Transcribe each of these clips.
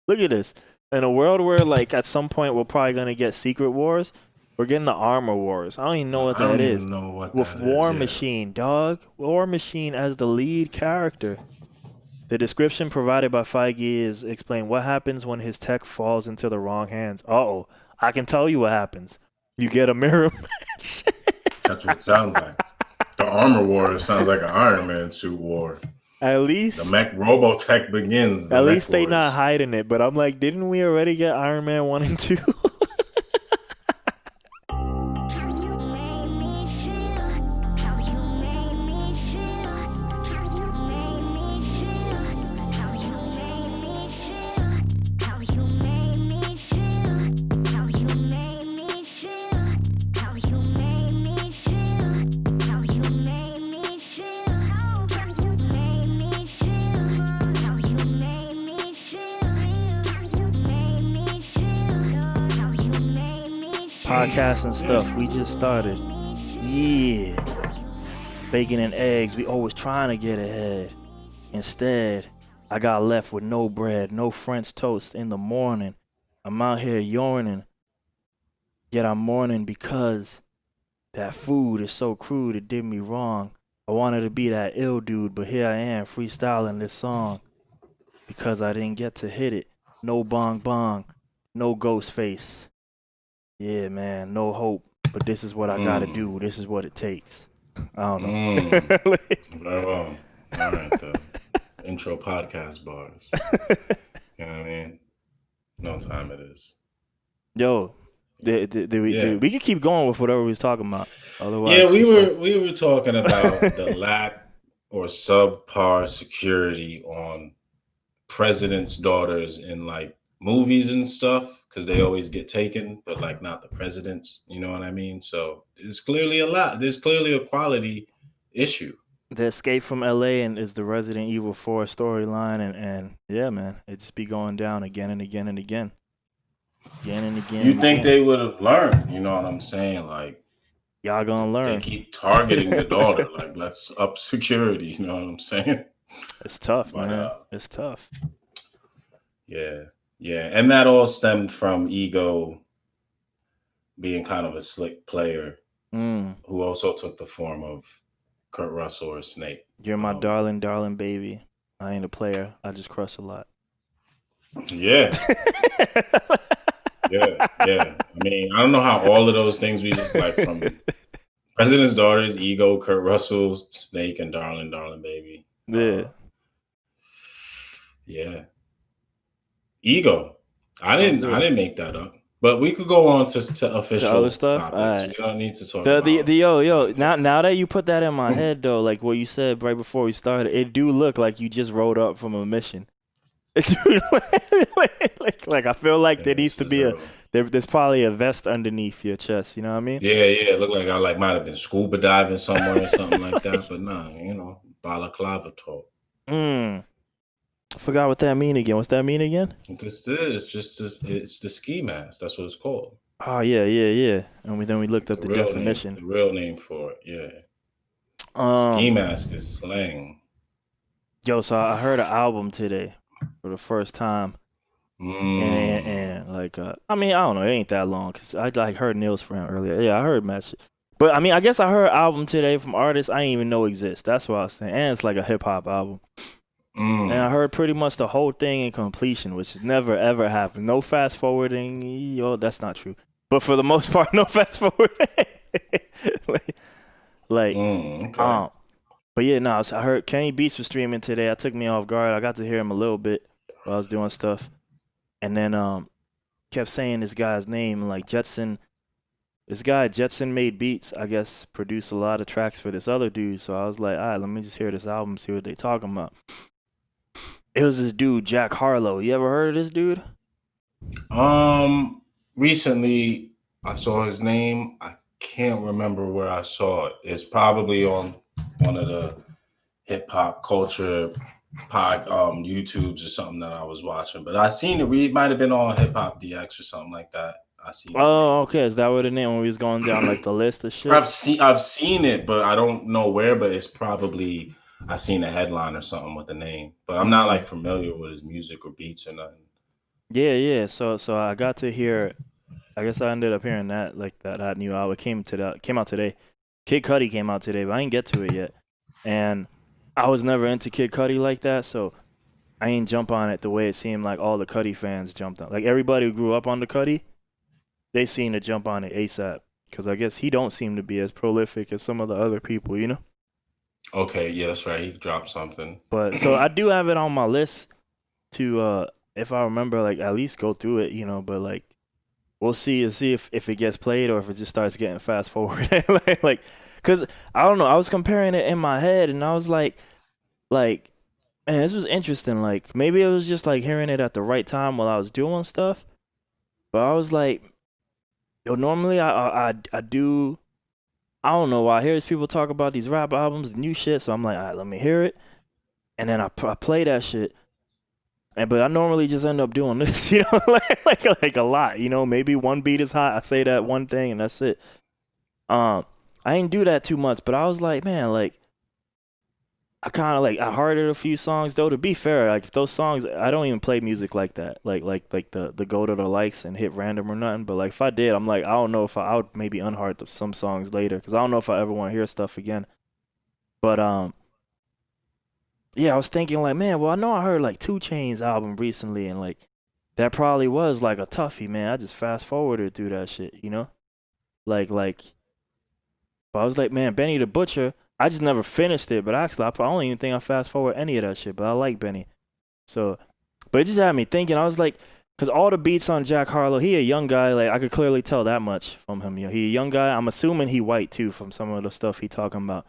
Look at this. In a world where like at some point we're probably gonna get Secret Wars, we're getting the Armor Wars. I don't even know what I that don't is. even know what With that is. War Yeah. Machine, dog. War Machine as the lead character. The description provided by Feige is explain what happens when his tech falls into the wrong hands. Uh-oh. I can tell you what happens. You get a mirror match. That's what it sounds like. The armor war sounds like an Iron Man suit war. At The least mech Robotech begins. The at mech least they not wars. hiding it, but I'm like, didn't we already get Iron Man 1 and 2? Podcasts and stuff. We just started. Yeah. Bacon and eggs. We always trying to get ahead. Instead, I got left with no bread, no French toast in the morning. I'm out here yawning. Yet I'm mourning because that food is so crude it did me wrong. I wanted to be that ill dude, but here I am freestyling this song. Because I didn't get to hit it. No bong bong. No ghost face. Yeah, man, no hope. But this is what I gotta do. This is what it takes. I don't know. Very well. All right, the intro podcast bars. You know what I mean? No time it is. Yo, we can keep going with whatever we was talking about. Otherwise, yeah, we were talking about the lack or subpar security on presidents' daughters in like movies and stuff because they always get taken, but like not the presidents. You know what I mean? So it's clearly there's clearly a quality issue. The Escape from LA and is the Resident Evil 4 storyline, and yeah, man, it just be going down again and again and again. Again and again. You think they would have learned, you know what I'm saying? Like y'all gonna learn. They keep targeting the daughter. Like, let's up security, you know what I'm saying? It's tough, man. It's tough. Yeah. Yeah. And that all stemmed from Ego being kind of a slick player who also took the form of Kurt Russell or Snake. You're my darling, darling baby. I ain't a player. I just crush a lot. Yeah. yeah. I mean, I don't know how all of those things we just like from President's Daughters, Ego, Kurt Russell, Snake, and Darling, Darling Baby. Yeah. Yeah. Ego. I didn't make that up. But we could go on to official other stuff. topics. Right. We don't need to talk about yo. Now that you put that in my head though, like what you said right before we started, it do look like you just rode up from a mission. like I feel like there needs to be there's probably a vest underneath your chest. You know what I mean? Yeah. It looked like I might have been scuba diving somewhere or something like that. But nah, balaclava talk. I forgot what that mean again. What's that mean again? It's the ski mask. That's what it's called. Oh yeah. And then we looked up the definition. The real name for it, yeah. Ski mask is slang. Yo, so I heard an album today for the first time. And like, I mean, I don't know, it ain't that long because I like heard Neil's friend earlier. Yeah, I heard Matt. But I mean, I guess I heard an album today from artists I didn't even know exist. That's what I was saying. And it's like a hip hop album. And I heard pretty much the whole thing in completion, which has never ever happened. No fast forwarding. Yo, that's not true. But for the most part, no fast forwarding. Okay. But yeah, no, I heard Kenny Beats was streaming today. It took me off guard. I got to hear him a little bit while I was doing stuff. And then kept saying this guy's name, like Jetson. This guy, Jetson Made Beats, I guess, produced a lot of tracks for this other dude. So I was like, all right, let me just hear this album, see what they talking about. It was this dude, Jack Harlow. You ever heard of this dude? Recently, I saw his name. I can't remember where I saw it. It's probably on one of the hip hop culture YouTubes or something that I was watching. But I seen it. It might have been on Hip Hop DX or something like that. I seen. Oh, okay. Is that what the name when we was going down like the list of shit? I've seen it, but I don't know where. But it's probably I seen a headline or something with the name. But I'm not like familiar with his music or beats or nothing. Yeah. So I got to hear. I guess I ended up hearing that like that new album came out today. Kid Cudi came out today, but I didn't get to it yet. And I was never into Kid Cudi like that, so I ain't jump on it the way it seemed like all the Cudi fans jumped on. Like everybody who grew up on the Cudi, they seem to jump on it ASAP. Cause I guess he don't seem to be as prolific as some of the other people, you know. Okay, yeah, that's right. He dropped something. But so I do have it on my list to if I remember like at least go through it, you know. But like we'll see if it gets played or if it just starts getting fast forward. like, cause I don't know. I was comparing it in my head and I was like, man, this was interesting. Like maybe it was just like hearing it at the right time while I was doing stuff. But I was like, yo, normally I do. I don't know why I hear these people talk about these rap albums, the new shit. So I'm like, all right, let me hear it, and then I play that shit. And but I normally just end up doing this, you know, like a lot, you know. Maybe one beat is hot, I say that one thing, and that's it. I didn't do that too much, but I was like, man, like I kind of like I heard it a few songs though. To be fair, like if those songs, I don't even play music like that, like the go to the likes and hit random or nothing. But like if I did, I'm like I don't know if I would maybe unheart some songs later because I don't know if I ever want to hear stuff again. But yeah, I was thinking like, man, well I know I heard like 2 Chainz album recently, and like that probably was like a toughie, man. I just fast forwarded through that shit, you know, like. But I was like, man, Benny the Butcher. I just never finished it, but actually, I don't even think I fast forward any of that shit. But I like Benny, so. But it just had me thinking. I was like, cause all the beats on Jack Harlow, he a young guy. Like I could clearly tell that much from him. You know, he a young guy. I'm assuming he white too from some of the stuff he talking about.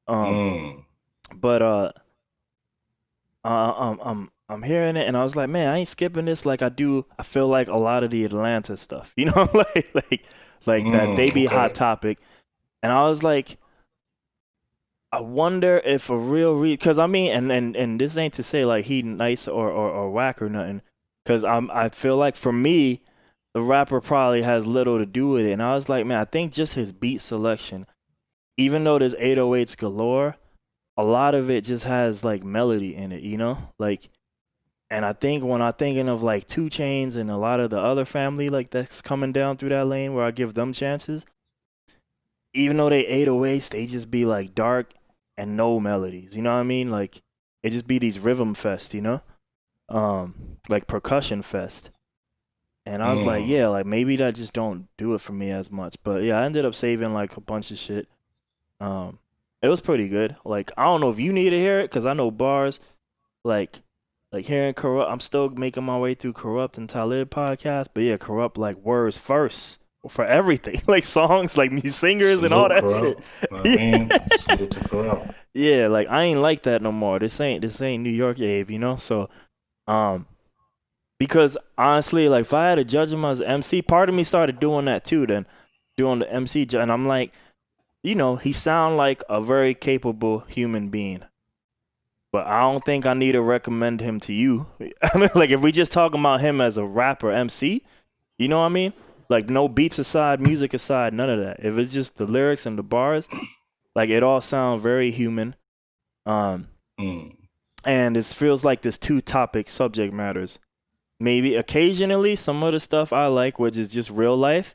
Um, Mm. but I'm hearing it, and I was like, man, I ain't skipping this. Like I do. I feel like a lot of the Atlanta stuff. You know, like that they be hot Okay. topic, and I was like. I wonder if a real because I mean, and this ain't to say like he nice or whack or nothing, because I feel like for me, the rapper probably has little to do with it, and I was like, man, I think just his beat selection, even though there's 808s galore, a lot of it just has like melody in it, you know, like, and I think when I'm thinking of like 2 Chainz and a lot of the other family like that's coming down through that lane where I give them chances, even though they 808s, they just be like dark and no melodies. You know what I mean? Like it just be these rhythm fest, you know? Like percussion fest. And I was like, Mm. yeah, like maybe that just don't do it for me as much. But yeah, I ended up saving like a bunch of shit. Um, it was pretty good. Like I don't know if you need to hear it because I know bars like hearing Corrupt. I'm still making my way through Corrupt and Talib podcast, but yeah, Corrupt like words first for everything, like songs, like singers and all Salute that shit. Corrupt. I yeah, mean, salute to Corrupt. yeah, like I ain't like that no more. This ain't New York Abe, you know. So, um, because honestly, like if I had to judge him as MC, part of me started doing that too. Then doing the MC, and I'm like, you know, he sound like a very capable human being. But I don't think I need to recommend him to you. Like if we just talking about him as a rapper MC, you know what I mean? Like no beats aside, music aside, none of that. If it's just the lyrics and the bars, like it all sound very human. Um, Mm. and it feels like there's two topic subject matters. Maybe occasionally some of the stuff I like, which is just real life,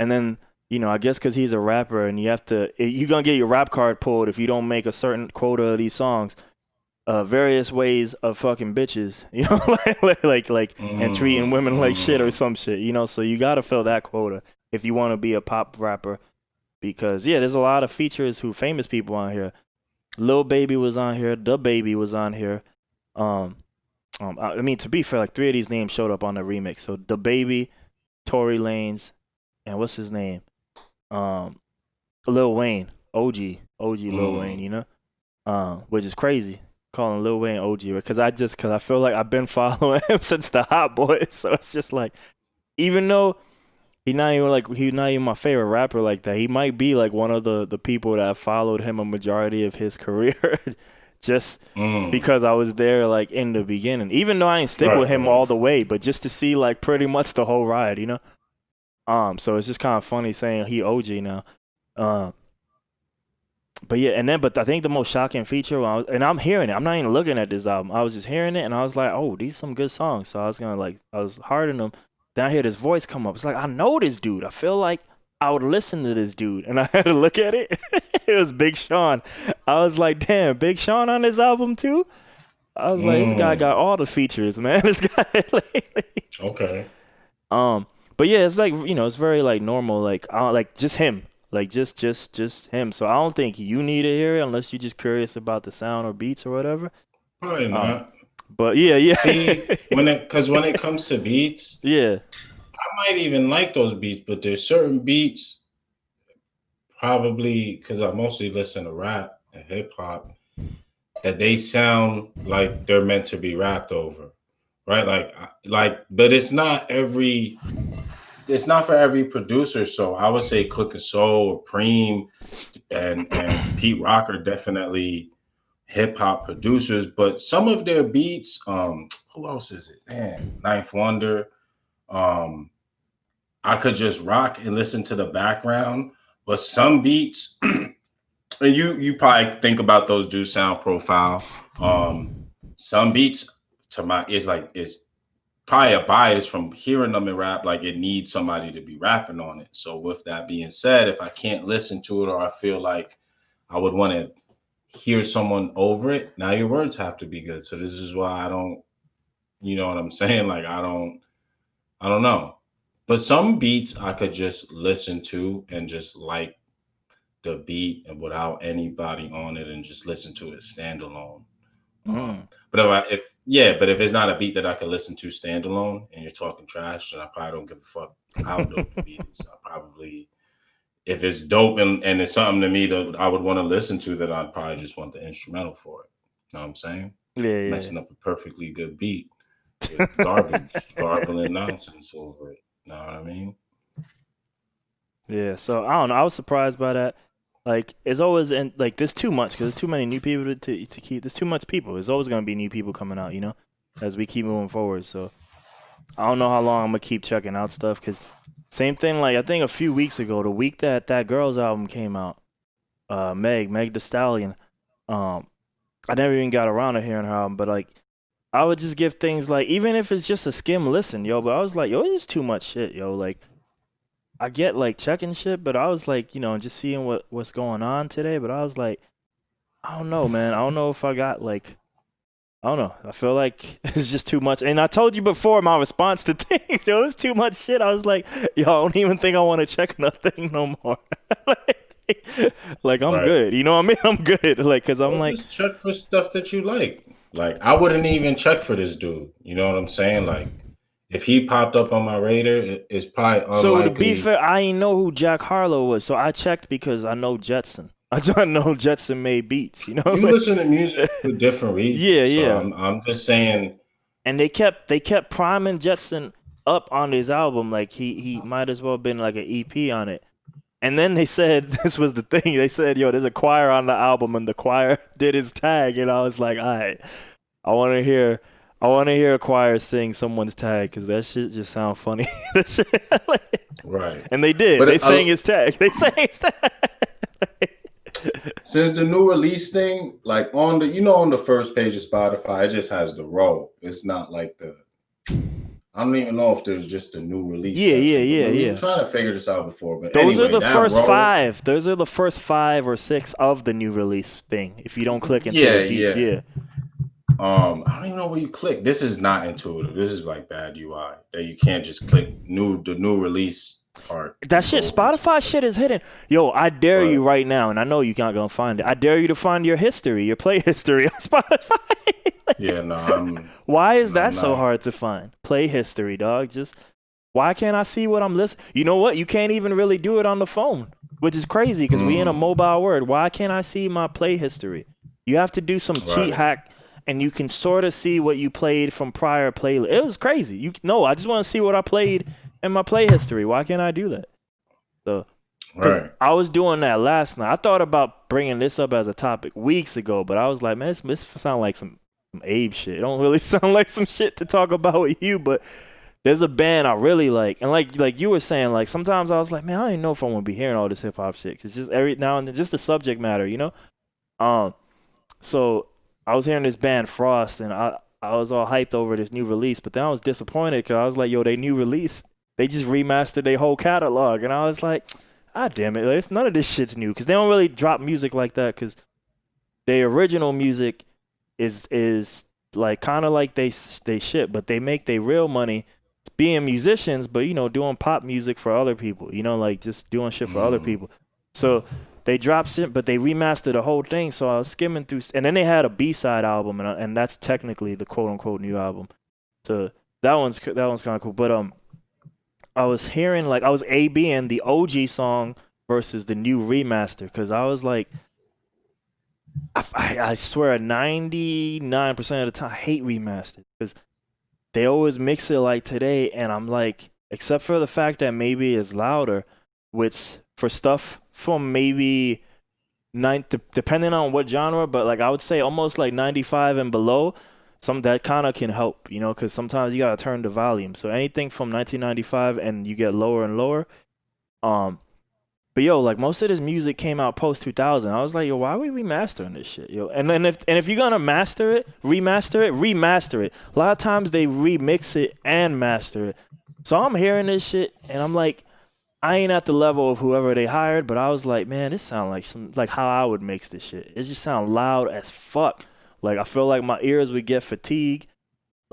and then you know I guess because he's a rapper and you have to, you're gonna get your rap card pulled if you don't make a certain quota of these songs. Various ways of fucking bitches, you know, and treating Mm. women like shit or Mm. some shit, you know. So you gotta fill that quota if you want to be a pop rapper, because yeah, there's a lot of features who famous people on here. Lil Baby was on here, The Baby was on here. Um, I mean to be fair, like 3 of these names showed up on the remix. So The Baby, Tory Lanez, and what's his name? Um, Lil Wayne, OG Lil Wayne, Mm. you know, which is crazy calling Lil Wayne OG because because I feel like I've been following him since the Hot Boys, so it's just like even though he's not even my favorite rapper like that, he might be like one of the people that followed him a majority of his career just Mm. because I was there like in the beginning, even though I ain't stick with Right, him right. all the way, but just to see like pretty much the whole ride, you know. So it's just kind of funny saying he OG now. Um, But yeah, but I think the most shocking feature, and I'm hearing it. I'm not even looking at this album. I was just hearing it, and I was like, oh, these are some good songs. So I was hard on them. Then I hear this voice come up. It's like, I know this dude. I feel like I would listen to this dude, and I had to look at it. It was Big Sean. I was like, damn, Big Sean on this album too. I was like, this guy got all the features, man. This guy. Okay. But yeah, it's like, it's very like normal, like just him. Like just him. So I don't think you need to hear it unless you're just curious about the sound or beats or whatever. Probably not. But yeah. See, when it comes to beats, yeah, I might even like those beats, but there's certain beats, probably because I mostly listen to rap and hip hop, that they sound like they're meant to be rapped over, right? But it's not for every producer. So I would say Click and Soul or Creme and Pete Rock are definitely hip hop producers, but some of their beats, who else is it? Man, Ninth Wonder. I could just rock and listen to the background, but some beats, and you probably think about those dudes' sound profile. Some beats is probably a bias from hearing them in rap, like it needs somebody to be rapping on it. So with that being said, if I can't listen to it or I feel like I would want to hear someone over it, now your words have to be good. So this is why I don't, you know what I'm saying? Like I don't know. But some beats I could just listen to and just like the beat and without anybody on it and just listen to it standalone. But if it's not a beat that I can listen to standalone and you're talking trash, then I probably don't give a fuck how dope the beat is. I probably, if it's dope and it's something to me that I would want to listen to, that I'd probably just want the instrumental for it. Know what I'm saying? Yeah. Messing up a perfectly good beat with garbage, garbling nonsense over it. Know what I mean? Yeah. So I don't know. I was surprised by that. Like it's always there's too much because there's too many new people to keep. There's too much people. There's always gonna be new people coming out, as we keep moving forward. So I don't know how long I'm gonna keep checking out stuff because same thing. Like I think a few weeks ago, the week that girl's album came out, Meg Thee Stallion. I never even got around to hearing her album, but like I would just give things like even if it's just a skim listen, yo. But I was like, yo, it's too much shit, yo. Like. I get like checking shit, but I was like, just seeing what's going on today. But I was like, I don't know, man. I don't know if I got like, I don't know. I feel like it's just too much. And I told you before my response to things, yo, it was too much shit. I was like, yo, I don't even think I want to check nothing no more. Like I'm good. You know what I mean? I'm good. Like, cause I'm like, just check for stuff that you like. Like I wouldn't even check for this dude. You know what I'm saying? Like. If he popped up on my radar, it's probably unlikely. So to be fair, I didn't know who Jack Harlow was, so I checked because I know Jetson. I know Jetson made beats, You listen to music for different reasons. Yeah. I'm just saying. And they kept priming Jetson up on his album, like he might as well have been like an EP on it. And then they said this was the thing. They said, yo, there's a choir on the album, and the choir did his tag, and I was like, all right, I want to hear a choir sing someone's tag because that shit just sound funny. Right. And they did. They sang his tag. Since the new release thing, like on the first page of Spotify, it just has the row. It's not like I don't even know if there's just a new release. Yeah. We were trying to figure this out before, but those anyway, are the first 5. Those are the first 5 or 6 of the new release thing. If you don't click into the deep, yeah. I don't even know where you click. This is not intuitive. This is like bad UI that you can't just click the new release part. That shit, Spotify shit is hidden. Yo, I dare you right now, and I know you're not gonna find it. I dare you to find your play history on Spotify. Yeah, no. Why is that so hard to find? Play history, dog. Just why can't I see what I'm listening? You know what? You can't even really do it on the phone, which is crazy because we in a mobile world. Why can't I see my play history? You have to do some cheat hack. And you can sort of see what you played from prior playlists. It was crazy. I just want to see what I played in my play history. Why can't I do that? So, I was doing that last night. I thought about bringing this up as a topic weeks ago, but I was like, man, this sounds like some Abe shit. It don't really sound like some shit to talk about with you, but there's a band I really like, and like you were saying, like sometimes I was like, man, I don't even know if I want to be hearing all this hip hop shit, cause just every now and then, just the subject matter, you know. Um, so I was hearing this band Frost, and I was all hyped over this new release, but then I was disappointed because I was like, yo, they new release, they just remastered their whole catalog, and I was like, ah, damn it, like, none of this shit's new, because they don't really drop music like that, because their original music is like kind of like they shit, but they make their real money being musicians, but you know, doing pop music for other people, you know, like just doing shit for other people. So they dropped shit, but they remastered the whole thing. So I was skimming through, and then they had a B-side album, and that's technically the quote unquote new album. So that one's kind of cool. But I was hearing, like, I was A-Bing the OG song versus the new remaster, because I was like, I swear 99% of the time I hate remasters, because they always mix it like today, and I'm like, except for the fact that maybe it's louder, which for stuff from maybe depending on what genre, but like I would say almost like 95 and below, some that kind of can help, you know, because sometimes you gotta turn the volume. So anything from 1995 and you get lower and lower. But yo, like most of this music came out post 2000. I was like, yo, why are we remastering this shit, yo? And then if you're gonna remaster it. A lot of times they remix it and master it. So I'm hearing this shit and I'm like, I ain't at the level of whoever they hired, but I was like, man, this sound like like how I would mix this shit. It just sound loud as fuck. Like I feel like my ears would get fatigued.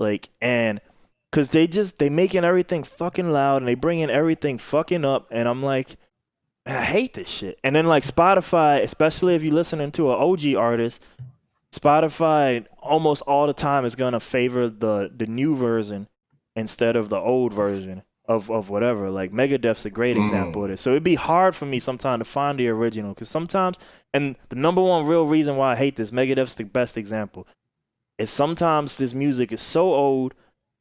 Like, and cause they making everything fucking loud and they bringing everything fucking up, and I'm like, I hate this shit. And then like Spotify, especially if you're listening to an OG artist, Spotify almost all the time is gonna favor the new version instead of the old version of whatever. Like Megadeth's a great example of this. So it'd be hard for me sometimes to find the original, because sometimes, and the number one real reason why I hate this, Megadeth's the best example, is sometimes this music is so old,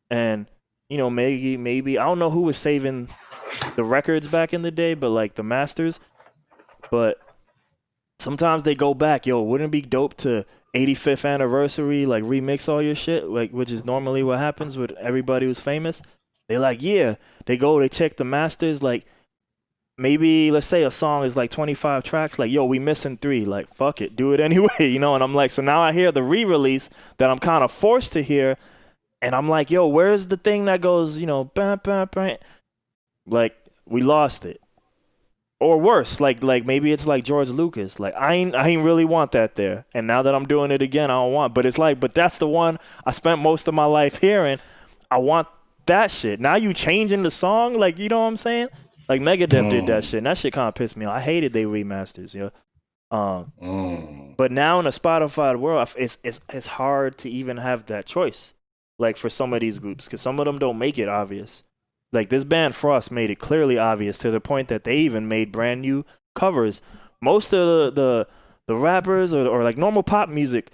and you know, maybe I don't know who was saving the records back in the day, but like the masters. But sometimes they go back, yo, wouldn't it be dope to 85th anniversary, like remix all your shit, like, which is normally what happens with everybody who's famous. They like, yeah, they check the masters, like maybe let's say a song is like 25 tracks, like, yo, we missing 3, like fuck it, do it anyway, you know. And I'm like, so now I hear the re-release that I'm kind of forced to hear, and I'm like, yo, where's the thing that goes, you know, bam, bam, bam? Like, we lost it. Or worse, like maybe it's like George Lucas. Like I ain't really want that there. And now that I'm doing it again, I don't want. But it's like, but that's the one I spent most of my life hearing. I want that shit. Now you changing the song, like, you know what I'm saying? Like Megadeth did that shit, and that shit kind of pissed me off. I hated they remasters, yo. But now in the Spotify world, it's hard to even have that choice. Like for some of these groups, because some of them don't make it obvious. Like this band Frost made it clearly obvious to the point that they even made brand new covers. Most of the rappers or like normal pop music,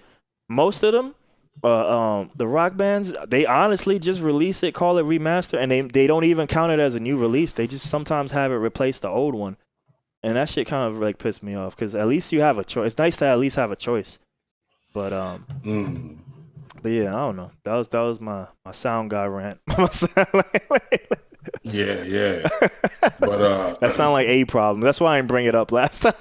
most of them, the rock bands, they honestly just release it, call it remaster, and they don't even count it as a new release. They just sometimes have it replace the old one, and that shit kind of like pissed me off, because at least you have a choice. It's nice to at least have a choice, but But yeah, I don't know. That was my sound guy rant. Yeah. But that sound like a problem. That's why I didn't bring it up last time.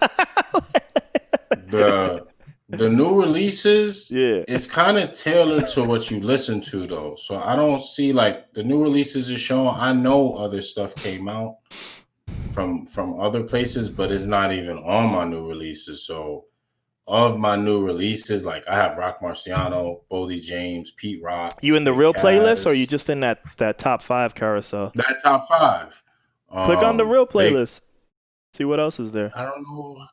the new releases, yeah, it's kind of tailored to what you listen to though. So I don't see, like, the new releases is showing. I know other stuff came out from other places, but it's not even on my new releases. So of my new releases, like I have Rock Marciano, Boldy James, Pete Rock. You in the real playlist, or are you just in that top 5 carousel? That top 5. Click on the real playlist. See what else is there. I don't know.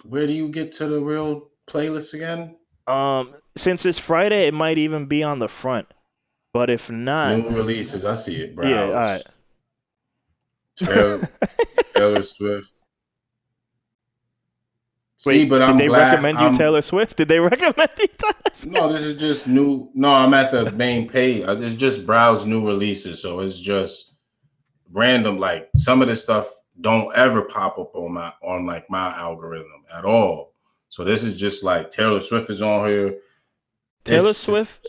Where do you get to the real playlist again? Since it's Friday, it might even be on the front. But if not, new releases, I see it. Browse. Yeah, all right. Taylor Swift. Wait, did they recommend you Taylor Swift? Did they recommend you Taylor Swift? No, this is just new. No, I'm at the main page. It's just browse new releases. So it's just random. Like some of this stuff don't ever pop up on my algorithm at all. So this is just like Taylor Swift is on here. Taylor Swift?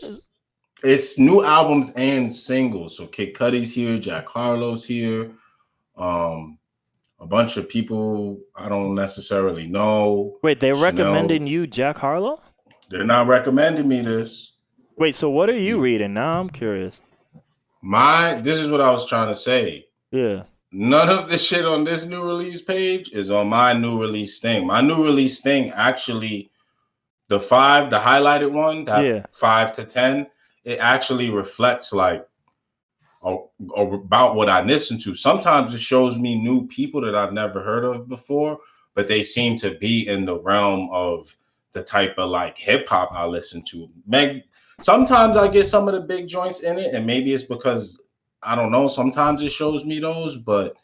It's new albums and singles. So Kid Cudi's here, Jack Harlow's here. A bunch of people I don't necessarily know. Wait, they Chanel, recommending you Jack Harlow? they're not recommending me this. Wait, so what are you reading? Now I'm curious. This is what I was trying to say. Yeah. None of the shit on this new release page is on my new release thing. My new release thing actually, the highlighted one, that 5 to 10, it actually reflects like about what I listen to. Sometimes it shows me new people that I've never heard of before, but they seem to be in the realm of the type of like hip hop I listen to. Sometimes I get some of the big joints in it, and maybe it's because I don't know. Sometimes it shows me those, but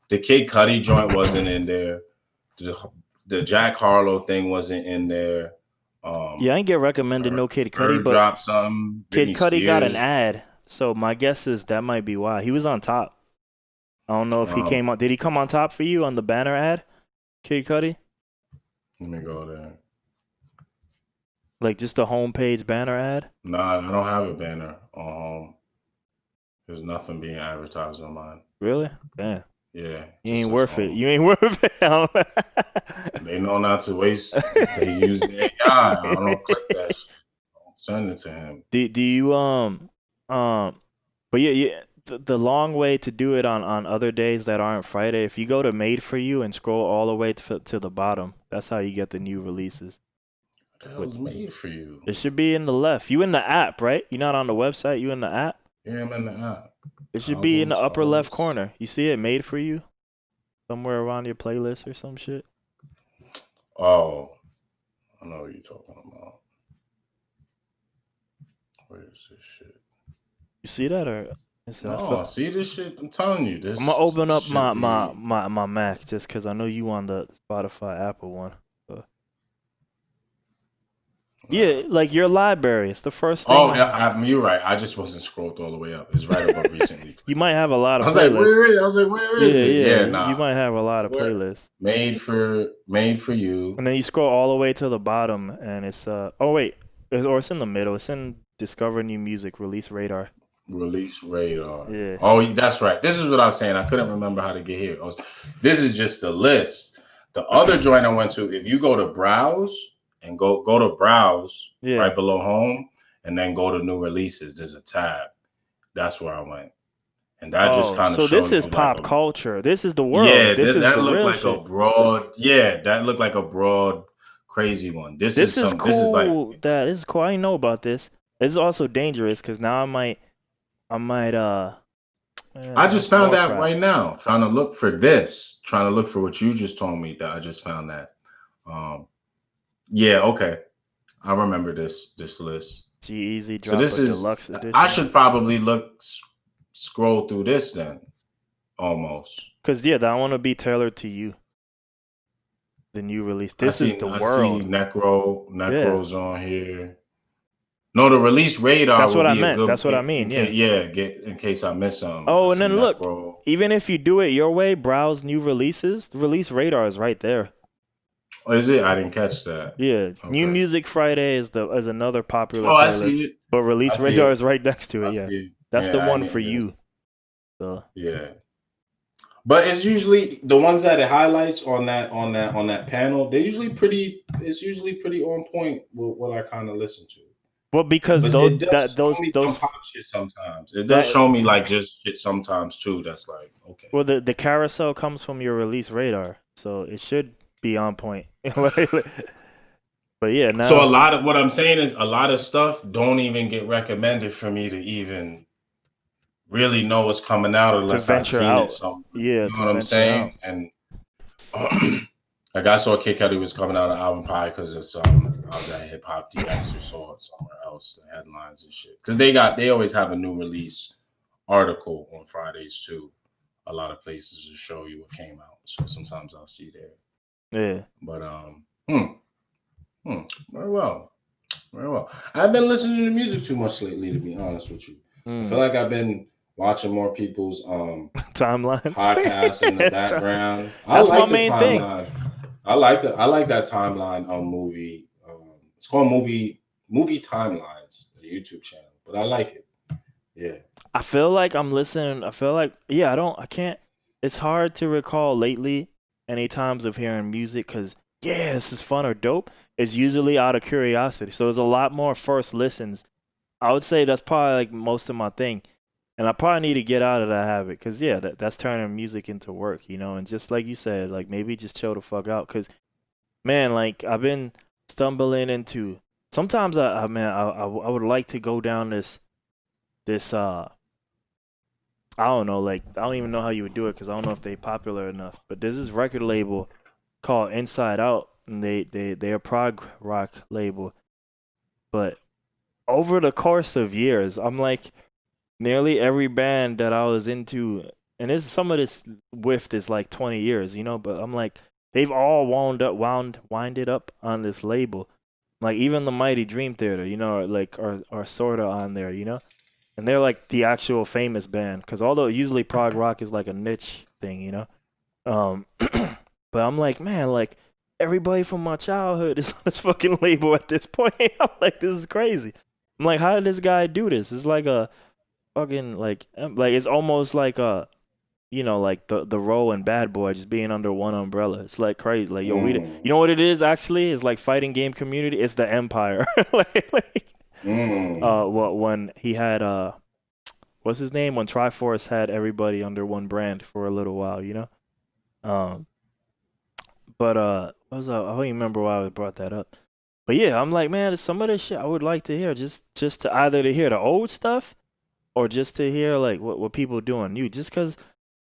the Kid Cudi joint wasn't in there. The Jack Harlow thing wasn't in there. I ain't get recommended no Kid Cudi, but dropped something. Kid Cudi got an ad, so my guess is that might be why. He was on top. I don't know if he came on. Did he come on top for you on the banner ad, Kid Cudi? Let me go there. Like just the homepage banner ad? Nah, I don't have a banner on home. There's nothing being advertised on mine. Really? Damn. Yeah. You ain't worth it. You ain't worth it. They know not to waste. They use the AI. I don't click that shit. Don't send it to him. Do you but yeah, the long way to do it on other days that aren't Friday, if you go to Made for You and scroll all the way to the bottom, that's how you get the new releases. What the hell is Made for You? It should be in the left. You in the app, right? You're not on the website. You in the app? Yeah, I'm in the app. It should be in the upper left corner. You see it, Made for You? Somewhere around your playlist or some shit. Oh, I know what you're talking about. Where is this shit? You see that or? No, see this shit? I'm telling you, this. I'm gonna open up my Mac just because I know you on the Spotify Apple one. Yeah, like your library. It's the first thing. Oh, yeah, you're right. I just wasn't scrolled all the way up. It's right above recently. You might have a lot of playlists. I was like, where is it? Yeah, nah. You might have a lot of playlists. Made for You. And then you scroll all the way to the bottom, and it's it's in the middle. It's in Discover New Music, Release Radar. Release Radar. Yeah. Oh, that's right. This is what I was saying. I couldn't remember how to get here. This is just the list. The other joint I went to, if you go to Browse and go to Browse right below Home, and then go to New Releases, there's a tab. That's where I went. And that just kind of so this is pop culture. This is the world. Yeah, this is that the looked real like shit. a broad. Yeah, that looked like a broad, crazy one. This is cool. This is like this is cool. I didn't know about this. This is also dangerous because now I might. I just found out right now. Trying to look for what you just told me. That I just found that. Yeah. Okay. I remember this list. G-Eazy so this is deluxe edition. I should probably scroll through this then. Almost. Because that want to be tailored to you. The new release. This is the world. I see Necro's on here. No, the Release Radar. That's what I meant. That's what I mean. In case I miss some. Oh, and then look, even if you do it your way, browse new releases. The Release Radar is right there. Oh, is it? I didn't catch that. Yeah, okay. New Music Friday is another popular. Oh, playlist. I see it. But Release Radar is right next to it. That's the one for you. So. Yeah. But it's usually the ones that it highlights on that panel. They're usually pretty. It's usually pretty on point with what I kind of listen to. Well, because those pop shit sometimes it does show me like just shit sometimes too. That's like okay. Well, the carousel comes from your Release Radar, so it should be on point. But yeah, now so a lot of what I'm saying is a lot of stuff don't even get recommended for me to even really know what's coming out unless I've seen it. So yeah, you know what I'm saying? And like I saw Kid Cudi was coming out of album pie because it's I was at Hip Hop DX or saw it somewhere else, the headlines and shit. Because they always have a new release article on Fridays too. A lot of places to show you what came out. So sometimes I'll see there. Yeah. But very well. Very well. I've been listening to music too much lately, to be honest with you. I feel like I've been watching more people's timelines, podcasts in the background. That's my main thing. I like that timeline on movie. It's called movie timelines, the YouTube channel. but I like it. Yeah. I feel like I'm listening. I feel like, yeah, I can't. It's hard to recall lately any times of hearing music because, yeah, this is fun or dope. It's usually out of curiosity. So there's a lot more first listens. I would say that's probably like most of my thing. And I probably need to get out of that habit because, yeah, that's turning music into work, you know? And just like you said, like maybe just chill the fuck out because, man, like I've been stumbling into. Sometimes I would like to go down this I don't know, like I don't even know how you would do it because I don't know if they popular enough. But there's this record label called Inside Out, and they're a prog rock label. But over the course of years, I'm like nearly every band that I was into, and this some of this whiff is like 20 years, you know. But I'm like they've all winded up on this label, like even the Mighty Dream Theater, you know, like are sorta on there, you know. And they're like the actual famous band, because although usually prog rock is like a niche thing, you know. But I'm like, man, like everybody from my childhood is on this fucking label at this point. I'm like, this is crazy. I'm like, how did this guy do this? It's like a fucking like it's almost like a, you know, like the role in Bad Boy just being under one umbrella. It's like crazy. Like yo, you know what it is actually? It's like fighting game community. It's the Empire. When he had what's his name? When Triforce had everybody under one brand for a little while, you know. But what was I don't even remember why I brought that up. But yeah, I'm like, man, some of this shit I would like to hear, just to either to hear the old stuff or just to hear like what people doing new. Just because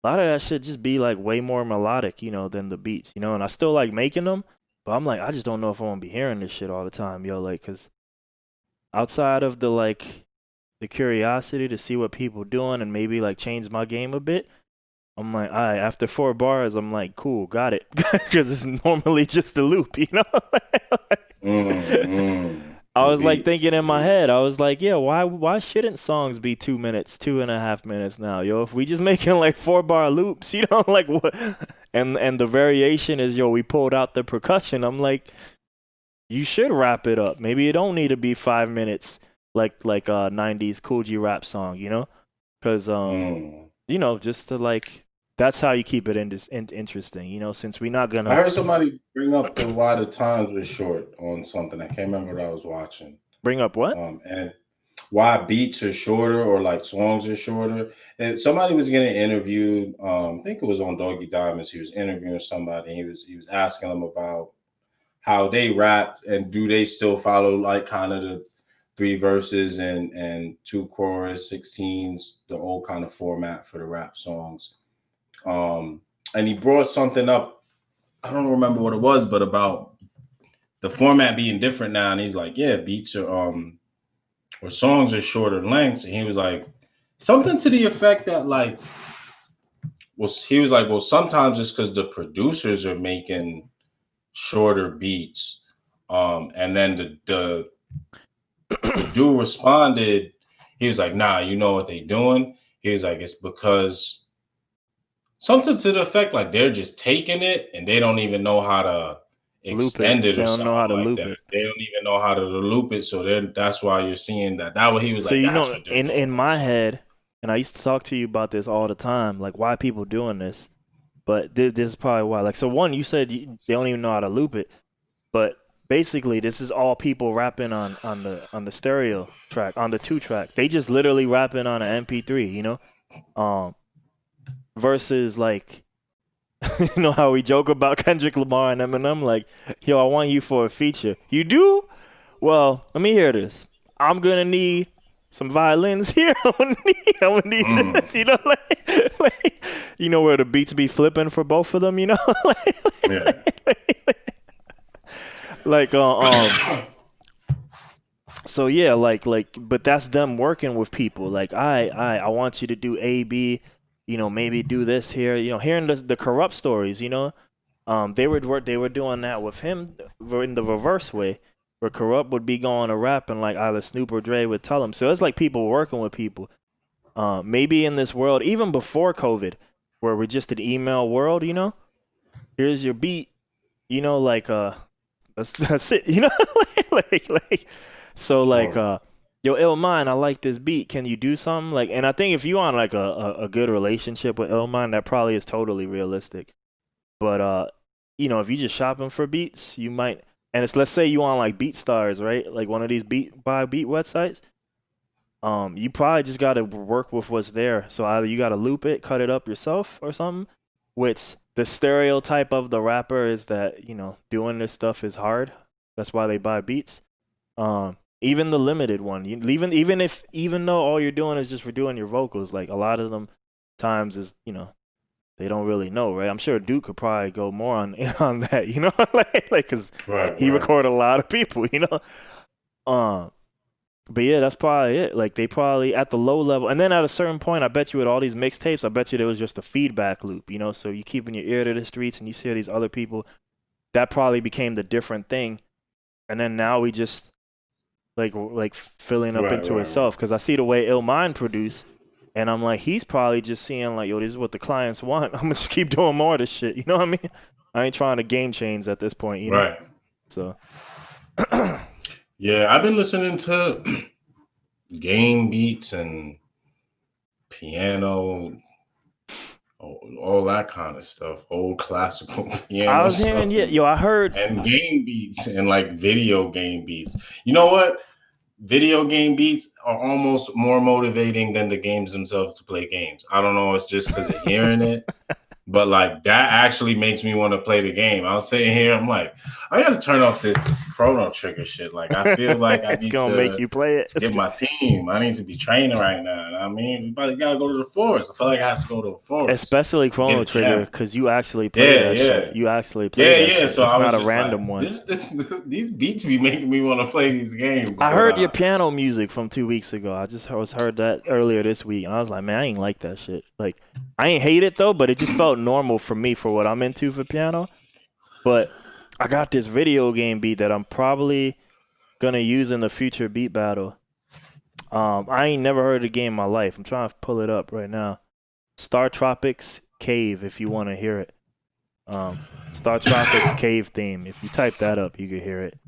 a lot of that shit just be like way more melodic, you know, than the beats, you know. And I still like making them, but I'm like, I just don't know if I want to be hearing this shit all the time, yo. Like, cause outside of the like the curiosity to see what people doing and maybe like change my game a bit, I'm like, all right, after 4 bars, I'm like, cool, got it. Because it's normally just a loop, you know? I was like thinking in my head, I was like, yeah, why shouldn't songs be 2 minutes, 2.5 minutes now, yo? If we just making like 4-bar loops, you know, like what? And the variation is, yo, we pulled out the percussion. I'm like, you should wrap it up. Maybe it don't need to be 5 minutes like a 90s Cool G rap song, you know? Because, you know, just to like, that's how you keep it interesting, you know, since we're not gonna. I heard somebody bring up the why the times was short on something. I can't remember what I was watching. Bring up what? And why beats are shorter or like songs are shorter. And somebody was getting interviewed. I think it was on Doggy Diamonds. He was interviewing somebody. And he was asking them about how they rapped and do they still follow like kind of the 3 verses and 2 chorus 16s, the old kind of format for the rap songs. And he brought something up. I don't remember what it was, but about the format being different now. And he's like, yeah, beats are or songs are shorter lengths. And he was like, something to the effect that like, he was like, well, sometimes it's because the producers are making shorter beats. And then the dude responded, he was like, nah, you know what they doing? He was like, it's because something to the effect like they're just taking it and they don't even know how to extend it or something like that. They don't even know how to loop it. So that's why you're seeing that. That what he was like. So you know, in my head, and I used to talk to you about this all the time, like why people doing this. But this is probably why. Like, so one, you said they don't even know how to loop it, but basically this is all people rapping on the stereo track, on the 2-track. They just literally rapping on an MP3, you know. Versus like, you know how we joke about Kendrick Lamar and Eminem, like, yo, I want you for a feature. You do? Well, let me hear this. I'm gonna need some violins here. I'm gonna need this, you know, like, you know where the beats be flipping for both of them, you know, So yeah, like, but that's them working with people. Like, I want you to do A, B. You know, maybe do this here. You know, hearing the Corrupt stories. You know, they were doing that with him in the reverse way, where Corrupt would be going to rap and like either Snoop or Dre would tell him. So it's like people working with people. Maybe in this world, even before COVID, where we're just an email world. You know, here's your beat. You know, like that's it. You know, like so like yo, yo, Illmind, I like this beat. Can you do something? Like, and I think if you on like a good relationship with Illmind, that probably is totally realistic. But you know, if you just shopping for beats, you might. And it's let's say you on like BeatStars, right? Like one of these beat websites. You probably just gotta work with what's there. So either you gotta loop it, cut it up yourself, or something. Which the stereotype of the rapper is that, you know, doing this stuff is hard. That's why they buy beats. Even the limited one, even though all you're doing is just redoing your vocals, like a lot of them times is, you know, they don't really know, right? I'm sure Duke could probably go more on that, you know, like because he recorded a lot of people, you know. But yeah, that's probably it. Like they probably at the low level, and then at a certain point, I bet you with all these mixtapes, I bet you there was just a feedback loop, you know. So you keeping your ear to the streets, and you see these other people. That probably became the different thing, and then now we just like filling up into itself. Because I see the way Illmind produce, and I'm like, he's probably just seeing like, yo, this is what the clients want. I'm gonna just keep doing more of this shit. You know what I mean? I ain't trying to game change at this point, you know. Right. So. Yeah, I've been listening to game beats and piano, all that kind of stuff, old classical piano. I was hearing, I heard. And game beats and like video game beats. You know what? Video game beats are almost more motivating than the games themselves to play games. I don't know. It's just because of hearing it. But like that actually makes me want to play the game. I was sitting here, I'm like, I gotta turn off this Chrono Trigger shit. Like I feel like I need to make you play it. Get my team. I need to be training right now. You know what I mean, you probably gotta go to the forest. I feel like I have to go to the forest, especially Chrono Trigger, because you actually play that shit. You actually play that shit. So it's I was not a random like, one. These beats be making me want to play these games. I heard your piano music from 2 weeks ago. I just heard that earlier this week, and I was like, man, I ain't like that shit. Like, I ain't hate it though, but it just felt normal for me for what I'm into for piano. But I got this video game beat that I'm probably gonna use in the future beat battle. I ain't never heard the game in my life. I'm trying to pull it up right now. Star Tropics Cave, if you want to hear it. Star Tropics Cave theme. If you type that up, you can hear it.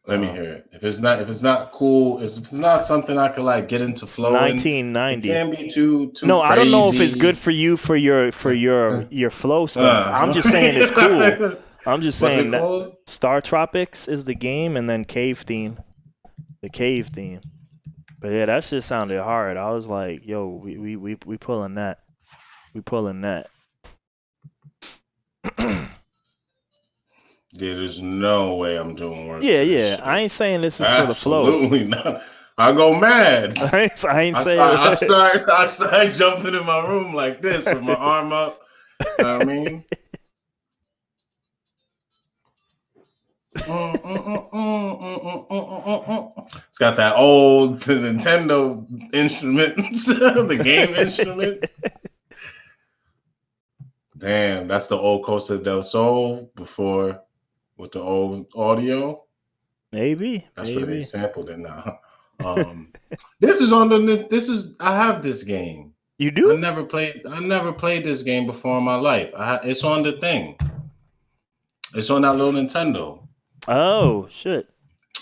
Let me hear it. If it's not cool, if it's not something I could like get into flowing. 1990. It can't be too no, crazy. I don't know if it's good for you for your flow stuff. I'm just saying it's cool. I'm just saying that Star Tropics is the game, and then Cave theme, the Cave theme. But yeah, that shit sounded hard. I was like, yo, we pulling that. We pulling that. Yeah, there's no way I'm doing work. Yeah. I ain't saying this is for the flow. Absolutely not. I go mad. I ain't saying I start jumping in my room like this with my arm up. You know what I mean? It's got that old Nintendo instruments, the game instruments. Damn, that's the old Costa del Sol before with the old audio. Maybe that's where they sampled it now. I have this game. You do? I never played this game before in my life. It's on the thing. It's on that little Nintendo. Oh shit!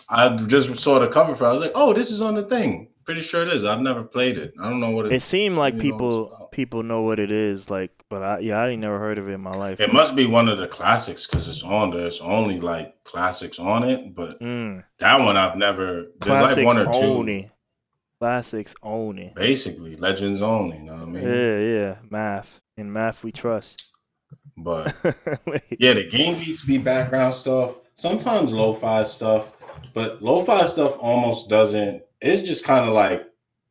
I just saw the cover for it. I was like, oh, this is on the thing. Pretty sure it is. I've never played it. I don't know what it is. It seemed like people know what it is, like, but I ain't never heard of it in my life. It must be one of the classics because it's on there. It's only like classics on it, but that one I've never. There's like one or two. Classics only. Basically, legends only. You know what I mean? Yeah. Math. In math, we trust. But yeah, the game beats be background stuff. Sometimes lo-fi stuff, but lo-fi stuff almost doesn't. It's just kind of like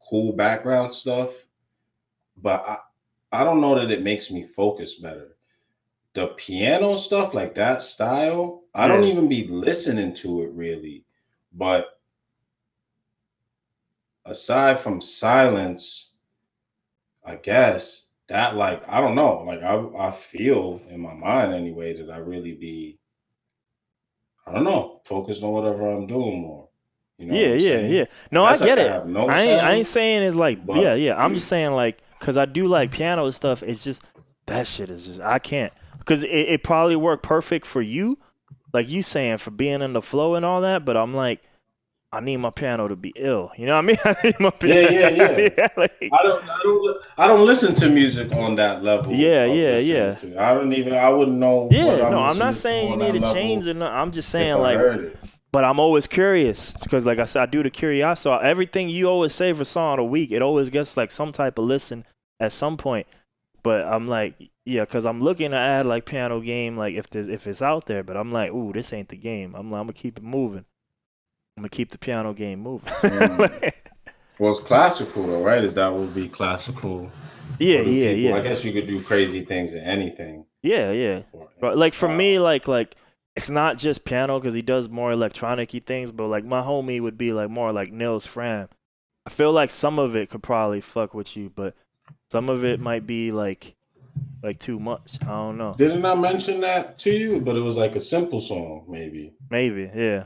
cool background stuff. But I don't know that it makes me focus better. The piano stuff, like that style, I don't even be listening to it really. But aside from silence, I guess that, like, I don't know. Like I feel in my mind anyway that I really be, I don't know, focused on whatever I'm doing more. You know yeah. No, I get it. I ain't saying it's like, but, I'm just saying like, because I do like piano and stuff. It's just, that shit is just, I can't. Because it probably worked perfect for you. Like you saying, for being in the flow and all that. But I'm like, I need my piano to be ill. You know what I mean? I need my Yeah. like, I don't listen to music on that level of listening yeah. to. I wouldn't know what Yeah, I'm no, I'm not listening to saying you on need that to change level or not. I'm just if saying I like, heard it. but I'm always curious because, like I said, I do the curiosity. So everything you always say for song of the week, it always gets like some type of listen at some point. But I'm like, yeah, because I'm looking to add like piano game, like if it's out there. But I'm like, ooh, this ain't the game. I'm gonna keep it moving. I'm gonna keep the piano game moving. Well, it's classical though, right? Is that would be classical? Or do people? I Yeah. guess you could do crazy things in anything. Yeah. Or But any like for me, style. like it's not just piano because he does more electronic-y things. But like my homie would be like more like Nils Fram. I feel like some of it could probably fuck with you, but some of it might be like too much. I don't know. Didn't I mention that to you? But it was like a simple song, maybe. Maybe, yeah.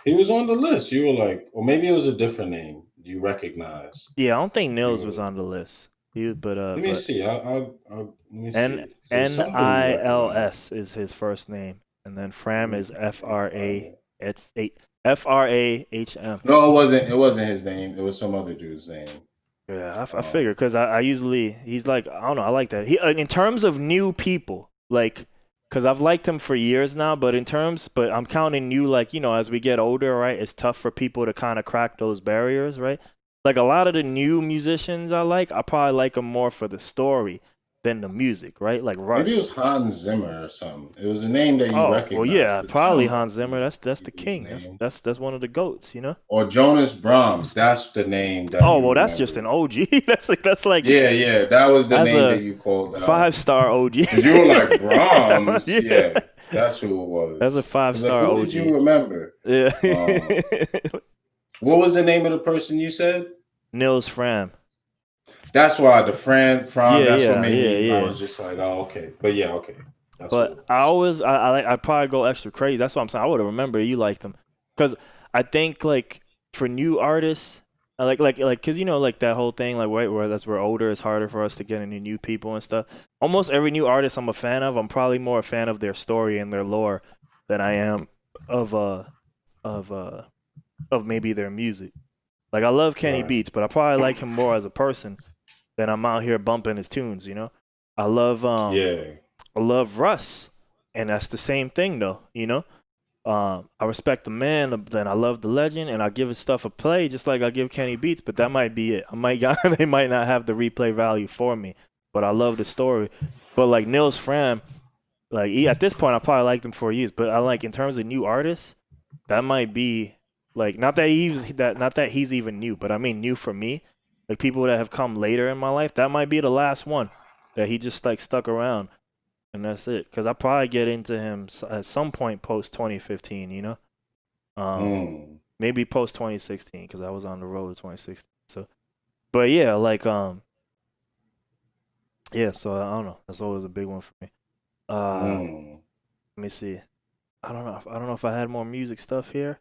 He was on the list. You were like, or maybe it was a different name you recognize. Yeah, I don't think You Nils was were, on the list. let me But see. Let me N see. There was something you recognized. Nils is his first name, and then Fram is Let me find it. It's eight FRAHM. No, it wasn't. It wasn't his name. It was some other dude's name. Yeah, I Um, figure because I usually he's like I don't know I like that he in terms of new people like because I've liked him for years now but I'm counting new like as we get older right it's tough for people to kind of crack those barriers right like a lot of the new musicians I probably like them more for the story than the music right like Maybe it was Russ. Hans Zimmer or something. It was a name that you Oh well recognize yeah because I probably don't know Hans Zimmer that's the people's king name. that's one of the goats Or Jonas Brahms. That's the name that oh you well that's just an remember. OG that's like Yeah. That was the that's name that a you called out. 5-star OG. Because you were like, Brahms? Yeah. Yeah, that's who it That's a was. I five was like, star who did OG. you remember? Yeah. Um, what was the name of the person you said? Nils Fram. That's why the friend from, that's what made me, I Yeah. was just like, oh, okay. But yeah, okay. That's what But it I was. always I probably go extra crazy. That's what I'm saying. I would have remembered you liked them. Cause I think like for new artists, I like cause like that whole thing like where that's where older it's harder for us to get into new people and stuff. Almost every new artist I'm a fan of, I'm probably more a fan of their story and their lore than I am of of uh of maybe their music. Like I love Kenny Right. Beats, but I probably like him more as a person than I'm out here bumping his tunes. I love Yeah. I love Russ, and that's the same thing though. I respect the man, then I love the legend, and I give his stuff a play just like I give Kenny Beats. But that might be it. They might not have the replay value for me, but I love the story. But like Nils Fram, like at this point, I probably liked him for years. But I like in terms of new artists, that might be like not that he's even new, but I mean new for me. Like people that have come later in my life, that might be the last one that he just like stuck around, and that's it. Because I probably get into him at some point post 2015. Mm. Maybe post 2016 because I was on the road 2016. So, but yeah, like yeah. So I don't know. That's always a big one for me. Mm. Let me see. I don't know. I don't know if I had more music stuff here.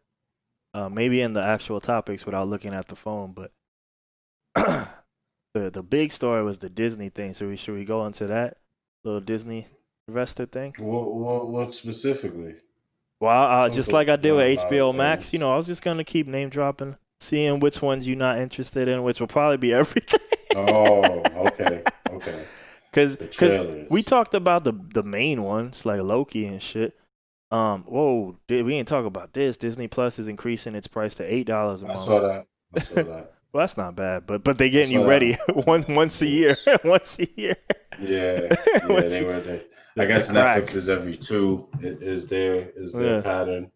Maybe in the actual topics without looking at the phone, but the big story was the Disney thing. So should we go into that little Disney investor thing? What specifically? Well, Talk just like I did about with a lot of HBO Max, things. I was just gonna keep name dropping, seeing which ones you're not interested in, which will probably be everything. Oh, okay. Cause The we trailers. talked about the main ones like Loki and shit. Whoa, we didn't talk about this. Disney Plus is increasing its price to $8 a I saw month. that. I saw that. Well, that's not bad, but they I getting you saw ready that. once a year, once a year. Yeah, once they a, were there. I the guess Netflix crack. is every two. It is their Yeah. pattern.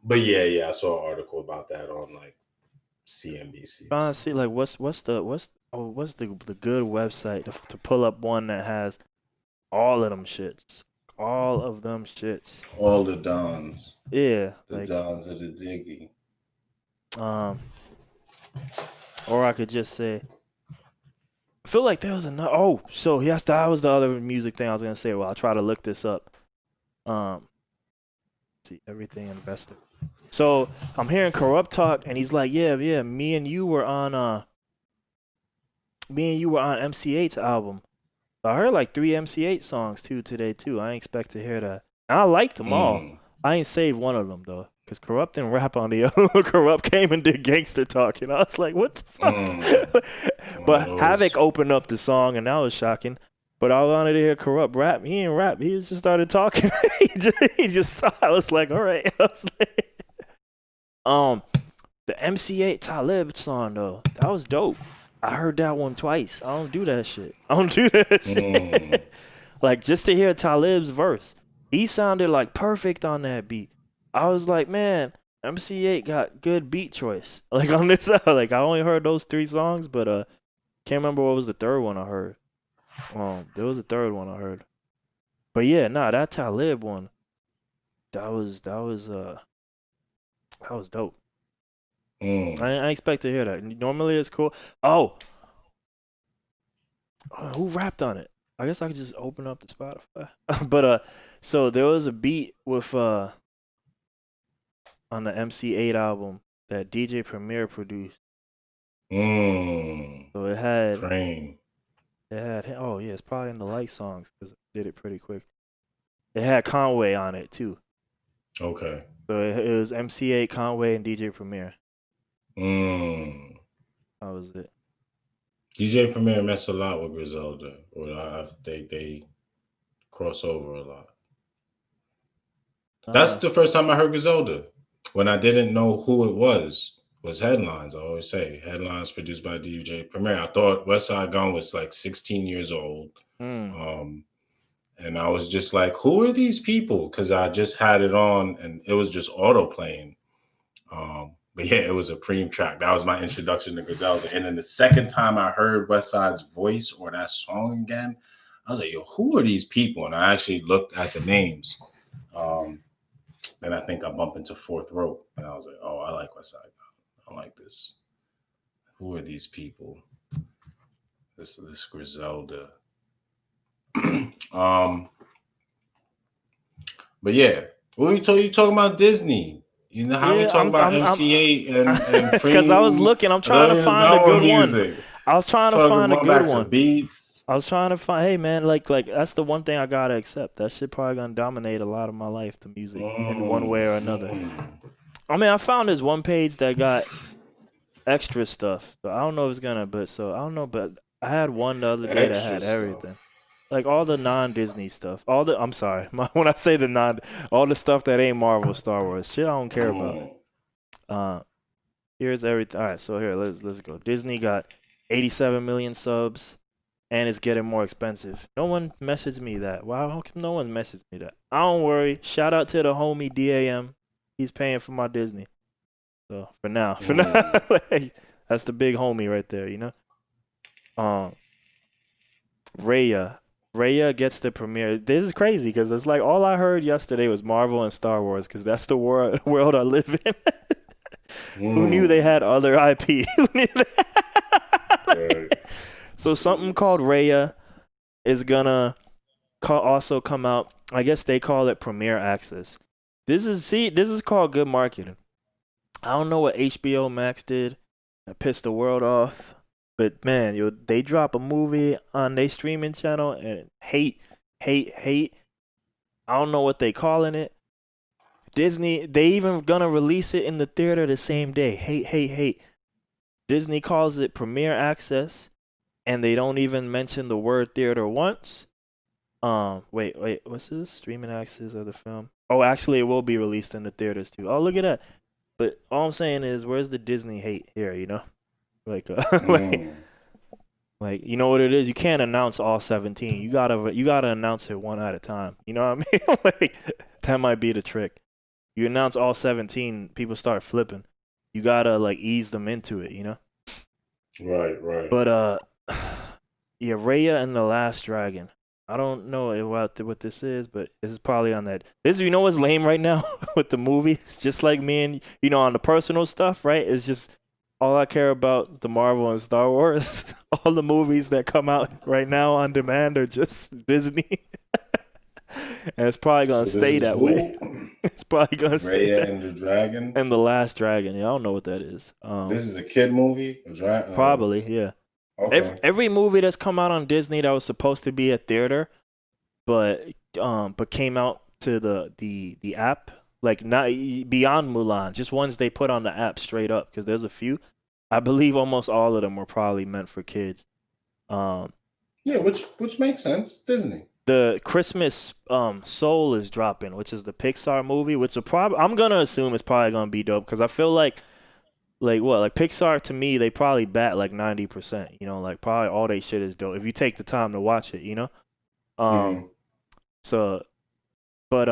But yeah, I saw an article about that on like CNBC or Trying to see something. like what's the good website to pull up one that has all of them shits, all of them shits. All the dons, Yeah, the like dons of the diggy. um, or I could just say. I feel like there was another. Oh, so yes, that was the other music thing I was gonna say. Well, I'll try to look this up. Um, see everything invested. So I'm hearing Corrupt talk, and he's like, yeah, me and you were on MC8's album. So I heard like 3 MC8 songs too today too. I ain't expect to hear that. And I liked them all. Mm. I ain't saved one of them though. Because Corrupt didn't rap on the other one. Corrupt came and did Gangster Talk, and I was like, what the fuck? But Havoc opened up the song, and that was shocking. But I wanted to hear Corrupt rap. He didn't rap. He just started talking. he just I was like, all right. I was like, the MC8 Talib song, though, that was dope. I heard that one twice. I don't do that shit. Like, just to hear Talib's verse, he sounded like perfect on that beat. I was like, man, MC8 got good beat choice. Like on this, like I only heard those 3 songs, but can't remember what was the third one I heard. There was a third one I heard. But yeah, that Talib one, that was dope. I expect to hear that. Normally it's cool. Oh, who rapped on it? I guess I could just open up the Spotify. But so there was a beat with on the MC8 album that DJ Premier produced. So it had Creme. Oh yeah, it's probably in the light songs because I did it pretty quick. It had Conway on it too. Okay. So it was MC8, Conway, and DJ Premier. That was it. DJ Premier messed a lot with Griselda, or they cross over a lot. That's the first time I heard Griselda. When I didn't know who it was Headlines. I always say Headlines produced by DJ Premier. I thought Westside Gunn was like 16 years old. And I was just like, who are these people? Because I just had it on and it was just auto playing. But yeah, it was a Creme track. That was my introduction to Griselda. And then the second time I heard Westside's voice or that song again, I was like, yo, who are these people? And I actually looked at the names. And I think I bumped into Fourth Rope. And I was like, oh, I like Westside. I like this. Who are these people? This Griselda. But yeah, what you talking about Disney? You know how we talk about MC8 and because I was looking, I'm trying to find a good one. I was trying to find a good one. Beats. I was trying to find. Hey man, like that's the one thing I gotta accept. That shit probably gonna dominate a lot of my life, the music, in one way or another. I mean, I found this one page that got extra stuff. So I don't know if it's gonna, but I had one the other day that had everything. Like all the non-Disney stuff. I'm sorry. When I say all the stuff that ain't Marvel, Star Wars, shit I don't care about. Here's everything. All right, so here, let's go. Disney got 87 million subs, and it's getting more expensive. No one messaged me that. Wow, how come no one messaged me that? I don't worry. Shout out to the homie DAM. He's paying for my Disney. So for now, like, that's the big homie right there, you know. Raya gets the premiere. This is crazy because it's like all I heard yesterday was Marvel and Star Wars because that's the world I live in. Who knew they had other IP? So something called Raya is gonna also come out. I guess they call it Premiere Access. This is called good marketing. I don't know what HBO Max did that pissed the world off. But man, they drop a movie on their streaming channel and hate. I don't know what they calling it. Disney, they even gonna release it in the theater the same day. Hate. Disney calls it Premiere Access, and they don't even mention the word theater once. Wait, what's this? Streaming access of the film? Oh, actually, it will be released in the theaters too. Oh, look at that. But all I'm saying is, where's the Disney hate here? You know. Like, like you know what it is. You can't announce all 17. You gotta announce it one at a time. You know what I mean? Like that might be the trick. You announce all 17, people start flipping. You gotta like ease them into it. You know? Right. But yeah, Raya and the Last Dragon. I don't know what this is, but this is probably on that. You know what's lame right now with the movie? It's just like me and on the personal stuff, right? It's just. All I care about is the Marvel and Star Wars. All the movies that come out right now on demand are just Disney. And it's probably going to stay that way. It's probably going to stay Raya and the Dragon? And the Last Dragon. Yeah, I don't know what that is. This is a kid movie? Probably, yeah. Okay. Every movie that's come out on Disney that was supposed to be a theater, but came out to the app, like not beyond Mulan, just ones they put on the app straight up. Because there's a few. I believe almost all of them were probably meant for kids. Yeah, which makes sense. Disney. The Christmas Soul is dropping, which is the Pixar movie, which I'm gonna assume it's probably gonna be dope because I feel like Pixar to me they probably bat like 90%. You know, like probably all they shit is dope if you take the time to watch it. You know, so but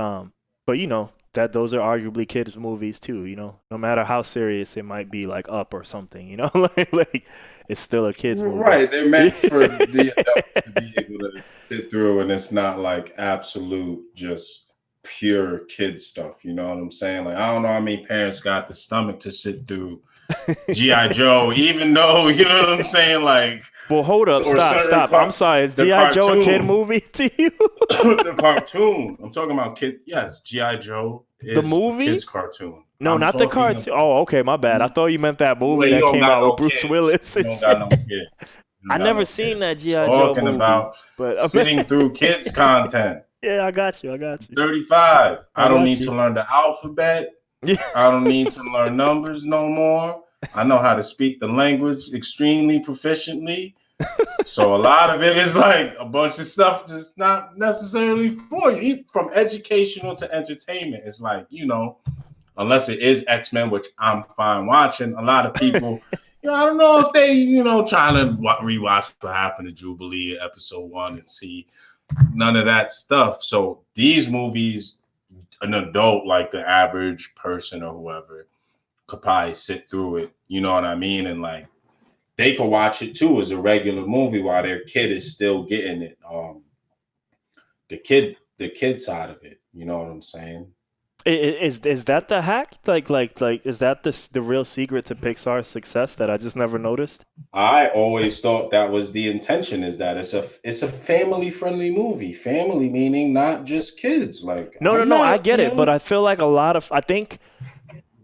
you know that those are arguably kids movies too. You know, no matter how serious it might be, like Up or something. You know, like it's still a kids movie. Right, they're meant for the adults to be able to sit through, and it's not like absolute just pure kid stuff. You know what I'm saying? Like I don't know how many parents got the stomach to sit through G.I. Joe, even though you know what I'm saying. Like, well, hold up, stop. I'm sorry, is G.I. Joe a kid movie to you? The cartoon. I'm talking about kid. Yes, G.I. Joe is the movie. A kid's cartoon. No, not the cartoon. Oh, okay, my bad. I thought you meant that movie that came out with Bruce Willis. You don't got no kids. I never seen that G.I. Joe movie. Talking about sitting through kids content. Yeah, I got you. 35. I don't need to learn the alphabet. I don't need to learn numbers no more. I know how to speak the language extremely proficiently. So a lot of it is like a bunch of stuff just not necessarily for you. From educational to entertainment. It's like, you know, unless it is X-Men, which I'm fine watching. A lot of people, you know, I don't know if they, you know, trying to rewatch what happened to Jubilee episode 1 and see none of that stuff. So these movies, an adult, like the average person or whoever, could probably sit through it. You know what I mean? And like they could watch it too as a regular movie while their kid is still getting it. The kid side of it. You know what I'm saying? Is that the hack? Like is that the real secret to Pixar's success that I just never noticed? I always thought that was the intention, is that it's a family friendly movie. Family meaning not just kids. Like no, I get it, but I feel like I think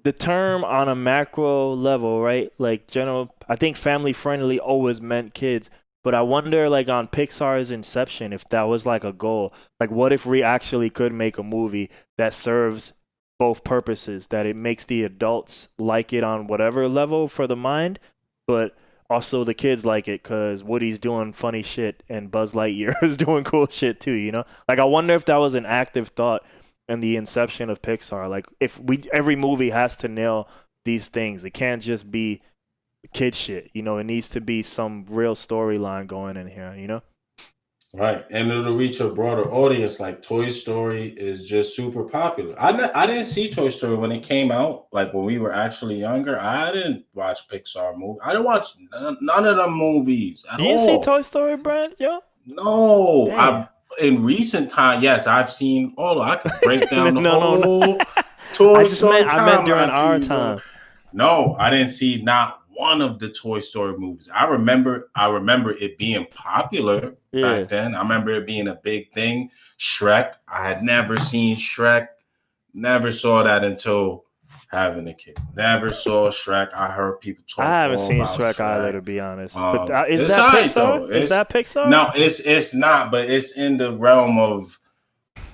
the term on a macro level, right? Like general, I think family friendly always meant kids. But I wonder, like on Pixar's inception, if that was like a goal. Like, what if we actually could make a movie that serves both purposes? That it makes the adults like it on whatever level for the mind, but also the kids like it because Woody's doing funny shit and Buzz Lightyear is doing cool shit too, you know? Like, I wonder if that was an active thought in the inception of Pixar. Like, if every movie has to nail these things. It can't just be kid shit, you know. It needs to be some real storyline going in here, you know. Right, and it'll reach a broader audience. Like Toy Story is just super popular. I didn't see Toy Story when it came out. Like when we were actually younger, I didn't watch Pixar movies. I didn't watch none of them movies at all. You didn't see Toy Story, Brand? Yo, no. In recent time, yes, I've seen all. I could break down the whole Toy Story. I meant during our time. No, I didn't see not one of the Toy Story movies. I remember it being popular back then. I remember it being a big thing. Shrek. I had never seen Shrek. Never saw that until having a kid. Never saw Shrek. I heard people talk. I haven't seen Shrek either, to be honest. But is that Pixar? Is that Pixar? No, it's not. But it's in the realm of,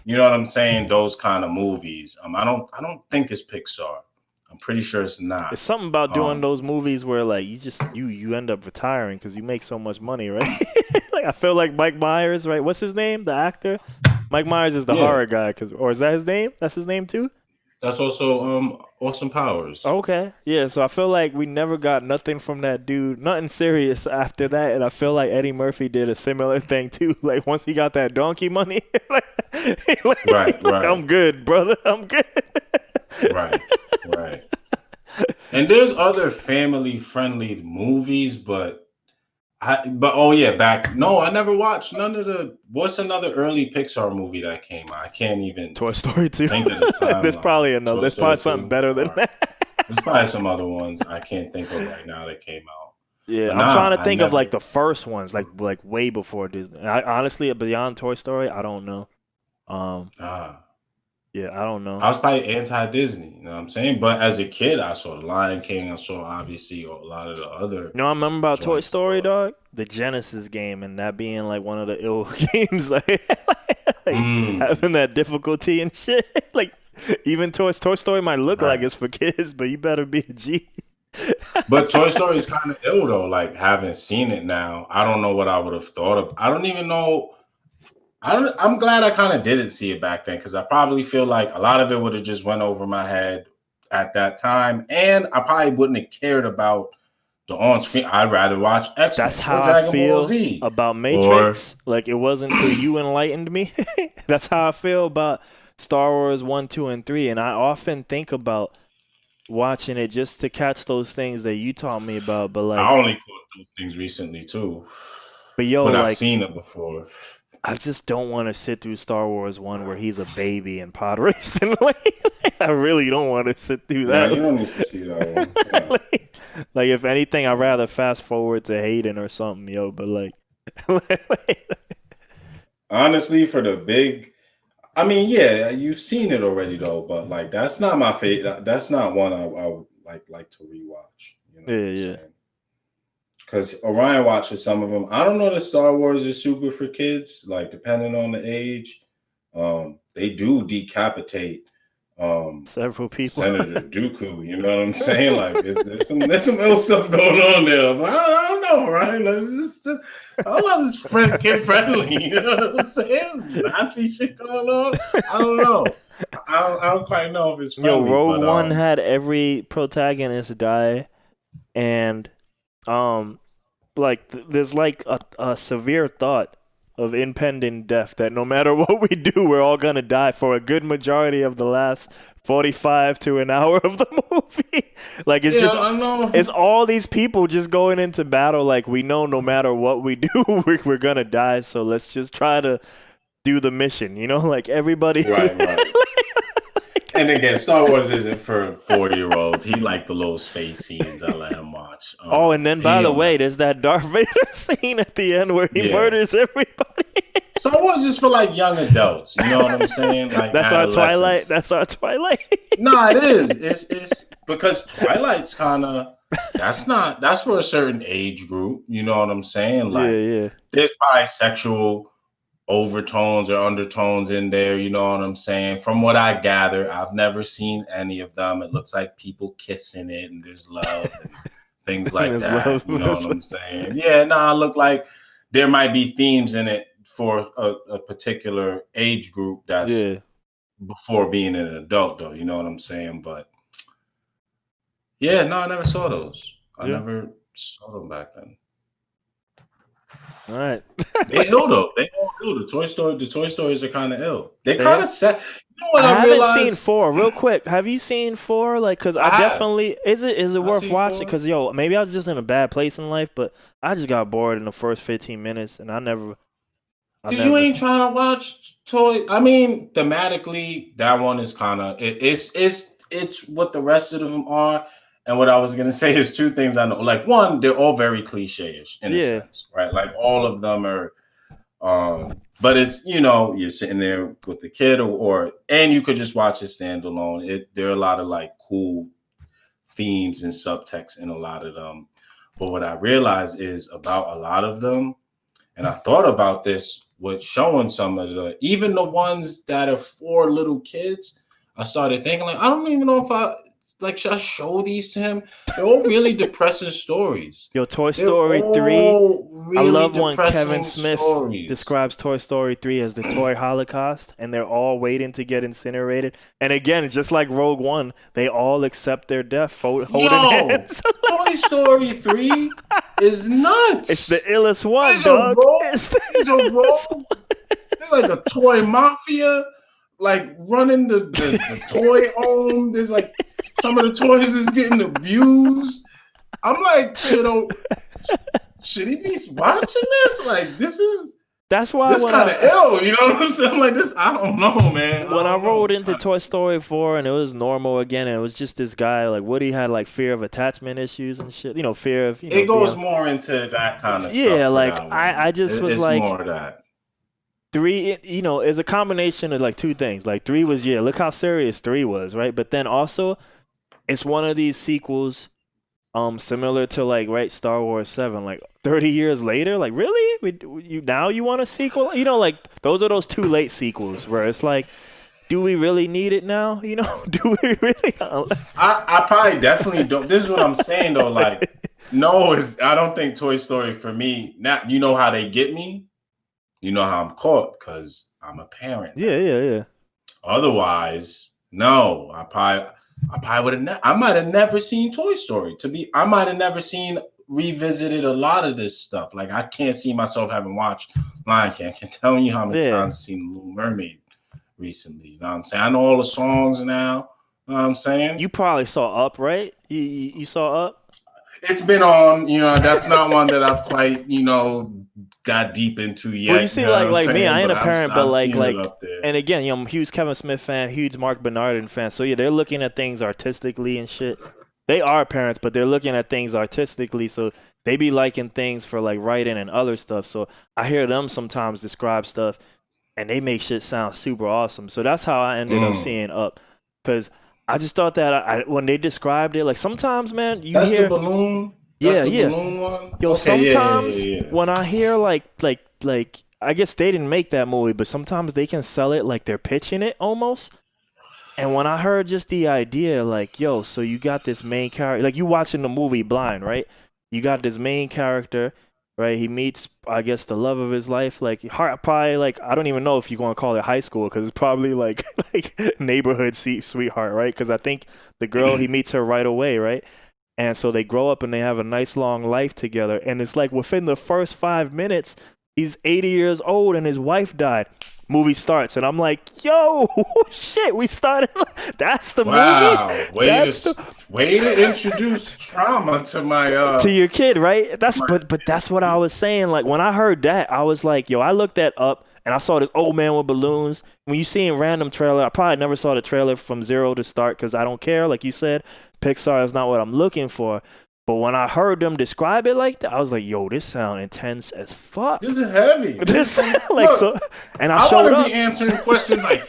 you know what I'm saying, those kind of movies. I don't think it's Pixar. I'm pretty sure it's not. It's something about doing those movies where like you end up retiring because you make so much money, right? Like I feel like Mike Myers, right? What's his name? The actor? Mike Myers is the horror guy, or is that his name? That's his name too? That's also Austin Powers. Okay. Yeah, so I feel like we never got nothing from that dude, nothing serious after that, and I feel like Eddie Murphy did a similar thing too. Like once he got that donkey money, right. I'm good, brother. I'm good. Right. And there's other family-friendly movies, I never watched none of the. What's another early Pixar movie that came out? I can't even. Toy Story 2. Think of the timeline. There's probably another. There's probably something better than that. There's probably some other ones I can't think of right now that came out. Yeah, I'm trying to think of like the first ones, like way before Disney. Honestly, beyond Toy Story, I don't know. Yeah, I don't know. I was probably anti-Disney, you know what I'm saying? But as a kid, I saw The Lion King. I saw, obviously, a lot of the other... You know what I remember about Toy Story, dog? The Genesis game, and that being, like, one of the ill games. Like having that difficulty and shit. Like, Even Toy Story might look like Right. it's for kids, but you better be a G. But Toy Story is kind of ill though. Like having seen it now, I don't know what I would have thought of. I don't even know. I'm glad I kind of didn't see it back then because I probably feel like a lot of it would have just went over my head at that time, and I probably wouldn't have cared about the on screen. I'd rather watch X-Men That's or how I Dragon Ball feel Z about or Matrix. Like, it wasn't until you enlightened me. That's how I feel about Star Wars 1, 2, and 3. And I often think about watching it just to catch those things that you taught me about. But, like, I only caught those things recently too, but yo, but I've like, seen it before. I just don't want to sit through Star Wars 1 where he's a baby and pod racing. Like, I really don't want to sit through Yeah, that. you don't need to see that one. Yeah. like, if anything, I'd rather fast forward to Hayden or something, yo. But, like, Honestly, for the big, I mean, yeah, you've seen it already though, but like that's not my favorite. That's not one I would like to rewatch. You know what I'm yeah. saying? Because Orion watches some of them. I don't know that Star Wars is super for kids. Like depending on the age, they do decapitate Several people. Senator Dooku. You know what I'm saying? Like there's some ill stuff going on there. But I don't know, right? Like, it's just I don't know. This kid friendly. You know what I'm saying? Nazi shit going on. I don't know. I don't quite know if it's Yo, friendly. Rogue but, One had every protagonist die, and there's like a severe thought of impending death that no matter what we do, we're all gonna die for a good majority of the last 45 to an hour of the movie. Like it's just I know. it's all these people just going into battle. Like we know no matter what we do, we're gonna die. So let's just try to do the mission. You know, like everybody. Right. And again, Star Wars isn't for 4-year-olds. He liked the little space scenes I let him watch. Oh, and then by the way, there's that Darth Vader scene at the end where he murders everybody. Star Wars is for like young adults. You know what I'm saying? Like that's our Twilight. That's our Twilight. No, it is. It's because Twilight's kind of that's for a certain age group. You know what I'm saying? Like, yeah. There's bisexual overtones or undertones in there, you know what I'm saying? From what I gather, I've never seen any of them. It looks like people kissing it and there's love and things like that. Love. You know what I'm saying? Yeah, look like there might be themes in it for a particular age group that's before being an adult though, you know what I'm saying? But yeah, no, I never saw those. I never saw them back then. All right. They ill though. They all ill. The Toy Stories are kind of ill. They kind of set. You know what I haven't realized? seen 4. Real quick, have you seen 4? Like, cause I definitely is it worth watching? 4? Cause yo, maybe I was just in a bad place in life, but I just got bored in the first 15 minutes, and I never. Cause you ain't trying to watch Toy. I mean, thematically, that one is kind of it's what the rest of them are. And what I was going to say is 2 things I know. Like, one, they're all very cliche-ish in a sense, right? Like, all of them are, but it's, you know, you're sitting there with the kid and you could just watch it standalone. There are a lot of, like, cool themes and subtext in a lot of them. But what I realized is about a lot of them, and I thought about this with showing some of even the ones that are for little kids, I started thinking, like, I don't even know if should I show these to him? They're all really depressing stories. Yo, Toy Story 3. Really I love when Kevin Smith describes Toy Story 3 as the toy holocaust, and they're all waiting to get incinerated. And again, just like Rogue One, they all accept their death, holding hands. Toy Story 3 is nuts. It's the illest one, dog. It's like a toy mafia, like running the toy home. There's like some of the toys is getting abused. I'm like, you know, should he be watching this? Like, that's why this kind of ill. You know what I'm saying? Like this, I don't know, man. When I rolled into Toy Story 4 and it was normal again, and it was just this guy, like Woody had like fear of attachment issues and shit. You know, fear of. It goes more into that kind of stuff. Yeah, like I just was like. It's more of that. 3, you know, is a combination of like 2 things. Like 3 was, look how serious 3 was, right? But then also, it's one of these sequels, similar to like Star Wars 7, like 30 years later, like really, you want a sequel? You know, like those are those too late sequels where it's like do we really need it now? You know, do we really? I probably definitely don't. This is what I'm saying though. Like, no, I don't think Toy Story for me. Now you know how they get me. You know how I'm caught because I'm a parent. Yeah. Otherwise, no. I probably would have. I might have never seen Toy Story. I might have never revisited a lot of this stuff. Like, I can't see myself having watched Lion King. I can tell you how many times I've seen Little Mermaid recently. You know what I'm saying? I know all the songs now. You know what I'm saying? You probably saw Up, right? You saw Up? It's been on, that's not one that I've quite, got deep into yet. Well, you see, like me, I ain't a parent, but like, and again, I'm a huge Kevin Smith fan, huge Mark Bernardin fan. So yeah, they're looking at things artistically and shit. They are parents, but they're looking at things artistically, so they be liking things for like writing and other stuff. So I hear them sometimes describe stuff, and they make shit sound super awesome. So that's how I ended up seeing Up, because I just thought that when they described it, like sometimes, man, that's hear the balloon. That's the balloon one? Yo, okay, sometimes when I hear like I guess they didn't make that movie, but sometimes they can sell it like they're pitching it almost. And when I heard just the idea, like, yo, so you got this main character, like you watching the movie Blind, right? You got this main character, right? He meets, I guess, the love of his life. Like, probably, like, I don't even know if you want to call it high school, because it's probably like neighborhood sweetheart, right? Because I think the girl, he meets her right away, right? And so they grow up and they have a nice long life together. And it's like within the first 5 minutes, he's 80 years old and his wife died. Movie starts and I'm like, yo, shit, we started. That's the movie. Wow, way to introduce trauma to my to your kid, right? But that's what I was saying. Like when I heard that, I was like, yo, I looked that up and I saw this old man with balloons. When you see in random trailer, I probably never saw the trailer from zero to start because I don't care. Like you said, Pixar is not what I'm looking for. But when I heard them describe it like that, I was like, "Yo, this sound intense as fuck. This is heavy. This like look, so." And I showed want to be answering questions like,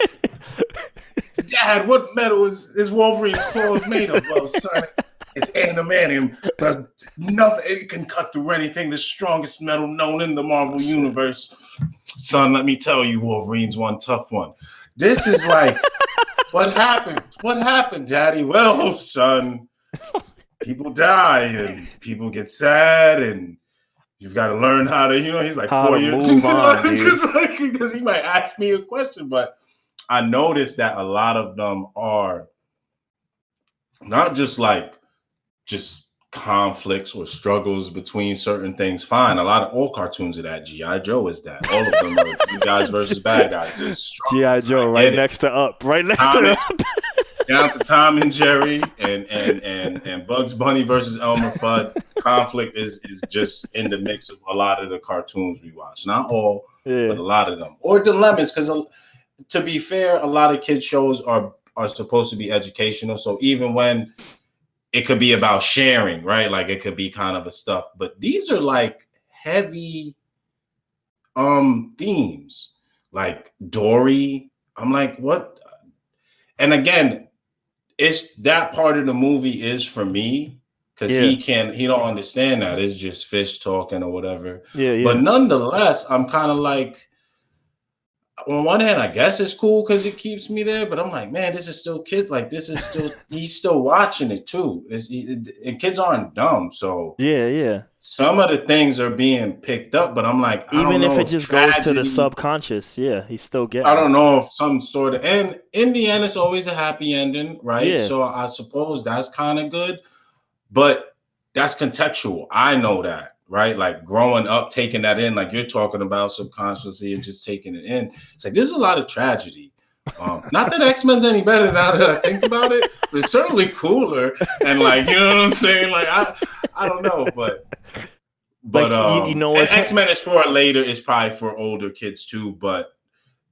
"Dad, what metal is Wolverine's claws made of?" Well, son, it's adamantium. But nothing. It can cut through anything. The strongest metal known in the Marvel universe. Son, let me tell you, Wolverine's one tough one. This is like, what happened? What happened, Daddy? Well, son. People die and people get sad and you've got to learn how to, he's like 4 years move on, just like, because he might ask me a question, but I noticed that a lot of them are not just conflicts or struggles between certain things. Fine, a lot of all cartoons are that. G.I. Joe is that. All of them are good guys versus bad guys. G.I. Joe right next to Up, right next to Up. Down to Tom and Jerry and Bugs Bunny versus Elmer Fudd. Conflict is just in the mix of a lot of the cartoons we watch. Not all, but a lot of them. Or dilemmas, because to be fair, a lot of kids shows are supposed to be educational. So even when it could be about sharing, right? Like it could be kind of a stuff. But these are like heavy themes. Like Dory. I'm like, what? And again, it's that part of the movie is for me because he don't understand that. It's just fish talking or whatever. Yeah. But nonetheless, I'm kind of like, on one hand, I guess it's cool because it keeps me there. But I'm like, man, this is still kids. Like this is still he's still watching it too. And kids aren't dumb, so yeah. Some of the things are being picked up, but I'm like, even if it just goes to the subconscious, he's still getting. I don't know if some sort of, and in the end, it's always a happy ending, right? Yeah. So I suppose that's kind of good, but that's contextual. I know that, right? Like growing up, taking that in, like you're talking about subconsciously and just taking it in. It's like there's a lot of tragedy. Not that X-Men's any better now that I think about it, but it's certainly cooler. And like, you know what I'm saying? Like I don't know, but like, you know what? X-Men is for later. It's probably for older kids too. But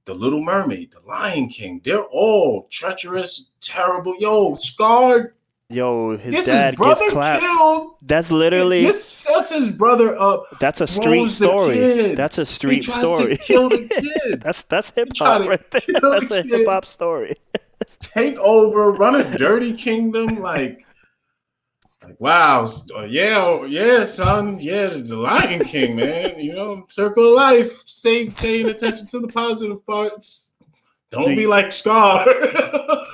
The Little Mermaid, The Lion King, they're all treacherous, terrible. Yo, Scarred. Yo, his dad gets clapped. Killed. That's literally. This sets his brother up. That's a street story. That's a street story. To kill the kid. that's hip hop right there. That's a hip hop story. Take over, run a dirty kingdom, like wow, yeah, son, the Lion King, man. Circle of life. Stay paying attention to the positive parts. Don't be like Scar.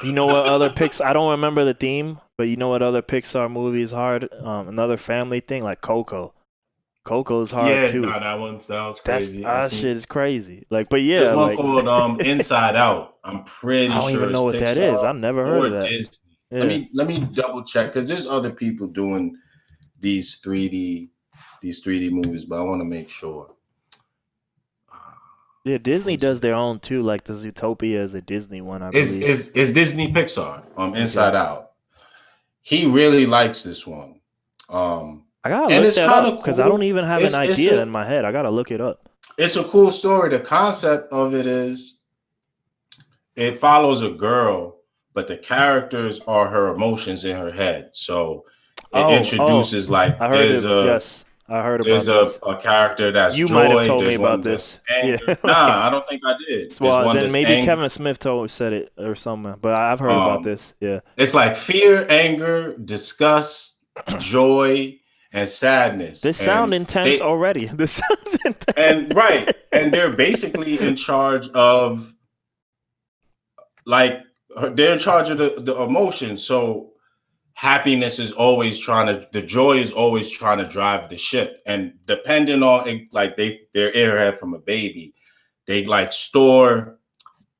You know what other Pixar? I don't remember the theme, but you know what other Pixar movie is hard? Another family thing like Coco. Coco's hard Yeah, too. nah, that one sounds crazy. That shit is crazy. Like, but There's yeah, one like called Inside Out. I'm pretty I don't sure even it's know what that is. I Pixar never heard of or that. Disney. Yeah. Let me double check because there's other people doing these 3D movies, but I want to make sure. Yeah, Disney does their own too. Like the Zootopia is a Disney one, I believe. Is Disney Pixar Inside Out. He really likes this one. I gotta and look it's that kind up of because cool. I don't even have an idea in my head. I gotta look it up. It's a cool story. The concept of it is it follows a girl, but the characters are her emotions in her head. So it introduces like I heard about there's this. a character that's you joy. might have told there's me one about this. Anger. Yeah. Nah, I don't think I did. Well, then maybe anger. Kevin Smith said it or something, but I've heard about this. Yeah. It's like fear, anger, disgust, joy, and sadness. This sounds intense already. This sounds intense. And right. And they're basically in charge of like they're in charge of the emotions. So happiness is always the joy is always trying to drive the ship. And depending on like they're airhead from a baby, they like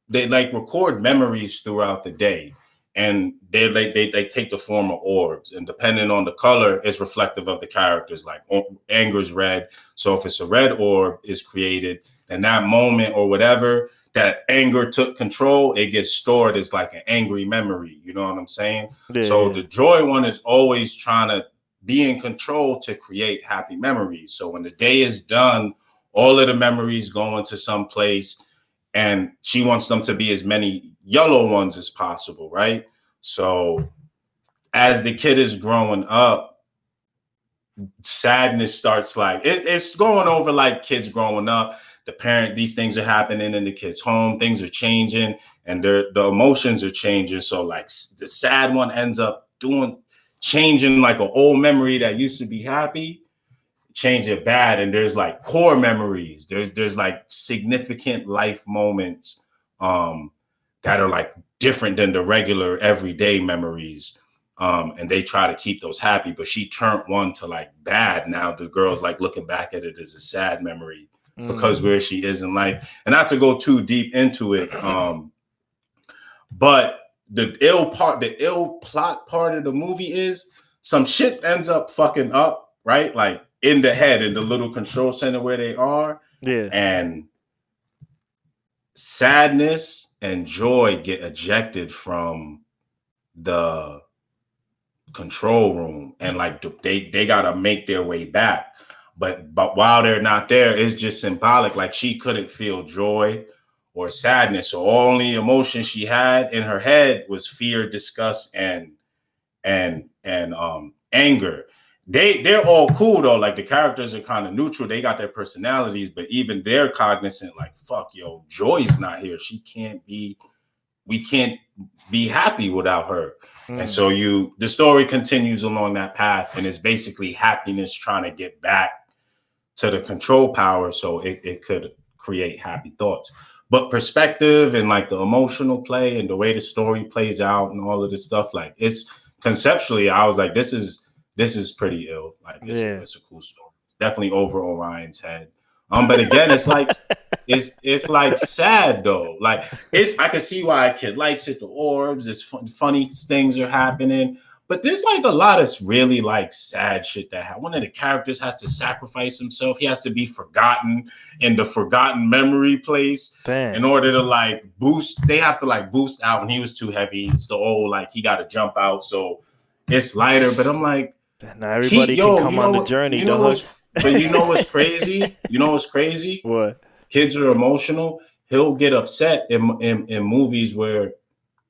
record memories throughout the day. And they take the form of orbs, and depending on the color, it's reflective of the characters. Like anger is red, so if it's a red orb is created, then that moment or whatever that anger took control, it gets stored as like an angry memory. You know what I'm saying? Yeah, so the joy one is always trying to be in control to create happy memories. So when the day is done, all of the memories go into some place. And she wants them to be as many yellow ones as possible, right? So as the kid is growing up, sadness starts like it's going over like kids growing up. These things are happening in the kid's home, things are changing, and the emotions are changing. So like the sad one ends up changing like an old memory that used to be happy. Change it bad, and there's like core memories. There's like significant life moments that are like different than the regular everyday memories. And they try to keep those happy, but she turned one to like bad. Now the girl's like looking back at it as a sad memory because where she is in life. And not to go too deep into it, but the ill plot part of the movie is some shit ends up fucking up, right? Like in the head, in the little control center where they are. Yeah. And sadness and joy get ejected from the control room. And like they gotta make their way back. But while they're not there, it's just symbolic. Like she couldn't feel joy or sadness. So only emotion she had in her head was fear, disgust, and anger. They're all cool though. Like the characters are kind of neutral. They got their personalities, but even they're cognizant. Like fuck, yo, Joy's not here. We can't be happy without her. And so the story continues along that path, and it's basically happiness trying to get back to the control power so it could create happy thoughts. But perspective and like the emotional play and the way the story plays out and all of this stuff, like it's conceptually, I was like, this is pretty ill. Like it's a cool story. Definitely over Orion's head. But again, it's like it's like sad though. Like I can see why a kid likes it. The orbs, it's funny things are happening. But there's like a lot of really like sad shit that one of the characters has to sacrifice himself. He has to be forgotten in the forgotten memory place in order to like boost. They have to like boost out, and he was too heavy. It's the old like he got to jump out, so it's lighter. But I'm like, now everybody can come on the journey. But you know what's crazy? You know what's crazy? What? Kids are emotional. He'll get upset in movies where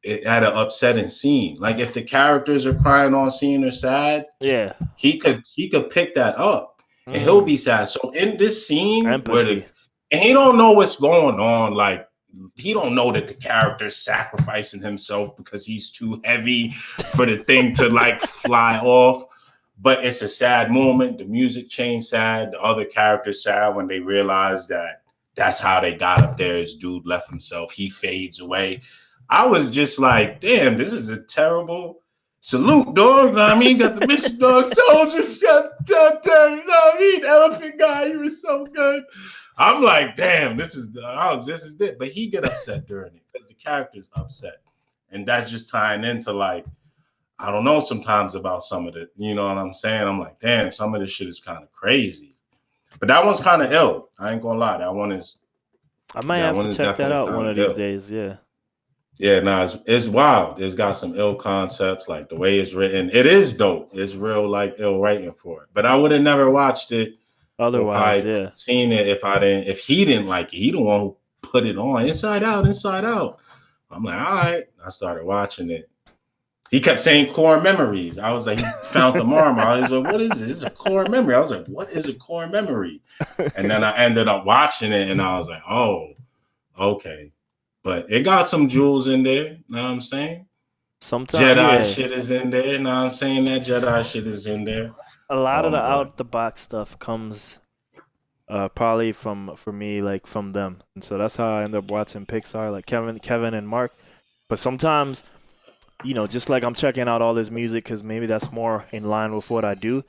it had an upsetting scene. Like if the characters are crying on scene or sad, yeah, he could pick that up and he'll be sad. So in this scene and he don't know what's going on, like he don't know that the character's sacrificing himself because he's too heavy for the thing to like fly off. But it's a sad moment. The music changed sad. The other characters sad when they realize that that's how they got up there. His dude left himself. He fades away. I was just like, damn, this is a terrible salute, dog. You know what I mean? Got the mission dog soldiers. Got you know what I mean? Elephant guy, you were so good. I'm like, damn, this is it. But he get upset during it because the character's upset. And that's just tying into like, I don't know sometimes about some of it. You know what I'm saying? I'm like, damn, some of this shit is kind of crazy. But that one's kind of ill. I ain't gonna lie. That one is. I might have to check that out one of these days. Yeah. Yeah, nah, it's wild. It's got some ill concepts, like the way it's written. It is dope. It's real, like ill writing for it. But I would have never watched it. Otherwise, yeah, seen it if he didn't like it. He the one who put it on. Inside Out, Inside Out. I'm like, all right. I started watching it. He kept saying core memories. I was like, he found the marmor. I was like, what is it? It's a core memory. I was like, what is a core memory? And then I ended up watching it, and I was like, oh, okay. But it got some jewels in there. You know what I'm saying? Sometimes Jedi shit is in there. You know what I'm saying? That Jedi shit is in there. A lot of the out the box stuff comes probably for me, like from them. And so that's how I end up watching Pixar, like Kevin and Mark. But sometimes, you know, just like I'm checking out all this music because maybe that's more in line with what I do.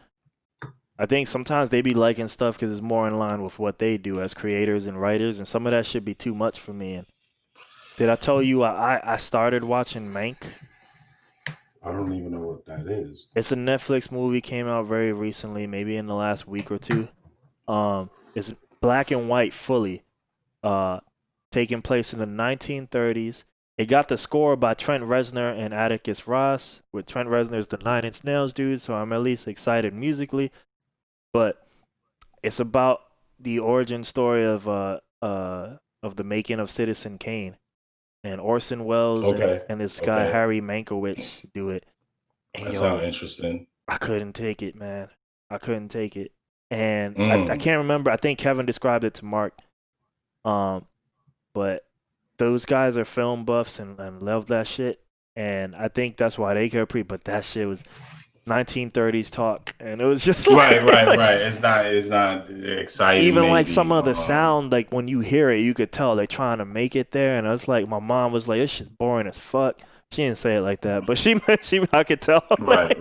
I think sometimes they be liking stuff because it's more in line with what they do as creators and writers. And some of that should be too much for me. And did I tell you I started watching Mank? I don't even know what that is. It's a Netflix movie, came out very recently, maybe in the last week or two. It's black and white fully, taking place in the 1930s. It got the score by Trent Reznor and Atticus Ross. With Trent Reznor's the Nine Inch Nails dude, so I'm at least excited musically. But it's about the origin story of the making of Citizen Kane. And Orson Welles and this guy Harry Mankiewicz do it. And that sounds interesting. I couldn't take it, man. I couldn't take it. And I can't remember. I think Kevin described it to Mark. But those guys are film buffs and love that shit. And I think that's why they could appreciate. But that shit was 1930s talk, and it was just like, right. It's not exciting. Even maybe. Like some of the sound, like when you hear it, you could tell they're trying to make it there. And I was like, my mom was like, "This shit's boring as fuck." She didn't say it like that, but she I could tell. Right.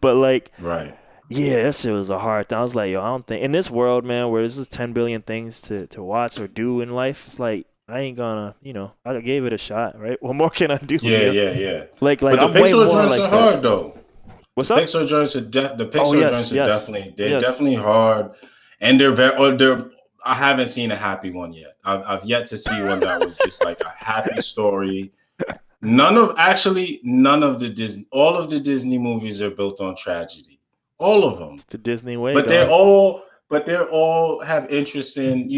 But like, right. Yeah, that shit was a hard thing. I was like, yo, I don't think in this world, man, where there's just 10 billion things to watch or do in life, it's like I ain't gonna, I gave it a shot, right? What more can I do? Yeah. Like but the I'm Pixar joints are hard though. What's up? Pixar joints are definitely hard, and they're very. I haven't seen a happy one yet. I've yet to see one that was just like a happy story. All of the Disney movies are built on tragedy. All of them. It's the Disney way. But they're all have interesting,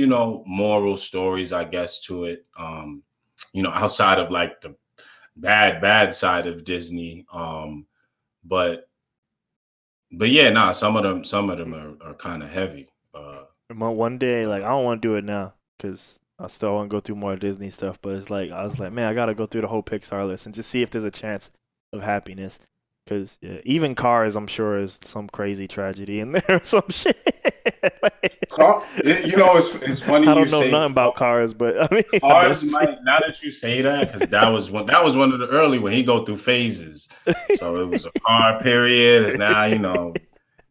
moral stories, I guess, to it. Outside of like the bad side of Disney. But yeah, some of them are kind of heavy. One day, like I don't want to do it now because I still want to go through more Disney stuff. But it's like I was like, man, I gotta go through the whole Pixar list and just see if there's a chance of happiness. Because even Cars, I'm sure, is some crazy tragedy in there or some shit. It's funny. I don't know nothing about Cars, but I mean, Cars might. Now that you say that, because that was one of the early when he go through phases. So it was a car period, and now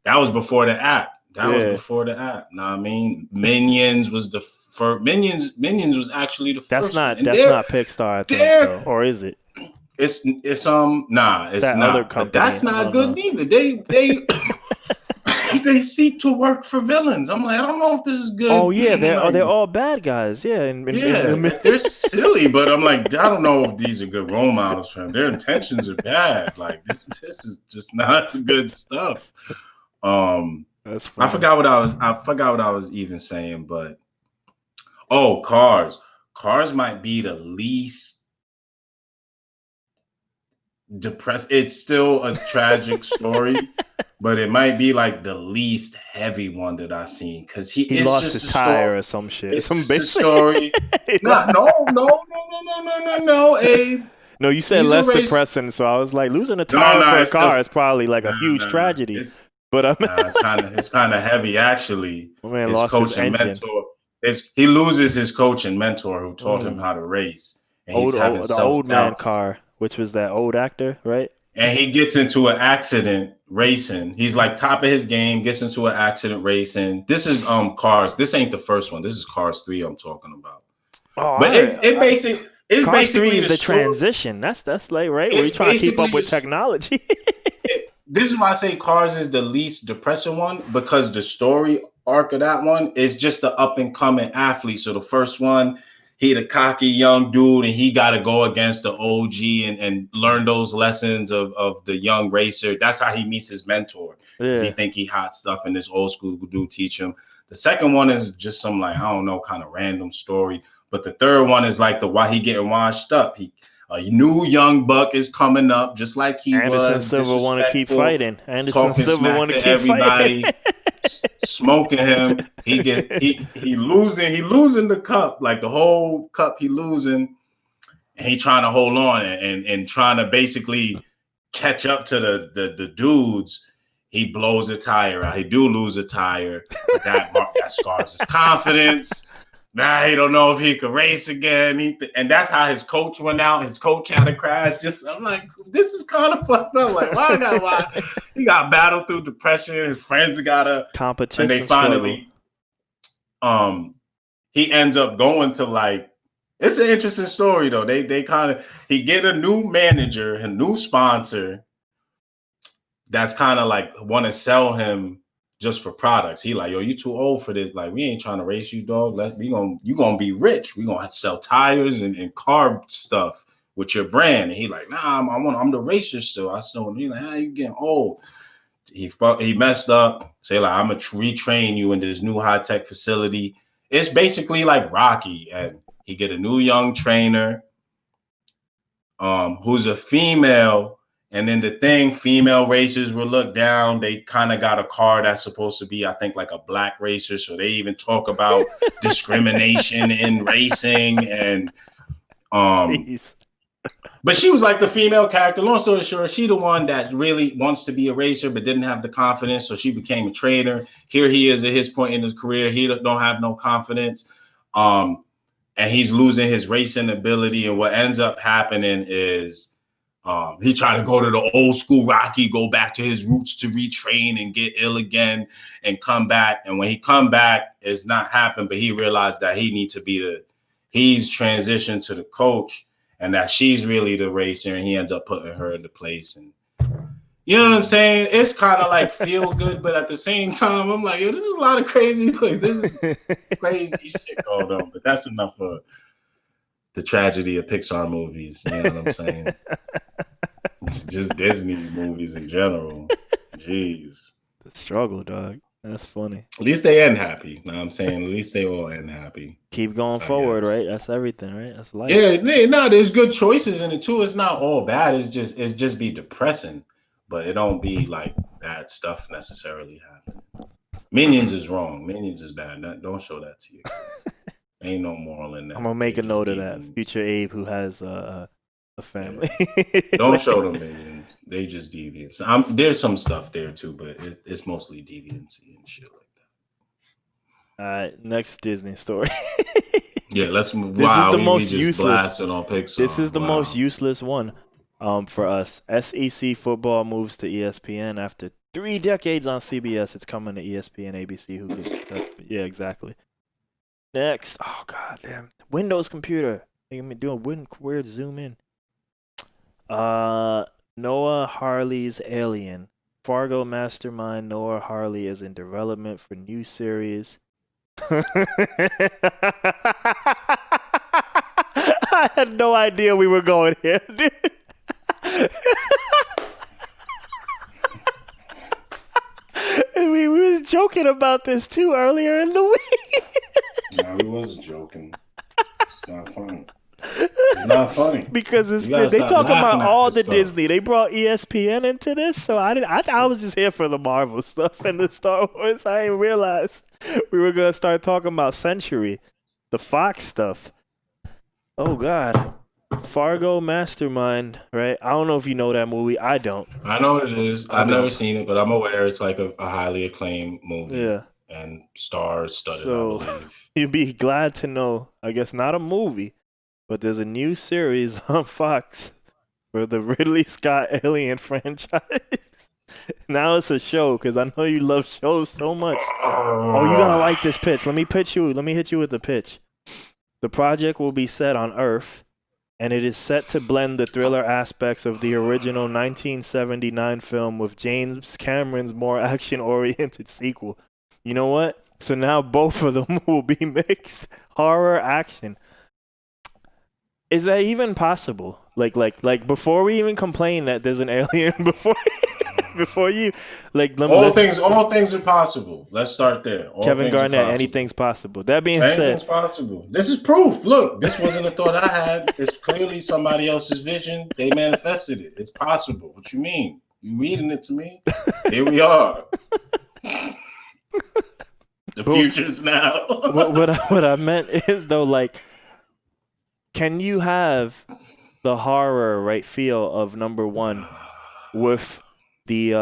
that was before the app. Was before the app. Know what I mean? Minions was the first. Minions was actually the that's first. That's not Pixar, I think, though. Or is it? It's it's not. Other company. But that's not good neither. They they seek to work for villains. I'm like, I don't know if this is good. Oh yeah, they're all bad guys. Yeah, they're silly, but I'm like, I don't know if these are good role models for them. Their intentions are bad. Like this is just not good stuff. That's funny. I forgot what I was even saying, but Cars might be the least depressed. It's still a tragic story, but it might be like the least heavy one that I've seen because he lost his tire or some shit. It's some basic story. No, Abe. No, you said less depressing, so I was like, losing a tire for a car is probably like a huge tragedy. But it's kind of heavy actually. My man lost his engine. he loses his coach and mentor who taught him how to race, and he's having the old man self-doubt. car, which was that old actor, right? And he gets into an accident racing. He's like top of his game, gets into an accident racing. This is Cars. This ain't the first one. This is Cars 3 I'm talking about. Oh, but it basically it's Cars 3 basically is the transition. That's like right where you're trying to keep up with technology. This is why I say Cars is the least depressing one, because the story arc of that one is just the up and coming athlete. So the first one, he the cocky young dude, and he got to go against the OG and learn those lessons of the young racer. That's how he meets his mentor. Yeah. He think he hot stuff, and this old school dude teach him. The second one is just some like, I don't know, kind of random story. But the third one is like why he getting washed up. A new young buck is coming up, just like Anderson Silva want to keep fighting. Anderson Silva want to keep everybody. Smoking him. He losing the cup, like the whole cup he losing, and he trying to hold on and trying to basically catch up to the dudes. He blows a tire out. He do lose a tire, but that scars his confidence. Now he don't know if he could race again. And that's how his coach went out. His coach had a crash. I'm like, this is kind of fucked up. Like, why? He got battled through depression. His friends got a competition. And they finally, he ends up going to like, it's an interesting story though. They kind of, he get a new manager, a new sponsor that's kind of like want to sell him just for products. He like, yo, you too old for this. Like, we ain't trying to race you, dog. You gonna be rich. We gonna have to sell tires and car stuff with your brand. And he like, nah, I'm the racer still. I still. He like, you getting old. He messed up. Say like, I'm gonna retrain you in this new high tech facility. It's basically like Rocky, and he get a new young trainer, who's a female. And then the thing, female racers will look down. They kind of got a car that's supposed to be, I think, like a black racer. So they even talk about discrimination in racing. And but she was like the female character. Long story short, she the one that really wants to be a racer but didn't have the confidence. So she became a trainer. Here he is at his point in his career. He don't have no confidence. And he's losing his racing ability. And what ends up happening is he tried to go to the old school Rocky, go back to his roots to retrain and get ill again and come back. And when he come back, it's not happened, but he realized that he needs to be he's transitioned to the coach and that she's really the racer, and he ends up putting her into place. And you know what I'm saying? It's kind of like feel good, but at the same time, I'm like, yo, this is a lot of crazy. This is crazy shit going on, but that's enough for the tragedy of Pixar movies. You know what I'm saying? It's just Disney movies in general. Jeez. The struggle, dog. That's funny. At least they end happy. You know what I'm saying? At least they all end happy. Keep going forward, right? That's everything, right? That's life. Yeah, no, there's good choices in it too. It's not all bad. It's just be depressing, but it don't be like bad stuff necessarily happening. Minions is wrong. Minions is bad. Don't show that to your kids. Ain't no moral in that. I'm gonna make a note of that. Future Abe, who has a family. Don't show them minions. They just deviants. There's some stuff there too, but it's mostly deviancy and shit like that. All right, next Disney story. Yeah, let's move. This is the most useless. On Pixar. This is the most useless one for us. SEC football moves to ESPN after 3 decades on CBS. It's coming to ESPN, ABC. Yeah, exactly. Next. Oh, god damn. Windows computer. I'm doing weird zoom in. Noah Hawley's Alien. Fargo mastermind Noah Hawley is in development for new series. I had no idea we were going here, dude. we was joking about this too earlier in the week. No, he was joking. It's not funny. It's not funny because they talk about all the Disney. They brought ESPN into this, so I was just here for the Marvel stuff and the Star Wars. I didn't realize we were gonna start talking about Century, the Fox stuff. Oh God, Fargo Mastermind, right? I don't know if you know that movie. I don't. I know what it is. I've never seen it, but I'm aware it's like a highly acclaimed movie. Yeah. and stars studded, I So believe. you'd be glad to know, I guess not a movie, but there's a new series on Fox for the Ridley Scott Alien franchise. Now it's a show because I know you love shows so much. Oh, you're gonna like this pitch. Let me hit you with the pitch. The project will be set on Earth, and it is set to blend the thriller aspects of the original 1979 film with James Cameron's more action-oriented sequel. You know what? So now both of them will be mixed. Horror, action. Is that even possible? Like before we even complain that there's an alien before you all things are possible. Let's start there. Kevin Garnett, anything's possible. That being said, anything's possible. This is proof. Look, this wasn't a thought I had. It's clearly somebody else's vision. They manifested it. It's possible. What you mean? You reading it to me? Here we are. The future's now. what I meant is though, like, can you have the horror feel of number one with the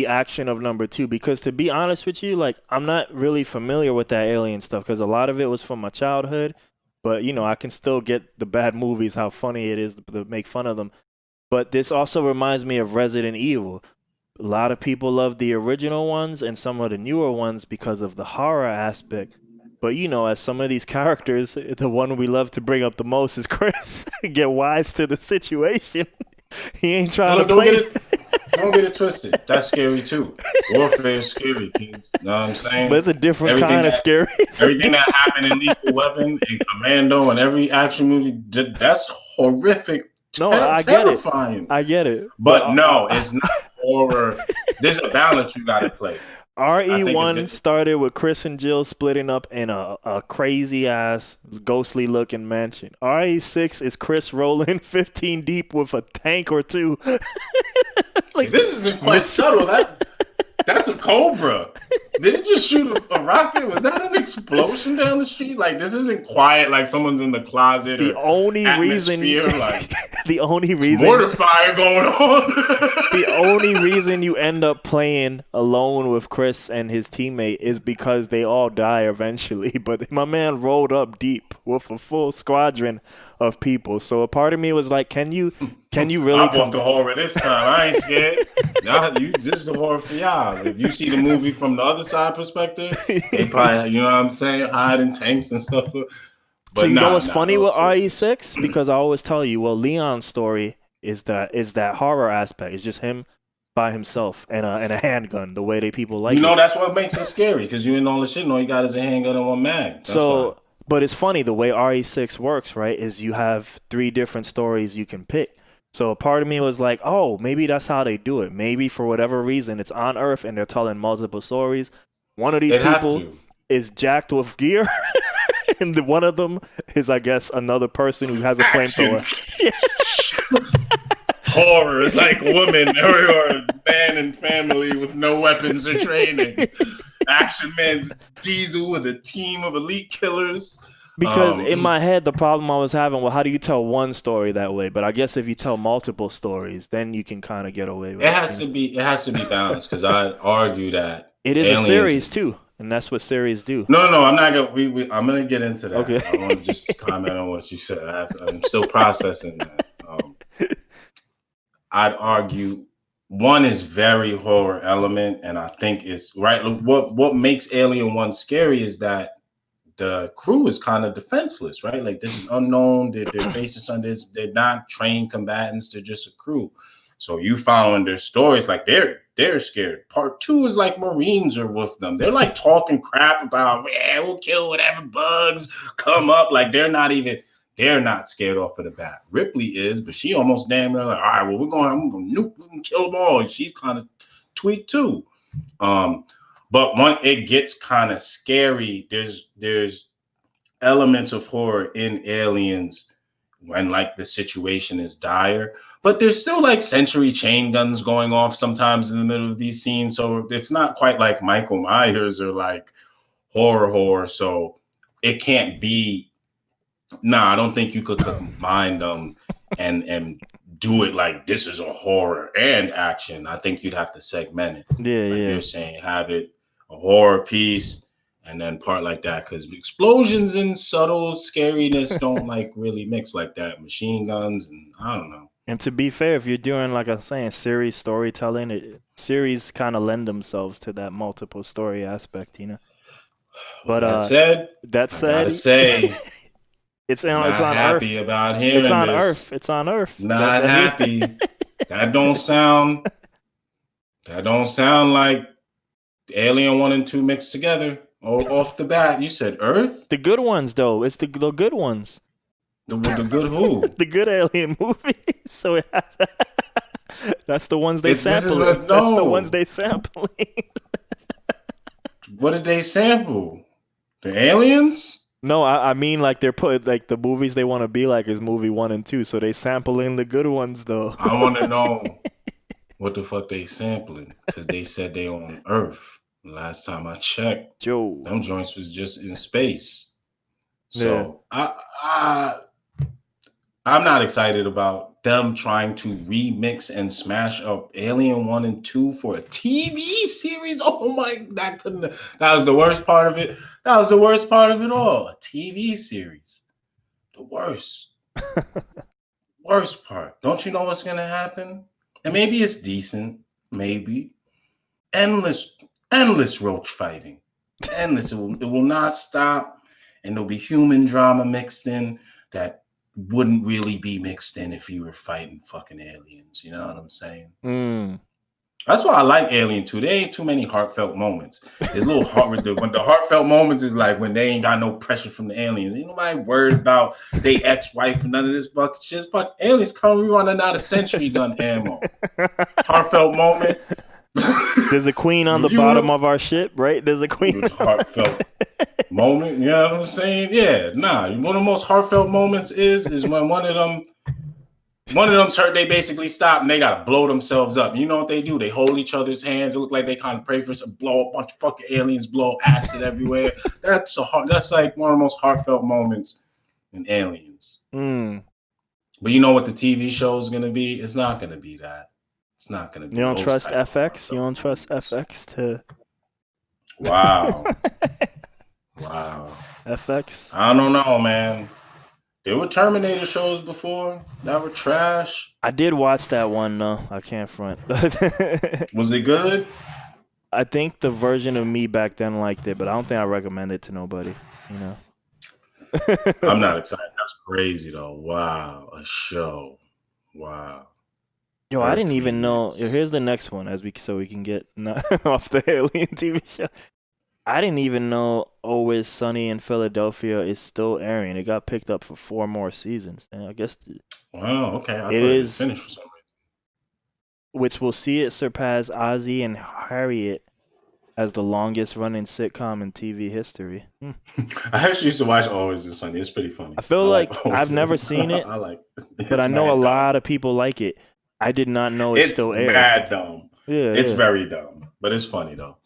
action of number two? Because to be honest with you, like, I'm not really familiar with that alien stuff because a lot of it was from my childhood, but you know, I can still get the bad movies, how funny it is to make fun of them. But this also reminds me of Resident Evil. A lot of people love the original ones and some of the newer ones because of the horror aspect. But you know, as some of these characters, the one we love to bring up the most is Chris. Get wise to the situation. He ain't trying to play. Don't get it twisted. That's scary too. Warfare is scary, kids. You know what I'm saying? But it's a different kind of scary. Everything that happened in Lethal Weapon and Commando and every action movie, that's horrific. No, I terrifying. I get it. But no, it's not horror. There's a balance you got to play. RE1 started with Chris and Jill splitting up in a crazy ass ghostly looking mansion. RE6 is Chris rolling 15 deep with a tank or two. Like, this isn't quite subtle. That's a Cobra. Did it just shoot a rocket? Was that an explosion down the street? Like, this isn't quiet like someone's in the closet. The only reason mortar fire going on. The only reason you end up playing alone with Chris and his teammate is because they all die eventually. But my man rolled up deep with a full squadron of people. So a part of me was like, can you really I want the horror this time. I ain't scared. This is the horror for y'all. If you see the movie from the other side perspective, they probably, you know what I'm saying, hide in tanks and stuff. But so you know what's funny with RE6? Because I always tell you, well, Leon's story is that horror aspect. It's just him by himself and a handgun. The way people like that's what makes it scary because you in all the shit. And all you got is a handgun and one mag. That's why. But it's funny the way RE6 works, right? Is you have 3 different stories you can pick. So a part of me was like, oh, maybe that's how they do it. Maybe for whatever reason it's on Earth and they're telling multiple stories. One of these people is jacked with gear, and one of them is, I guess, another person who has a flamethrower. Horror is like women or man and family with no weapons or training. Action Man Diesel with a team of elite killers. Because in my head, the problem I was having, well, how do you tell one story that way? But I guess if you tell multiple stories, then you can kind of get away with it. It has to be balanced because I'd argue that it is a series too, and that's what series do. No, I'm not gonna. I'm gonna get into that. Okay. I want to just comment on what you said. I'm still processing that. I'd argue one is very horror element, and I think it's right. What makes Alien 1 scary is that the crew is kind of defenseless, right? Like, this is unknown. They're facing something. They're not trained combatants. They're just a crew. So you following their stories, like they're scared. Part 2 is like Marines are with them. They're like talking crap about, yeah, we'll kill whatever bugs come up. Like they're not scared off of the bat. Ripley is, but she almost damn near like, all right, well, I'm gonna nuke, we can kill them all. And she's kind of tweaked too. But when it gets kind of scary, there's elements of horror in Aliens when like the situation is dire, but there's still like century chain guns going off sometimes in the middle of these scenes. So it's not quite like Michael Myers or like horror. So it can't be. I don't think you could combine them and do it like this is a horror and action. I think you'd have to segment it. Yeah, like yeah. you're saying, have it a horror piece and then part like that, because explosions and subtle scariness don't like really mix like that. Machine guns and I don't know. And to be fair, if you're doing, like I'm saying, series storytelling, series kind of lend themselves to that multiple story aspect, you know. But But that said, I gotta say, it's not on happy Earth. about hearing It's on this. Earth. It's on Earth. Not happy. That don't sound like Alien 1 and 2 mixed together. Off the bat, you said Earth? The good ones, though. It's the good ones. The good who? The good Alien movies. So it has, that's the ones they sample. No. That's the ones they sampling. What did they sample? The aliens? No, I mean like they're put like the movies they want to be like is movie 1 and 2. So they sampling the good ones though. I want to know what the fuck they sampling, because they said they on Earth. Last time I checked, Joe, them joints was just in space. So yeah. I'm not excited about them trying to remix and smash up Alien 1 and 2 for a TV series. Oh my, that was the worst part of it. That was the worst part of it all. A TV series. The worst. Worst part. Don't you know what's going to happen? And maybe it's decent. Maybe. Endless roach fighting. Endless. It will not stop. And there'll be human drama mixed in that wouldn't really be mixed in if you were fighting fucking aliens. You know what I'm saying? That's why I like Alien 2. There ain't too many heartfelt moments. There's a little when the heartfelt moments is like when they ain't got no pressure from the aliens. Ain't nobody worried about they ex-wife and none of this fucking shit. Fuck aliens coming running out of sentry gun ammo. Heartfelt moment. There's a queen on the bottom of our ship, right? There's a queen. Heartfelt moment. You know what I'm saying? Yeah, nah. One of the most heartfelt moments is when one of them's hurt. They basically stop and they gotta blow themselves up. You know what they do? They hold each other's hands. It look like they kind of pray for some blow. A bunch of fucking aliens blow acid everywhere. That's like one of the most heartfelt moments in Aliens. But you know what the TV show is gonna be? It's not gonna be that. It's not gonna be. You don't trust FX? You don't trust FX to? Wow. Wow. FX? I don't know, man. There were Terminator shows before that were trash. I did watch that one, though. I can't front. Was it good? I think the version of me back then liked it, but I don't think I recommend it to nobody, you know? I'm not excited. That's crazy, though. Wow. A show. Wow. Yo, I didn't even know. Yo, here's the next one so we can get off the Alien TV show. I didn't even know Always Sunny in Philadelphia is still airing. It got picked up for 4 more seasons. And I guess wow, okay. I thought it is finished for some reason. Which will see it surpass Ozzy and Harriet as the longest running sitcom in TV history. I actually used to watch Always Sunny. It's pretty funny. I feel like I've never seen it, but I know a lot of people like it. I did not know it's still airing. It's mad dumb. Yeah, it's very dumb, but it's funny though.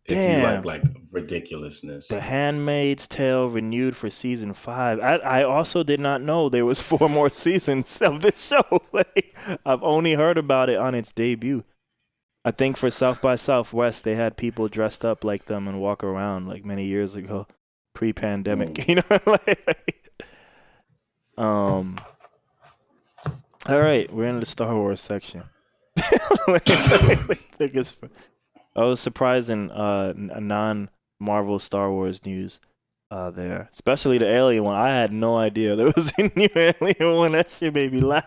Damn. If you like ridiculousness. The Handmaid's Tale renewed for season 5. I also did not know there was 4 more seasons of this show. Like, I've only heard about it on its debut. I think for South by Southwest, they had people dressed up like them and walk around like many years ago, pre-pandemic. You know, all right, we're in the Star Wars section. I was surprised in a non-Marvel Star Wars news there, especially the Alien one. I had no idea there was a new Alien one. That shit made me laugh.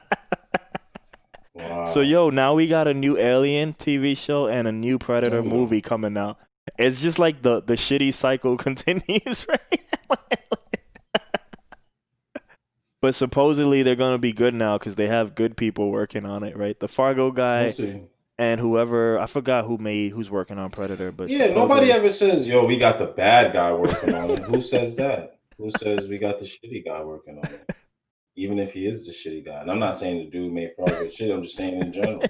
Wow. So, yo, now we got a new Alien TV show and a new Predator movie coming out. It's just like the shitty cycle continues, right? But supposedly they're going to be good now because they have good people working on it, right? The Fargo guy and whoever, I forgot who's working on Predator. But yeah, nobody ever says, yo, we got the bad guy working on it. Who says that? Who says we got the shitty guy working on it? Even if he is the shitty guy. And I'm not saying the dude made Fargo shit. I'm just saying in general.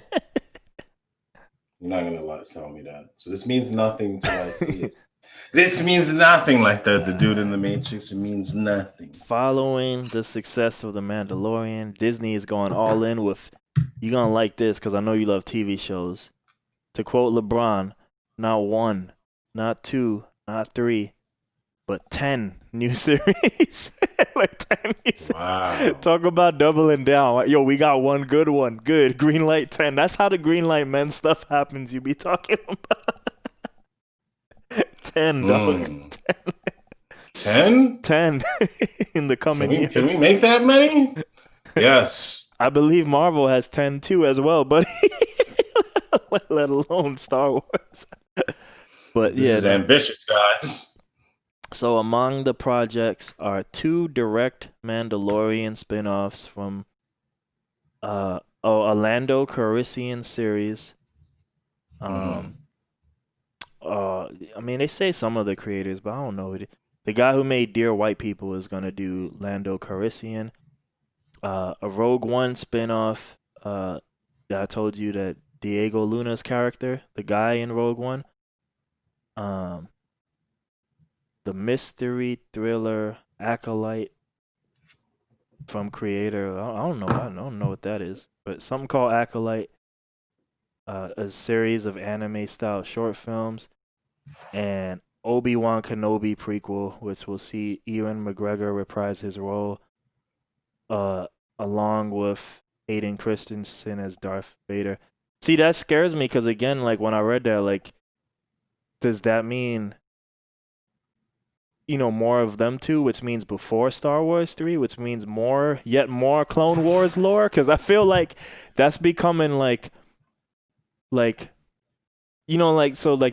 You're not going to tell me that. So this means nothing until I see it. This means nothing like that. The dude in the Matrix, it means nothing. Following the success of The Mandalorian, Disney is going all in with, you're going to like this because I know you love TV shows. To quote LeBron, not 1, not 2, not 3, but 10 new series. Like 10 new series. Wow. Talk about doubling down. Yo, we got one good one. Good. Green light 10. That's how the green light men stuff happens. You be talking about 10, dog. 10? 10 in the coming years. Can we make that many? Yes. I believe Marvel has 10 too as well, but let alone Star Wars. But this is ambitious, guys. So among the projects are 2 direct Mandalorian spin-offs from a Lando Calrissian series. I mean, they say some of the creators, but I don't know. The guy who made Dear White People is gonna do Lando Calrissian. A Rogue One spin-off. That I told you that Diego Luna's character, the guy in Rogue One. The mystery thriller Acolyte from creator. I don't know what that is, but something called Acolyte. A series of anime style short films, and Obi-Wan Kenobi prequel, which will see Ewan McGregor reprise his role, along with Hayden Christensen as Darth Vader. See, that scares me because, again, like when I read that, like, does that mean, more of them two, which means before Star Wars 3, which means yet more Clone Wars lore? Because I feel like that's becoming like the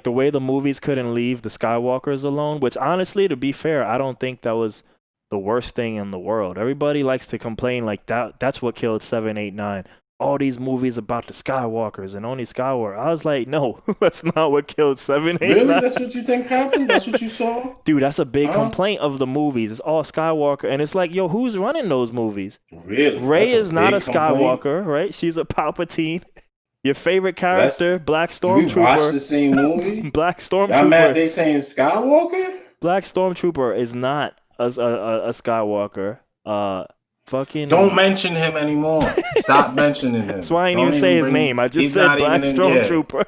way the movies couldn't leave the Skywalkers alone, which honestly, to be fair, I don't think that was the worst thing in the world. Everybody likes to complain like that's what killed 7, 8, 9. All these movies about the Skywalkers and only Skywalker. I was like, no, that's not what killed 7, 8, Really? 9. That's what you think happened? That's what you saw? Dude, that's a big complaint of the movies. It's all Skywalker. And it's like, yo, who's running those movies? Really? Rey is not a complaint? Skywalker, right? She's a Palpatine. Your favorite character, Black Did we watch Stormtrooper. the same movie? Black Y'all mad Stormtrooper. they saying Skywalker? Black Stormtrooper is not a Skywalker. Fucking. Don't mention him anymore. Stop mentioning him. That's why I didn't even say his name. I just said Black Stormtrooper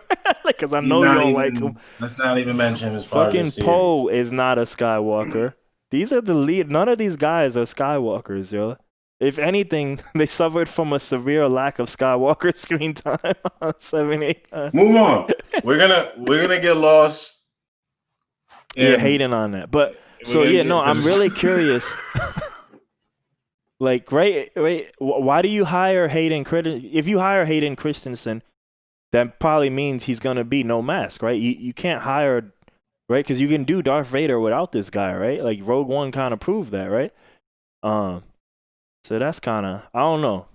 because I know you don't like him. Let's not even mention him as part of the Fucking series. Poe is not a Skywalker. These are the lead. None of these guys are Skywalkers, yo. If anything, they suffered from a severe lack of Skywalker screen time on 7, 8, 9. Move on. We're gonna get lost. You're hating on that, but so yeah, no, I'm really curious. Like, right, why do you hire Hayden Christensen? If you hire Hayden Christensen, that probably means he's gonna be no mask, right? You can't hire, right? Because you can do Darth Vader without this guy, right? Like Rogue One kind of proved that, right? So that's kind of, I don't know.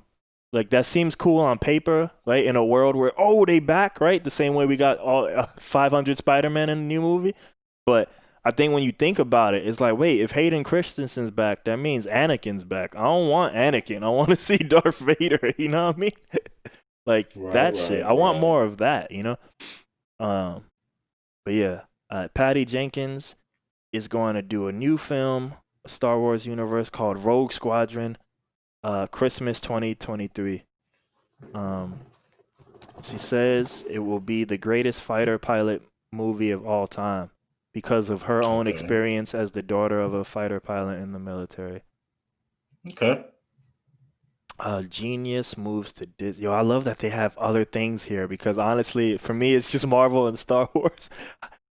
Like, that seems cool on paper, right? In a world where, they back, right? The same way we got all 500 Spider-Man in the new movie. But I think when you think about it, it's like, wait, if Hayden Christensen's back, that means Anakin's back. I don't want Anakin. I want to see Darth Vader, you know what I mean? Like, shit. I want more of that, you know? But yeah, Patty Jenkins is going to do a new film, a Star Wars universe called Rogue Squadron. Christmas 2023. She says it will be the greatest fighter pilot movie of all time because of her own experience as the daughter of a fighter pilot in the military. Okay. Genius moves to Disney. Yo, I love that they have other things here because honestly, for me, it's just Marvel and Star Wars.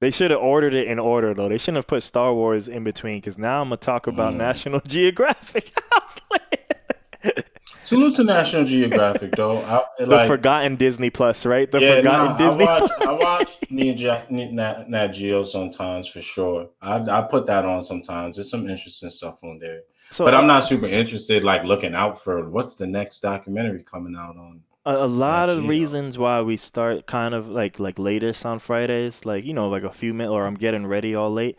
They should have ordered it in order, though. They shouldn't have put Star Wars in between because now I'm going to talk about National Geographic. Salute to National Geographic, though. The forgotten Disney Plus, right? Disney Plus. I watch Nat Geo sometimes, for sure. I put that on sometimes. There's some interesting stuff on there. But I'm not super interested, like, looking out for what's the next documentary coming out on. A lot of reasons why we start kind of like latest on Fridays, like, like a few minutes, or I'm getting ready all late,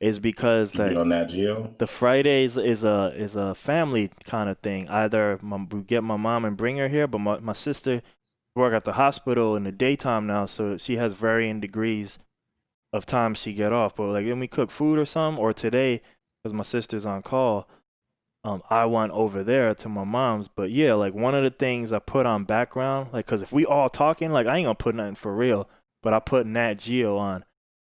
is because the Fridays is a family kind of thing. Either we get my mom and bring her here, but my sister work at the hospital in the daytime now, so she has varying degrees of times she get off. But like when we cook food or something, or today, because my sister's on call, I went over there to my mom's. But yeah, like one of the things I put on background, like, cause if we all talking, like I ain't gonna put nothing for real, but I put Nat Geo on,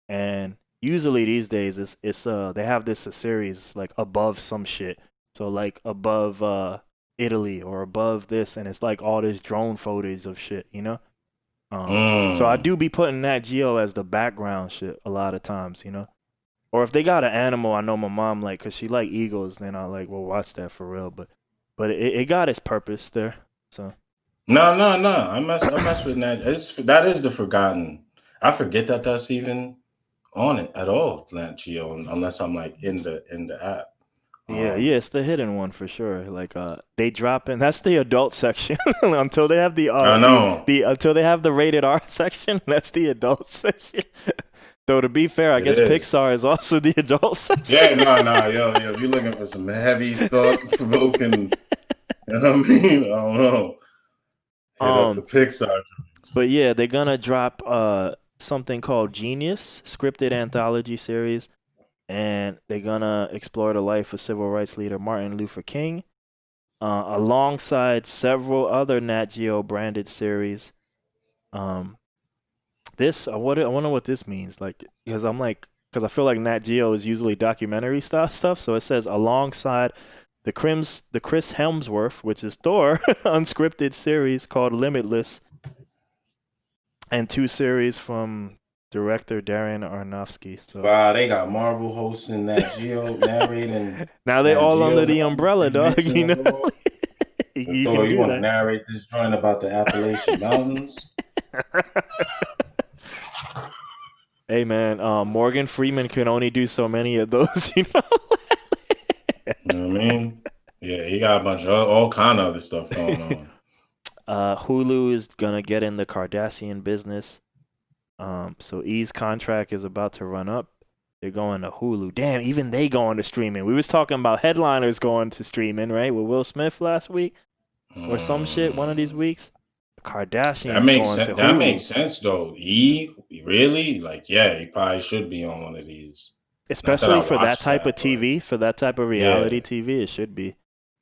and usually these days it's they have this a series like above some shit, so like above Italy or above this, and it's like all this drone footage of shit, you know. So I do be putting Nat Geo as the background shit a lot of times, you know. Or if they got an animal, I know my mom like, cause she like eagles, then I like will watch that for real. But it got its purpose there. So No. I mess with Nat. That is the forgotten. I forget that that's even on it at all, Nat Geo, unless I'm like in the app. yeah, it's the hidden one for sure. Like they drop in, that's the adult section until they have I know. until they have the rated R section. That's the adult section. So to be fair, I guess Pixar is also the adult section. Yeah, no, yo, if you're looking for some heavy thought-provoking, you know what I mean? I don't know. Hit up the Pixar. But yeah, they're gonna drop something called Genius, scripted anthology series, and they're gonna explore the life of civil rights leader Martin Luther King, alongside several other Nat Geo branded series. This I wonder what this means, like, because I feel like Nat Geo is usually documentary style stuff. So it says alongside the Chris Hemsworth, which is Thor, unscripted series called Limitless, and 2 series from director Darren Aronofsky. So wow, they got Marvel hosting Nat Geo narrating. Now they all under the umbrella, dog. You know, you Thor, can do want that. to narrate this joint about the Appalachian Mountains? Hey man, Morgan Freeman can only do so many of those, you know. You know what I mean? Yeah, he got a bunch of all kind of other stuff going on. Hulu is gonna get in the Kardashian business. So E's contract is about to run up. They're going to Hulu. Damn, even they going to streaming. We was talking about headliners going to streaming, right? With Will Smith last week or some shit one of these weeks. Kardashians going to Hulu. That makes sense though. Really? Like, yeah, he probably should be on one of these. Especially for that type of TV, for that type of reality TV, it should be.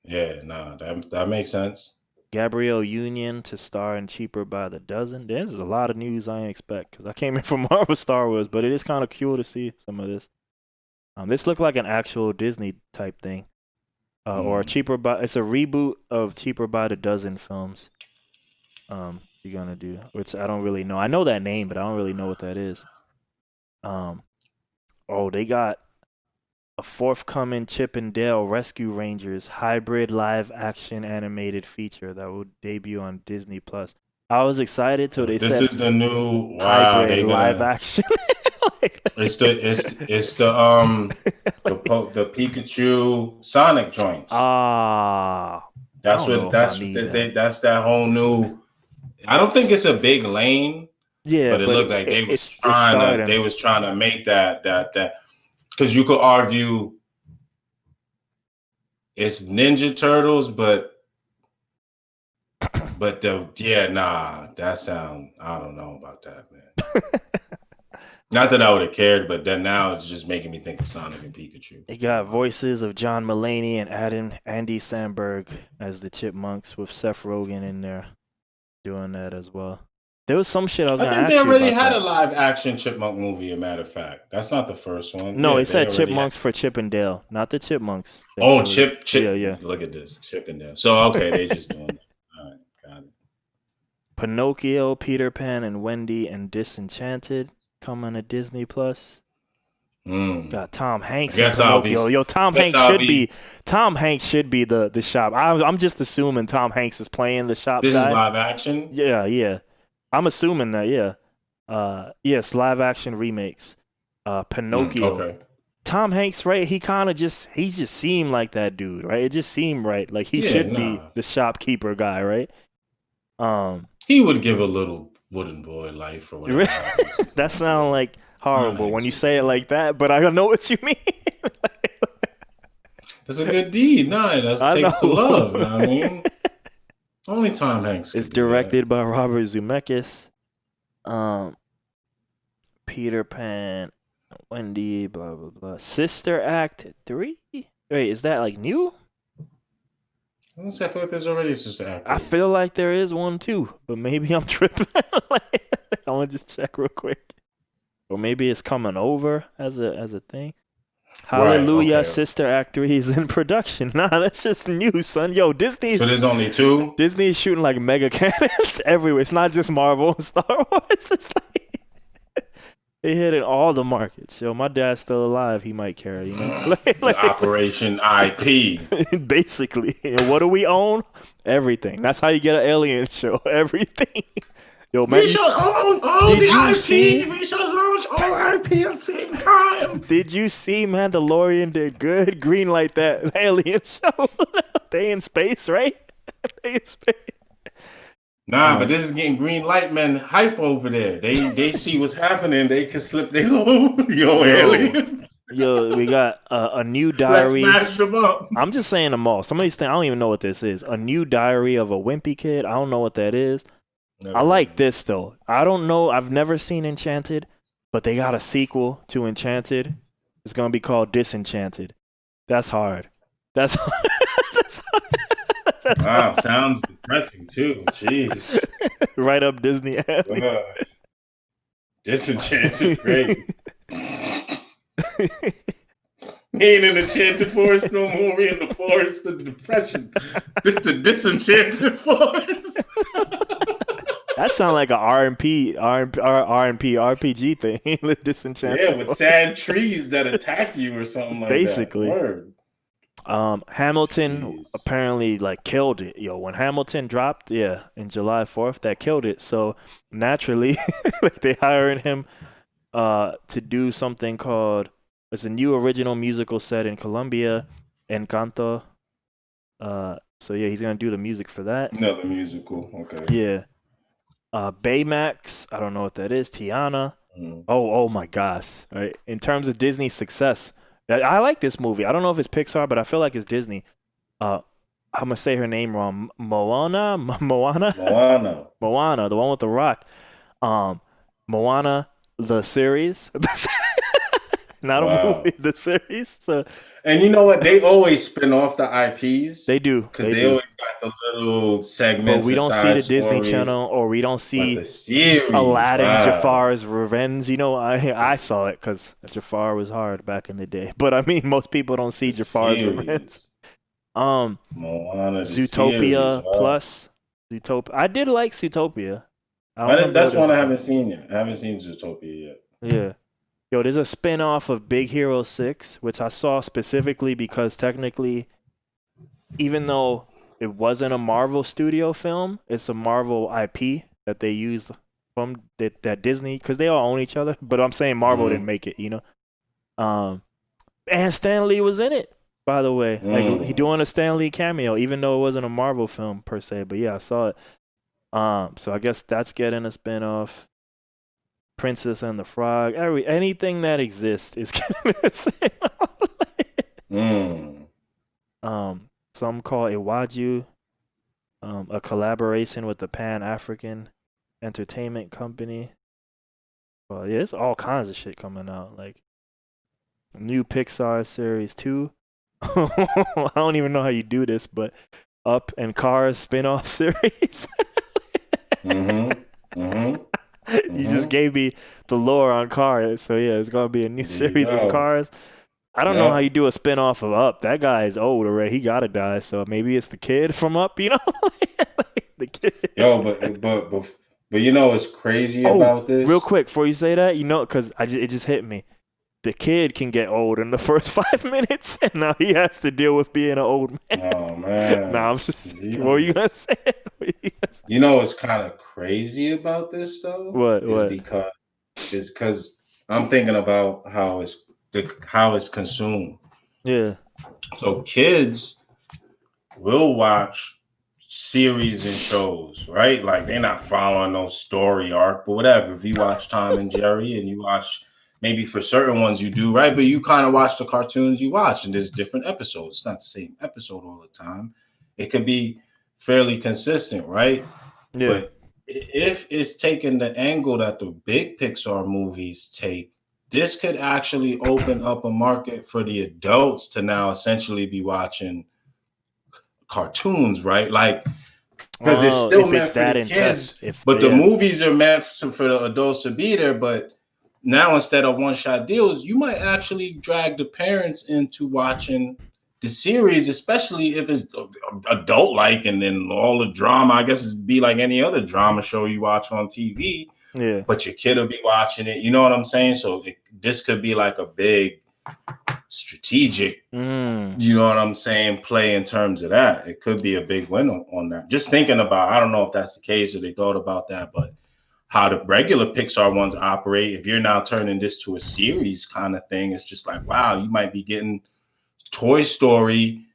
Yeah, that makes sense. Gabrielle Union to star in Cheaper by the Dozen. There's a lot of news I didn't expect because I came in from Marvel Star Wars, but it is kind of cool to see some of this. This looked like an actual Disney type thing, or it's a reboot of Cheaper by the Dozen films. You're gonna do, which I don't really know. I know that name, but I don't really know what that is. They got a forthcoming Chip and Dale Rescue Rangers hybrid live action animated feature that will debut on Disney Plus. I was excited till they said this is the new hybrid live action. It's the Pikachu Sonic joints. That's that whole new. I don't think it's a big lane. Yeah, but it looked like they was trying to make that because you could argue it's Ninja Turtles, but that sound, I don't know about that, man. Not that I would have cared, but then now it's just making me think of Sonic and Pikachu. It got voices of John Mulaney and Andy Samberg as the Chipmunks, with Seth Rogen in there doing that as well. There was some shit I was going to ask you about. I think they already had a live action Chipmunk movie, a matter of fact. That's not the first one. No, it said Chipmunks for Chip and Dale, not the Chipmunks. Chip. Yeah. Look at this, Chip and Dale. So, okay, they just doing it. All right, got it. Pinocchio, Peter Pan and Wendy, and Disenchanted coming to Disney Plus. Got Tom Hanks in Pinocchio. Tom Hanks should be the shop. I'm just assuming Tom Hanks is playing the shop guy. This is live action? Yeah. I'm assuming that, yeah. Yes, live action remakes. Pinocchio. Okay. Tom Hanks, right? He just seemed like that dude, right? It just seemed right. Like he should be the shopkeeper guy, right? He would give a little wooden boy life or whatever. That sounds like horrible when you say it like that, but I don't know what you mean. That's a good deed. That takes to love. You know what I mean? Only Tom Hanks. It's directed by Robert Zemeckis. Peter Pan, Wendy, blah blah blah. Sister Act 3. Wait, is that like new? I feel like there's already a Sister Act. I feel like there is one too, but maybe I'm tripping. Like, I want to just check real quick, or maybe it's coming over as a thing. Hallelujah, Right, okay. Sister Act 3 is in production. Nah, that's just new, son. Yo, Disney. So there's only 2? Disney's shooting like mega cannons everywhere. It's not just Marvel and Star Wars. It's like they hit in all the markets. Yo, my dad's still alive. He might care, you know? like, Operation IP. basically. And what do we own? Everything. That's how you get an alien show. Everything. Yo, man. We should own all Did the you IP. see- We should launch all IP at the same time. Did you see Mandalorian did good? Greenlight that alien show. They in space, right? They in space. Nah, but this is getting green light men hype over there. They see what's happening. They can slip their little alien. Yo, we got a new Let's diary. smash them up. I'm just saying them all. Some of these things, I don't even know what this is. A new diary of a wimpy kid. I don't know what that is. I like this, though. I don't know. I've never seen Enchanted, but they got a sequel to Enchanted. It's going to be called Disenchanted. That's hard. That's hard. Wow, sounds depressing too. Jeez. Right up Disney alley. Disenchanted, great. We ain't in the enchanted forest no more. We in the forest of depression. This the disenchanted forest. That sounds like an R&P RPG thing. Disenchanted. Yeah, with sad trees that attack you or something like Basically. that. Word. Hamilton Jeez. apparently like killed it. Yo, when Hamilton dropped, in July 4th, that killed it. So naturally, like they hiring him to do something called, it's a new original musical set in Colombia, Encanto. So yeah, he's gonna do the music for that. Another musical. Okay. Yeah. Baymax, I don't know what that is. Tiana. Mm. Oh my gosh. Right. In terms of Disney's success, I like this movie. I don't know if it's Pixar, but I feel like it's Disney. I'm gonna say her name wrong. Moana, Moana. the one with the rock. Moana, the series, not a movie, the series. So, and you know what? They always spin off the IPs. they do because they always got the little segments. But we don't see the Disney stories. Channel, or we don't see the series, Aladdin, wow. Jafar's Revenge. You know, I saw it because Jafar was hard back in the day. But I mean, most people don't see Jafar's Revenge. Moana, Zootopia series, Plus. Zootopia. I did like Zootopia. That's one I haven't seen yet. I haven't seen Zootopia yet. Yeah. Yo, there's a spin-off of Big Hero 6, which I saw specifically because technically, even though it wasn't a Marvel studio film, it's a Marvel IP that they used from that Disney, because they all own each other. But I'm saying Marvel didn't make it, you know? And Stan Lee was in it, by the way. Like, he doing a Stan Lee cameo, even though it wasn't a Marvel film per se. But yeah, I saw it. So I guess that's getting a spin-off. Princess and the Frog, anything that exists is getting a spin-off. Some call it Waju, a collaboration with the Pan-African Entertainment Company. Well, yeah, it's all kinds of shit coming out. Like, new Pixar series 2. I don't even know how you do this, but Up and Cars spin-off series. You just gave me the lore on Cars, so yeah, it's gonna be a new series of Cars. I don't know how you do a spin-off of Up. That guy is old already. He gotta die, so maybe it's the kid from Up, you know? The kid. Yo, but you know what's crazy about this? Real quick, before you say that, you know, because it just hit me. The kid can get old in the first 5 minutes, and now he has to deal with being an old man. Oh, man. Nah, I'm just... What were you going to say? You know what's kind of crazy about this, though? What? Because I'm thinking about how it's consumed. Yeah. So kids will watch series and shows, right? Like, they're not following no story arc, but whatever. If you watch Tom and Jerry and you watch... Maybe for certain ones you do, right? But you kind of watch the cartoons you watch, and there's different episodes. It's not the same episode all the time. It could be fairly consistent, right? Yeah. But if it's taking the angle that the big Pixar movies take, this could actually open up a market for the adults to now essentially be watching cartoons, right? Like, because it's Oh, still if meant it's for that the intense, kids, if but the yeah, movies are meant for the adults to be there. But now instead of one-shot deals, you might actually drag the parents into watching the series, especially if it's adult-like, and then all the drama. I guess it'd be like any other drama show you watch on TV, yeah, but your kid will be watching it. You know what I'm saying? So this could be like a big strategic, you know what I'm saying, play in terms of that. It could be a big win on that. Just thinking about, I don't know if that's the case or they thought about that, but how the regular Pixar ones operate, if you're now turning this to a series kind of thing, it's just like, wow, you might be getting Toy Story,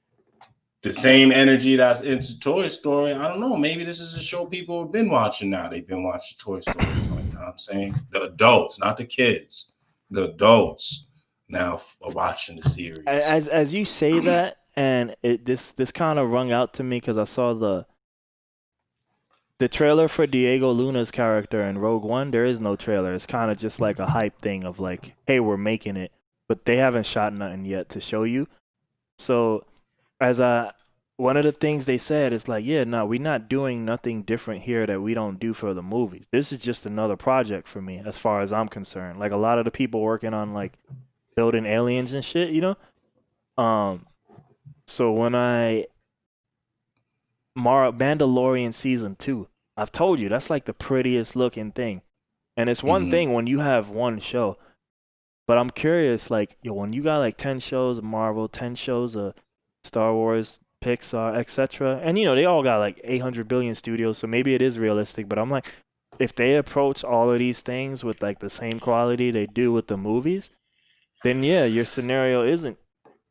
the same energy that's into Toy Story. I don't know. Maybe this is a show people have been watching now. They've been watching Toy Story joint. You know what I'm saying? The adults, not the kids. The adults now are watching the series. as you say that, and this kind of rung out to me because I saw the trailer for Diego Luna's character in Rogue One. There is no trailer. It's kind of just like a hype thing of like, hey, we're making it, but they haven't shot nothing yet to show you. So one of the things they said is like, yeah, no, we're not doing nothing different here that we don't do for the movies. This is just another project for me as far as I'm concerned. Like a lot of the people working on like building aliens and shit, you know? So when Mandalorian season 2, I've told you that's like the prettiest looking thing. And it's one thing when you have one show. But I'm curious, like, yo, when you got like 10 shows of Marvel, 10 shows of Star Wars, Pixar, etc., and you know, they all got like 800 billion studios, so maybe it is realistic, but I'm like, if they approach all of these things with like the same quality they do with the movies, then yeah, your scenario isn't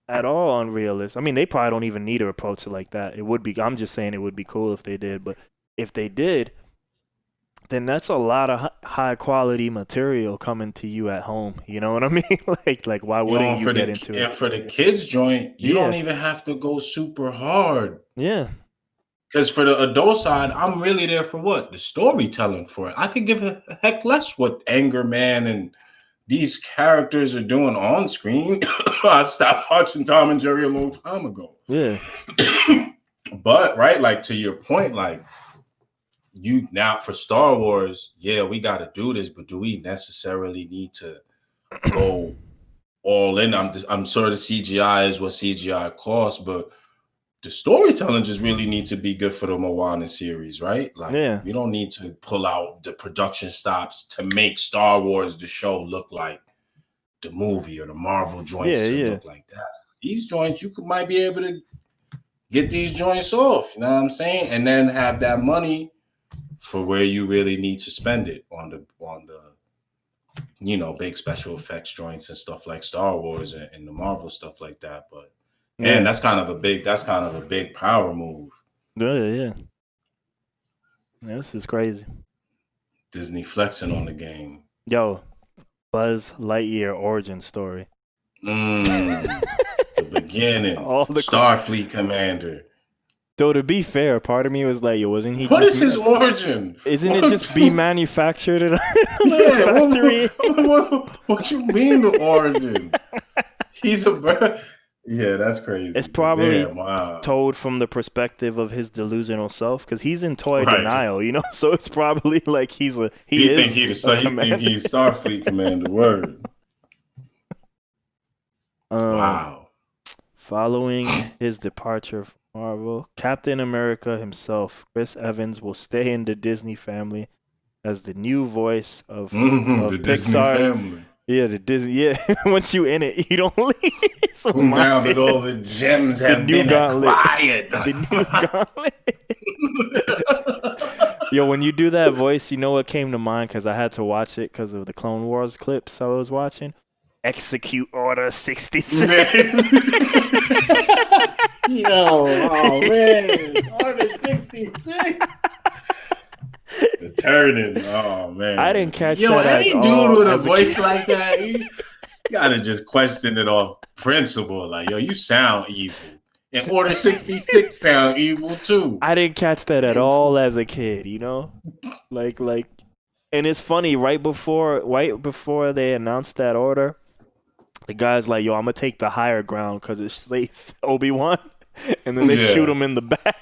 at all unrealistic. I mean, they probably don't even need to approach it like that. It would be, I'm just saying it would be cool if they did, but if they did, then that's a lot of high quality material coming to you at home. You know what I mean? like why wouldn't you get into it? And for the kids joint, you Yeah. don't even have to go super hard. Yeah. Because for the adult side, I'm really there for what? The storytelling for it. I could give a heck less what Anger Man and these characters are doing on screen. I stopped watching Tom and Jerry a long time ago. Yeah. But, right, like to your point, like, you now for Star Wars, yeah, we got to do this, but do we necessarily need to go all in? I'm sure the CGI is what CGI costs, but the storytelling just really needs to be good for the Moana series, right? Like, Yeah. we don't need to pull out the production stops to make Star Wars the show look like the movie or the Marvel joints look like that. These joints, you might be able to get these joints off, you know what I'm saying? And then have that money for where you really need to spend it on the you know, big special effects joints and stuff like Star Wars and the Marvel stuff like that. But man, that's kind of a big power move. Yeah. This is crazy. Disney flexing on the game. Yo, Buzz Lightyear origin story. The beginning. All the Starfleet commander. Though to be fair, part of me was like, yo, wasn't he? What is his origin? Isn't it just be manufactured in a factory? What you mean the origin? He's a yeah, that's crazy. It's probably told from the perspective of his delusional self because he's in toy denial, you know. So it's probably like he think he's Starfleet commander. Word. Wow. Following his departure from Marvel, Captain America himself, Chris Evans, will stay in the Disney family as the new voice of Pixar's. Yeah, the Disney. Yeah, once you in it, you don't leave. So now that all the gems have been acquired. The new gauntlet. Yo, when you do that voice, you know what came to mind? Because I had to watch it because of the Clone Wars clips I was watching. Execute Order 66. Yo, oh man, Order 66. The turning, oh man. I didn't catch that. Yo, any dude with a voice like that, you gotta just question it off principle. Like, yo, you sound evil. And Order 66 sound evil too. I didn't catch that at all as a kid, you know? Like, and it's funny, right before they announced that order, the guy's like, yo, I'm gonna take the higher ground because it's safe, Obi-Wan. And then they shoot him in the back.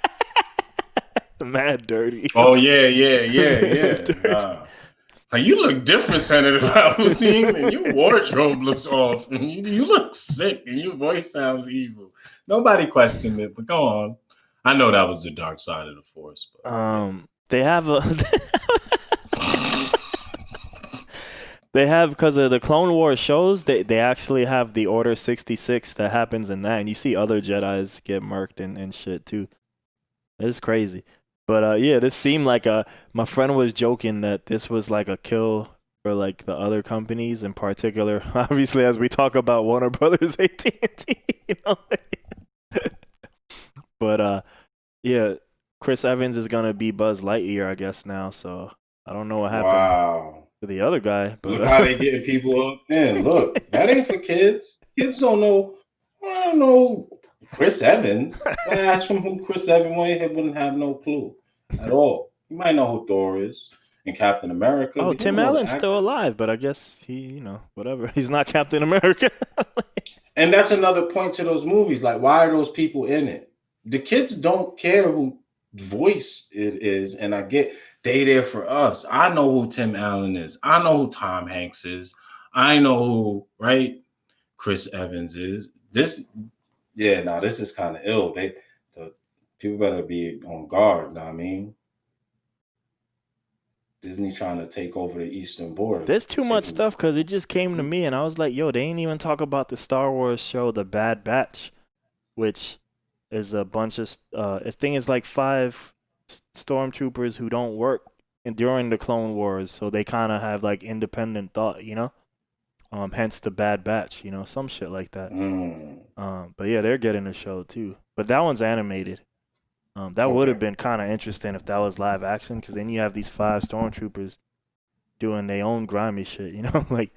Mad dirty. Oh, yeah. You look different, Senator Palpatine, and your wardrobe looks off. And you look sick, and your voice sounds evil. Nobody questioned it, but go on. I know that was the dark side of the Force. But, they have because of the Clone Wars shows, they actually have the Order 66 that happens in that, and you see other Jedis get murked and shit too. It's crazy. But yeah, this seemed like my friend was joking that this was like a kill for like the other companies, in particular, obviously, as we talk about Warner Brothers, AT&T, you know. But yeah, Chris Evans is gonna be Buzz Lightyear, I guess now. So I don't know what happened to the other guy. But look how they getting people up in. Look, that ain't for kids. Kids don't know. I don't know Chris Evans. I asked him who Chris Evans was. He wouldn't have no clue at all. You might know who Thor is and Captain America. Oh, Tim Allen's still alive, but I guess he, whatever. He's not Captain America. And that's another point to those movies. Like, why are those people in it? The kids don't care who voice it is, and I get they there for us. I know who Tim Allen is. I know who Tom Hanks is. I know who Chris Evans is. This is kind of ill. The people better be on guard. Know what I mean? Disney trying to take over the eastern border. There's too much stuff because it just came to me and I was like, yo, they ain't even talk about the Star Wars show, The Bad Batch, which is a bunch of I think it's like 5 stormtroopers who don't work during the Clone Wars, so they kind of have like independent thought, hence the Bad Batch, some shit like that. But yeah, they're getting a show too, but that one's animated. That would have been kind of interesting if that was live action, because then you have these 5 stormtroopers doing their own grimy shit, like.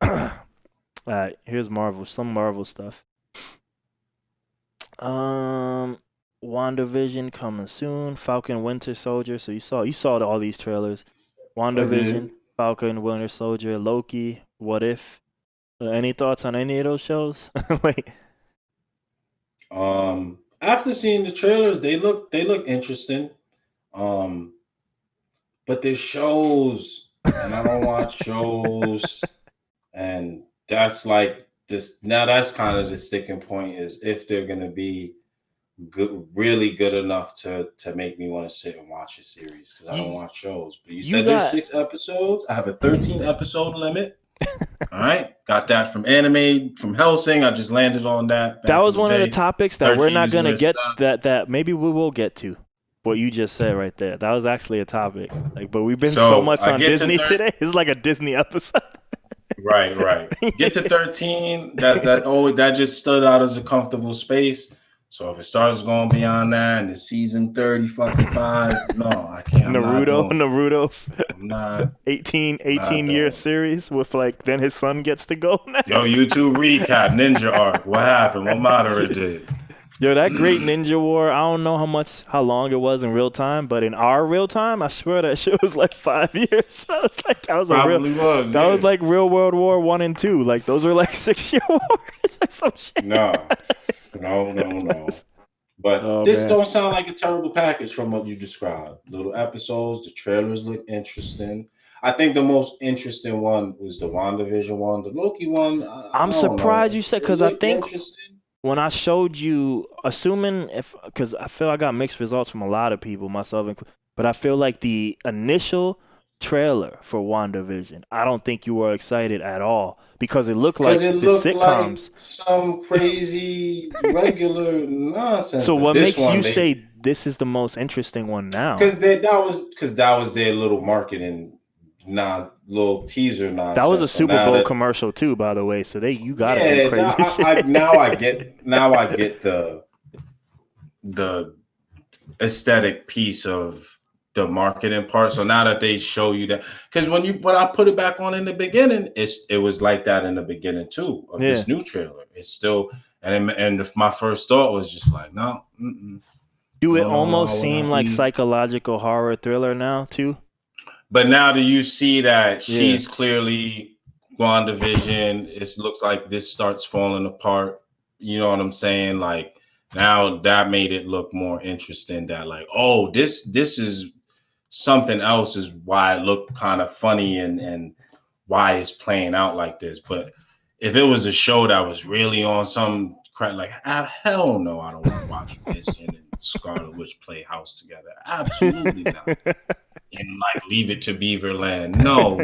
Alright, here's some Marvel stuff. WandaVision coming soon. Falcon Winter Soldier. So you saw all these trailers. WandaVision, Falcon Winter Soldier, Loki, What If. Any thoughts on any of those shows? After seeing the trailers, they look interesting. But there's shows, and I don't watch shows, and that's like this. Now that's kind of the sticking point, is if they're gonna be good, really good enough to make me want to sit and watch a series, because I don't watch shows. But you said there's 6 episodes. I have a 13 episode limit. All right, got that from anime, from Hellsing. I just landed on that. That was one of the topics that we're not gonna get. That maybe we will get to. What you just said right there. That was actually a topic. But we've been so much on Disney today. It's like a Disney episode. Right. Get to 13. That just stood out as a comfortable space. So if it starts going beyond that and it's season 35, no, I can't. Naruto. I'm not 18-year series with then his son gets to go now. Yo, YouTube recap Ninja arc. What happened? What Madara did? Yo, that great Ninja War, I don't know how long it was in real time, but in our real time, I swear that shit was like 5 years. I was like, that was like Real World War 1 and 2. Like, those were like 6-year wars or some shit. No. But this don't sound like a terrible package from what you described. Little episodes, the trailers look interesting. I think the most interesting one was the WandaVision one. The Loki one, I'm surprised you said, because I think when I showed you, because I feel I got mixed results from a lot of people, myself included, but I feel like the initial trailer for WandaVision, I don't think you were excited at all, because it looked like the sitcoms. Like some crazy regular nonsense. So what makes you say this is the most interesting one now? Because that was their little marketing, little teaser nonsense. That was a Super Bowl commercial too, by the way. So you gotta be crazy. Now I get the aesthetic piece of the marketing part. So now that they show you that, because when I put it back on in the beginning, it was like that in the beginning too of this new trailer. It's still And my first thought was just like, no. Do it No, almost we're seem not like these. psychological horror thriller now too? But now do you see that Yeah. she's clearly WandaVision? It looks like this starts falling apart. You know what I'm saying? Like now that made it look more interesting that like, oh, this is something else is why it looked kind of funny and why it's playing out like this. But if it was a show that was really on some crap, like hell no, I don't want to watch Vision and Scarlet Witch play house together. Absolutely not. And like Leave It to Beaverland. No.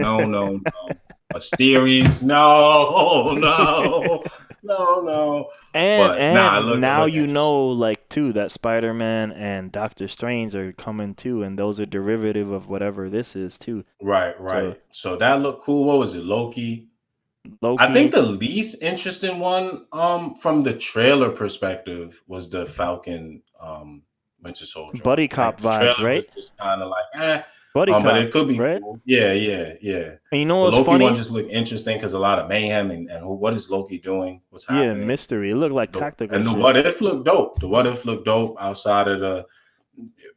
Asterios, no. But And now you know, like too, that Spider-Man and Doctor Strange are coming too, and those are derivative of whatever this is too. Right. So that looked cool. What was it, Loki? I think the least interesting one, from the trailer perspective, was the Falcon, Winter Soldier. Buddy cop vibes, right? Was just kind of like, Buddy cop, but it could be right? cool. Yeah. And you know what's the Loki funny? one just looked interesting because a lot of mayhem and what is Loki doing? What's happening? Yeah, mystery. It looked like tactical. And the what if looked dope. The what if looked dope outside of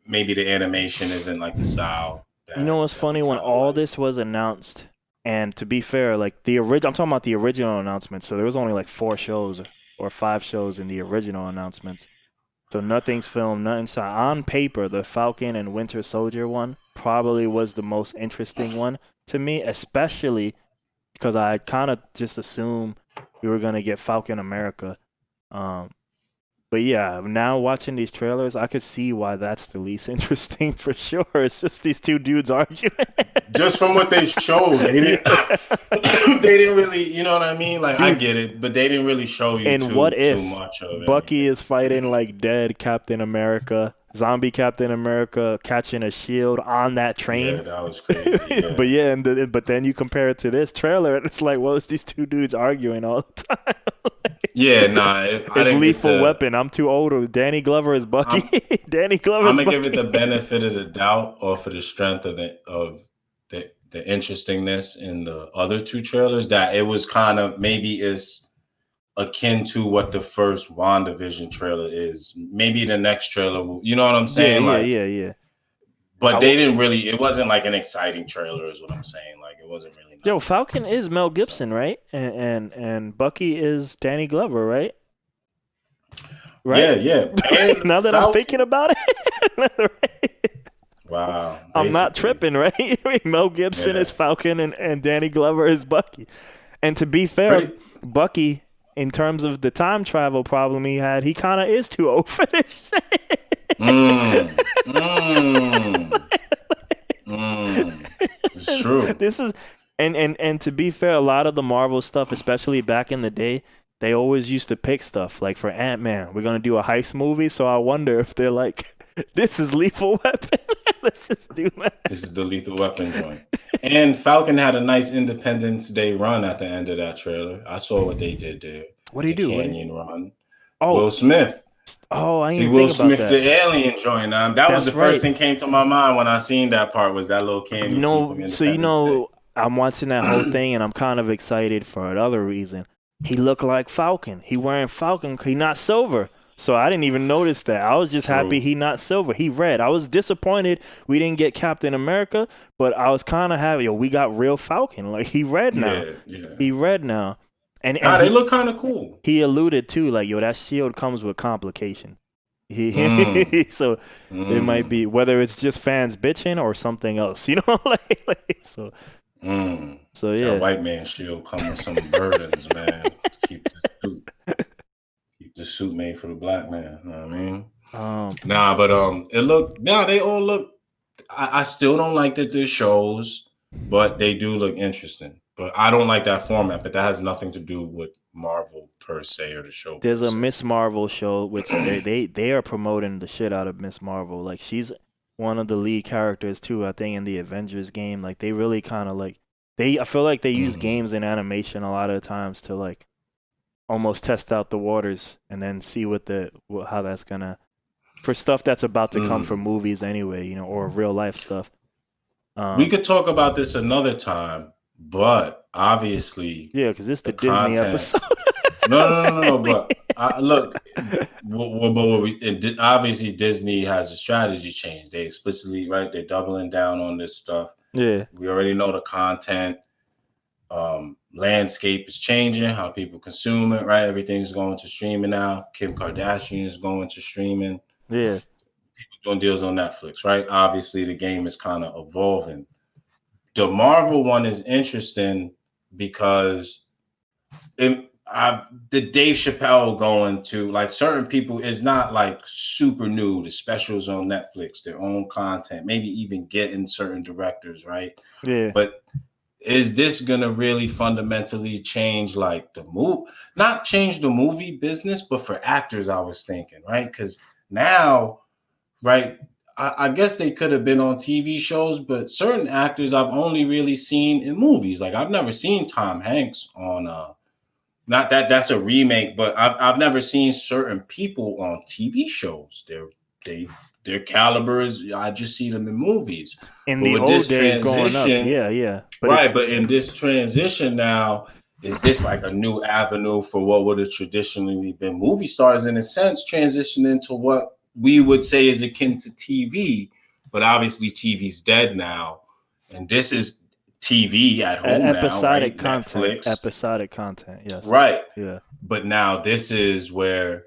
maybe the animation isn't like the style. You know what's funny? When all this was announced, and to be fair, like I'm talking about the original announcement. So there was only like 4 shows or 5 shows in the original announcements. So nothing's filmed, nothing. So on paper, the Falcon and Winter Soldier one probably was the most interesting one to me, especially because I kind of just assumed we were gonna get Falcon America. But yeah, now watching these trailers, I could see why that's the least interesting for sure. It's just these 2 dudes arguing. Just from what they showed, they didn't really, you know what I mean? Like, dude, I get it, but they didn't really show you too much of it. Bucky is fighting like dead Captain America, zombie Captain America, catching a shield on that train. Yeah, that was crazy. Yeah. But then you compare it to this trailer, and it's like, well, it's these 2 dudes arguing all the time. It's Lethal Weapon. I'm too old. Danny Glover is Bucky. Danny Glover. I'm gonna give it the benefit of the doubt, or for the strength of the interestingness in the other 2 trailers, that it was kind of maybe is akin to what the first WandaVision trailer is. Maybe the next trailer will, you know what I'm saying? Yeah. But they didn't really, it wasn't like an exciting trailer is what I'm saying. Like it wasn't really. Yo, Falcon is Mel Gibson, right? And Bucky is Danny Glover, right? Right? Yeah. Now that I'm thinking about it. Right? Wow. I'm not tripping, right? Mel Gibson is Falcon and Danny Glover is Bucky. And to be fair, Bucky, in terms of the time travel problem he had, he kind of is too old for this shit. It's true. This is and to be fair, a lot of the Marvel stuff, especially back in the day, they always used to pick stuff like for Ant-Man, we're gonna do a heist movie. So I wonder if they're like, this is Lethal Weapon. Let's just do that. This is the Lethal Weapon joint. And Falcon had a nice Independence Day run at the end of that trailer. I saw what they did there. What do you do? Canyon run. Oh, Will Smith. Oh, I ain't Will think about Smith, that. the alien joint. That was the first thing came to my mind when I seen that part, was that little canyon. I'm watching that whole thing and I'm kind of excited for another reason. He looked like Falcon. He wearing Falcon. He not silver. So I didn't even notice that. I was just happy he not silver. He red. I was disappointed we didn't get Captain America, but I was kind of happy. Yo, we got real Falcon. Like he red now. Yeah. He red now. And they look kind of cool. He alluded to like, yo, that shield comes with complication. So it might be whether it's just fans bitching or something else, you know, so yeah. That white man shield come with some burdens, man. Keep the suit made for the black man. You know what I mean? They all look. I still don't like that they're shows, but they do look interesting. But I don't like that format. But that has nothing to do with Marvel per se or the show. There's a Miss Marvel show which they are promoting the shit out of Miss Marvel. Like she's one of the lead characters too. I think in the Avengers game. Like they really kind of like I feel like they use games and animation a lot of times to like almost test out the waters and then see how that's gonna for stuff that's about to come from movies anyway, you know, or real life stuff. We could talk about this another time, but obviously, because this is the Disney episode. No. But Look, obviously Disney has a strategy change. They explicitly, right? They're doubling down on this stuff. Yeah. We already know the content. Landscape is changing, how people consume it, right? Everything's going to streaming now. Kim Kardashian is going to streaming. Yeah. People doing deals on Netflix, right? Obviously, the game is kind of evolving. The Marvel one is interesting because the Dave Chappelle going to like certain people is not like super new. The specials on Netflix, their own content, maybe even getting certain directors, right? Yeah. But is this gonna really fundamentally change like the move? Not change the movie business, but for actors, I was thinking, right? Because now, right, I guess they could have been on TV shows, but certain actors I've only really seen in movies. Like I've never seen Tom Hanks on not that that's a remake, but I've never seen certain people on TV shows. Their caliber is I just see them in movies. In But the with old this days growing up, transition, yeah. right, but in this transition now, is this like a new avenue for what would have traditionally been movie stars in a sense, transitioning to what we would say is akin to TV, but obviously TV's dead now. And this is TV at home now, right? Netflix. Episodic content, yes. Right. Yeah. But now this is where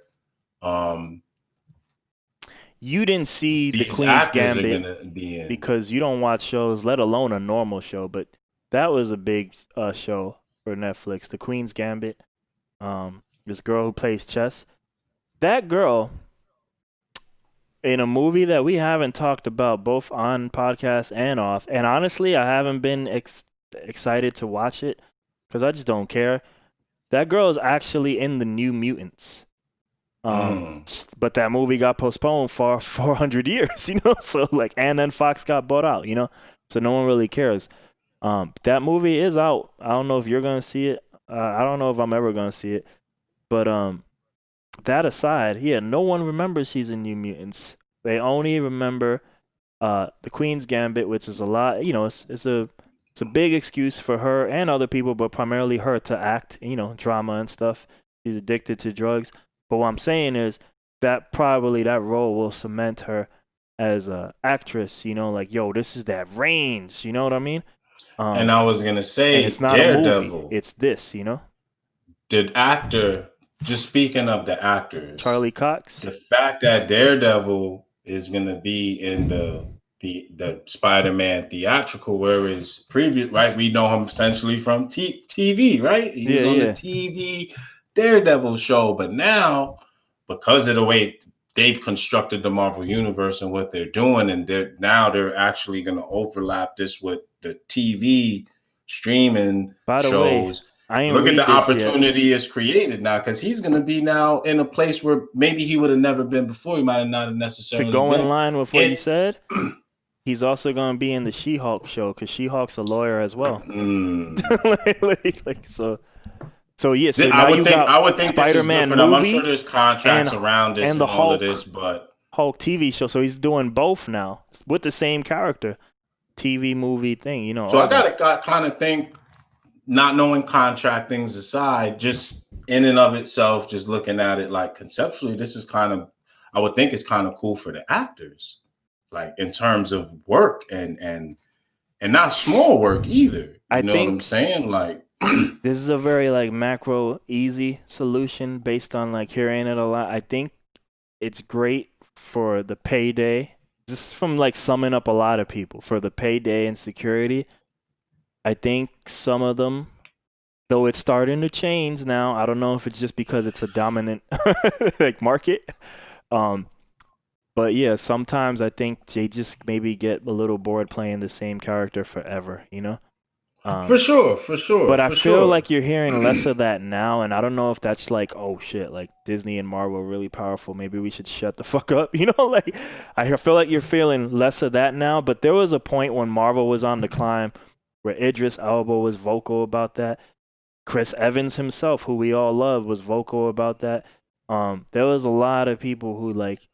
you didn't see the these Queen's actors are Gambit gonna be in. because you don't watch shows, let alone a normal show. But that was a big show for Netflix. The Queen's Gambit. This girl who plays chess. That girl, in a movie that we haven't talked about both on podcast and off, and honestly, I haven't been excited to watch it because I just don't care. That girl is actually in the New Mutants. But that movie got postponed for 400 years, you know? So like, and then Fox got bought out, you know? So no one really cares. That movie is out. I don't know if you're going to see it. I don't know if I'm ever going to see it. But that aside, yeah, no one remembers she's in New Mutants. They only remember the Queen's Gambit, which is a lot, you know, it's a big excuse for her and other people, but primarily her to act, you know, drama and stuff. She's addicted to drugs. But what I'm saying is that probably that role will cement her as a actress, you know, like, yo, this is that range, you know what I mean? And I was going to say, it's not Daredevil, a movie, it's this, you know? The actor, just speaking of the actors, Charlie Cox. The fact that Daredevil is going to be in the Spider-Man theatrical, whereas previous, right, we know him essentially from TV, right? He was on the TV Daredevil show, but now because of the way they've constructed the Marvel universe and what they're doing, and they're actually going to overlap this with the TV streaming shows. Look at the opportunity is created now because he's going to be now in a place where maybe he would have never been before. He might have not necessarily to go been. In line with what you said. He's also going to be in the She-Hulk show because She-Hulk's a lawyer as well. So yeah, so I would think Spider-Man this is movie. I'm sure there's contracts around this and the Hulk, all of this, but Hulk TV show. So he's doing both now with the same character, TV movie thing. You know. So I gotta kind of think, not knowing contract things aside, just in and of itself, just looking at it like conceptually, this is kind of, I would think it's kind of cool for the actors, like in terms of work and not small work either. You know what I'm saying? Like. This is a very like macro easy solution based on like hearing it a lot. I think it's great for the payday. This is from like summing up a lot of people for the payday and security. I think some of them, though it's starting to change now. I don't know if it's just because it's a dominant like market. But yeah, sometimes I think they just maybe get a little bored playing the same character forever, you know? For sure. But I feel like you're hearing less of that now, and I don't know if that's like, oh shit, like Disney and Marvel are really powerful. Maybe we should shut the fuck up, you know? Like, I feel like you're feeling less of that now. But there was a point when Marvel was on the climb where Idris Elba was vocal about that. Chris Evans himself, who we all love, was vocal about that. There was a lot of people who like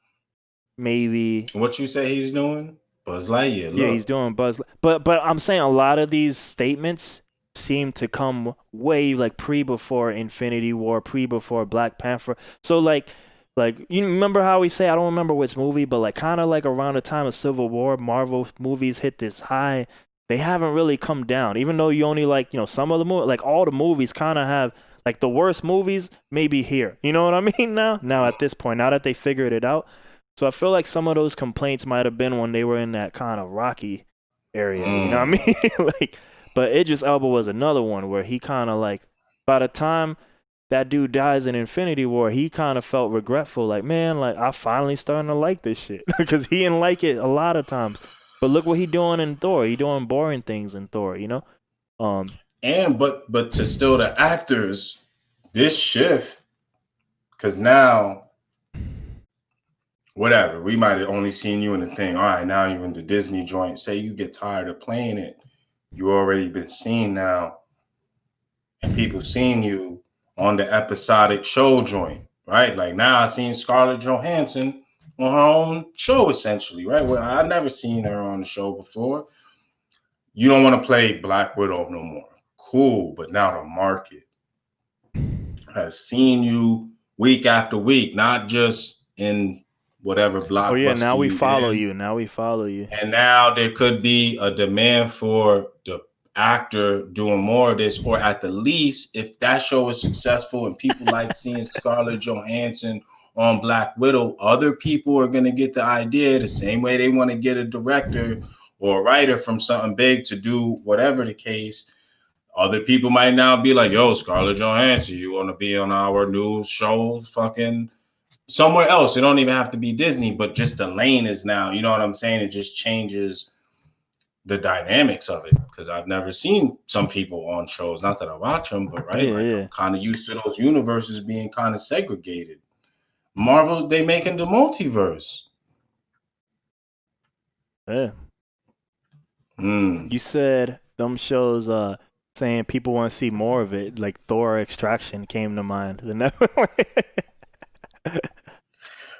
maybe what you say he's doing. Buzz Lightyear. Look. Yeah, he's doing Buzz. But I'm saying a lot of these statements seemed to come way like before Infinity War, before Black Panther. So like you remember how we say, I don't remember which movie, but like kind of like around the time of Civil War, Marvel movies hit this high. They haven't really come down, even though you only like, some of the movies, like all the movies kind of have like the worst movies maybe here. You know what I mean? Now at this point, now that they figured it out. So I feel like some of those complaints might have been when they were in that kind of rocky area. You know what I mean? Like, but Idris Elba was another one where he kind of like, by the time that dude dies in Infinity War, he kind of felt regretful. Like, man, like I finally starting to like this shit because he didn't like it a lot of times. But look what he doing in Thor. He doing boring things in Thor, And but to still the actors, this shift, because now, whatever, we might have only seen you in the thing. All right, now you're in the Disney joint. Say you get tired of playing it, you already been seen now, and people seen you on the episodic show joint, right? Like now I seen Scarlett Johansson on her own show, essentially, right? Well, I never seen her on the show before. You don't want to play Black Widow no more. Cool, but now the market has seen you week after week, not just in whatever blockbuster. Oh yeah, now we follow in. you. Now we follow you. And now there could be a demand for the actor doing more of this, or at the least, if that show is successful and people like seeing Scarlett Johansson on Black Widow, other people are going to get the idea the same way they want to get a director or a writer from something big to do whatever the case. Other people might now be like, yo, Scarlett Johansson, you want to be on our new show fucking somewhere else. It don't even have to be Disney, but just the lane is now, you know what I'm saying? It just changes the dynamics of it, because I've never seen some people on shows, not that I watch them, but right, I'm kind of used to those universes being kind of segregated. Marvel, they making the multiverse. Yeah. You said them shows saying people want to see more of it, like Thor Extraction came to mind. Thor,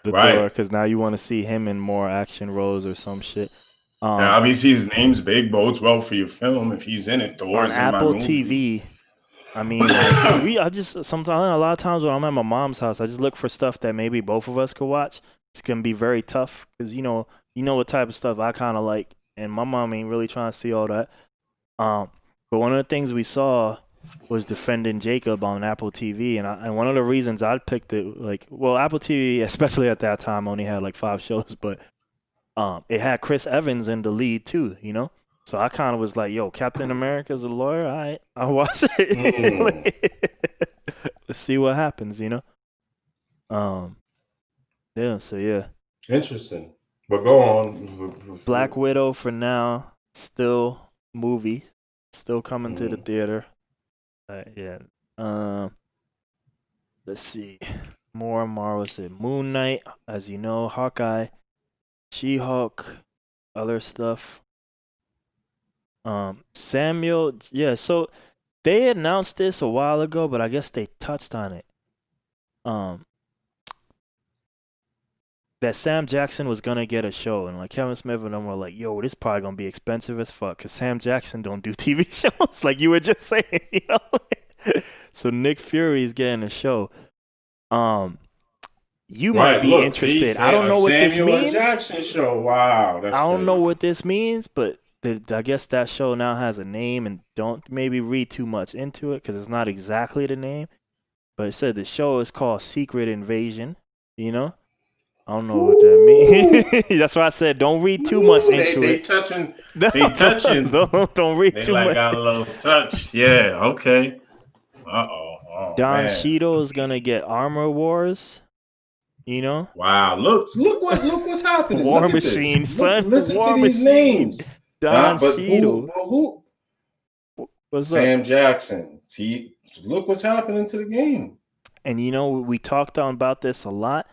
because now you want to see him in more action roles or some shit. Now, obviously, his name's big, bodes well for your film if he's in it. Thor's on in Apple my movie. TV. I mean, like, I just sometimes a lot of times when I'm at my mom's house, I just look for stuff that maybe both of us could watch. It's gonna be very tough because you know what type of stuff I kind of like, and my mom ain't really trying to see all that. But one of the things we saw was Defending Jacob on Apple TV, and one of the reasons I picked it, Apple TV, especially at that time, only had like 5 shows, but it had Chris Evans in the lead too, So I kind of was like, yo, Captain America's a lawyer? All right, I'll watch it. Let's see what happens, Yeah, so yeah. Interesting. But go on. Black Widow for now, still movie, still coming to the theater. Yeah. Let's see. More Marvel said Moon Knight, as you know, Hawkeye, She-Hulk, other stuff. Samuel, yeah, so they announced this a while ago, but I guess they touched on it. That Sam Jackson was gonna get a show, and like Kevin Smith and them were like, yo, this probably gonna be expensive as fuck, because Sam Jackson don't do TV shows, like you were just saying, So Nick Fury's getting a show. You might be interested. I don't know what this means. Jackson show. Wow, I don't know what this means, but I guess that show now has a name, and don't maybe read too much into it because it's not exactly the name. But it said the show is called Secret Invasion. I don't know what that means. That's why I said don't read too much into it. They touching. Don't read too much. They got a little touch. Yeah. Okay. Oh, Don Cheadle is gonna get Armor Wars. Wow. Look what's happening. War Machine, son. Listen War to these names. Don Cheadle. Who? What's Sam up? Jackson. Look what's happening to the game. And we talked about this a lot,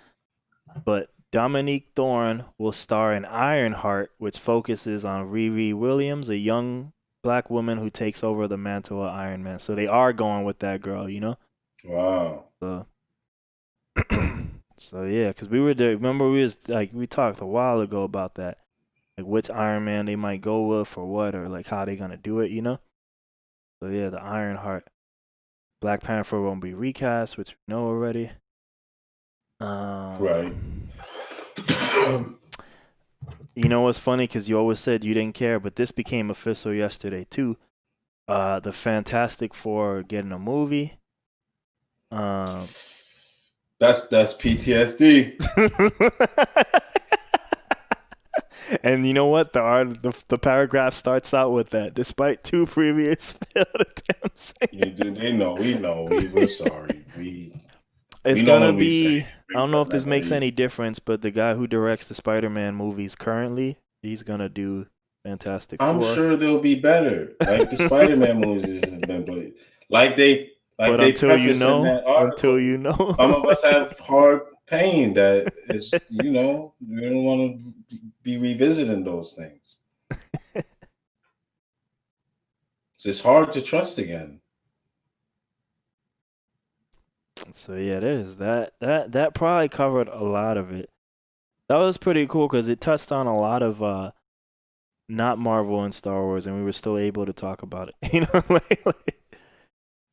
but Dominique Thorne will star in Ironheart, which focuses on Riri Williams, a young Black woman who takes over the mantle of Iron Man. So they are going with that girl, Wow. So yeah, because we were there. Remember, we talked a while ago about that, like which Iron Man they might go with or what, or like how they gonna do it, So yeah, the Ironheart. Black Panther won't be recast, which we know already. Right. You know what's funny? Because you always said you didn't care, but this became official yesterday too. The Fantastic Four getting a movie. That's PTSD. And you know what? The paragraph starts out with that. Despite 2 previous failed attempts. They know. We're sorry. It's We know gonna when we say be. it I don't brings know up if this makes memories. any difference, but the guy who directs the Spider-Man movies currently, he's gonna do Fantastic I'm Four. sure they'll be better. Like the Spider-Man movies have been, but like they But preface in that until article, you know. some of us have hard pain that is, we don't want to be revisiting those things. It's hard to trust again. So yeah, there's that probably covered a lot of it. That was pretty cool because it touched on a lot of not Marvel and Star Wars, and we were still able to talk about it.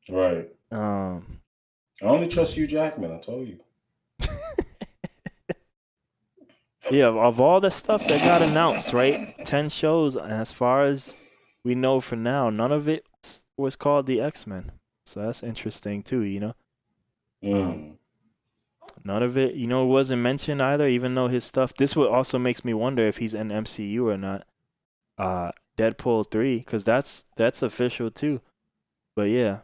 Right. I only trust Hugh Jackman. I told you. Yeah, of all the stuff that got announced, right? 10 shows, and as far as we know for now, none of it was called the X-Men. So that's interesting too. None of it, wasn't mentioned either, even though his stuff. This would also makes me wonder if he's in MCU or not. Deadpool 3, because that's official too. But yeah.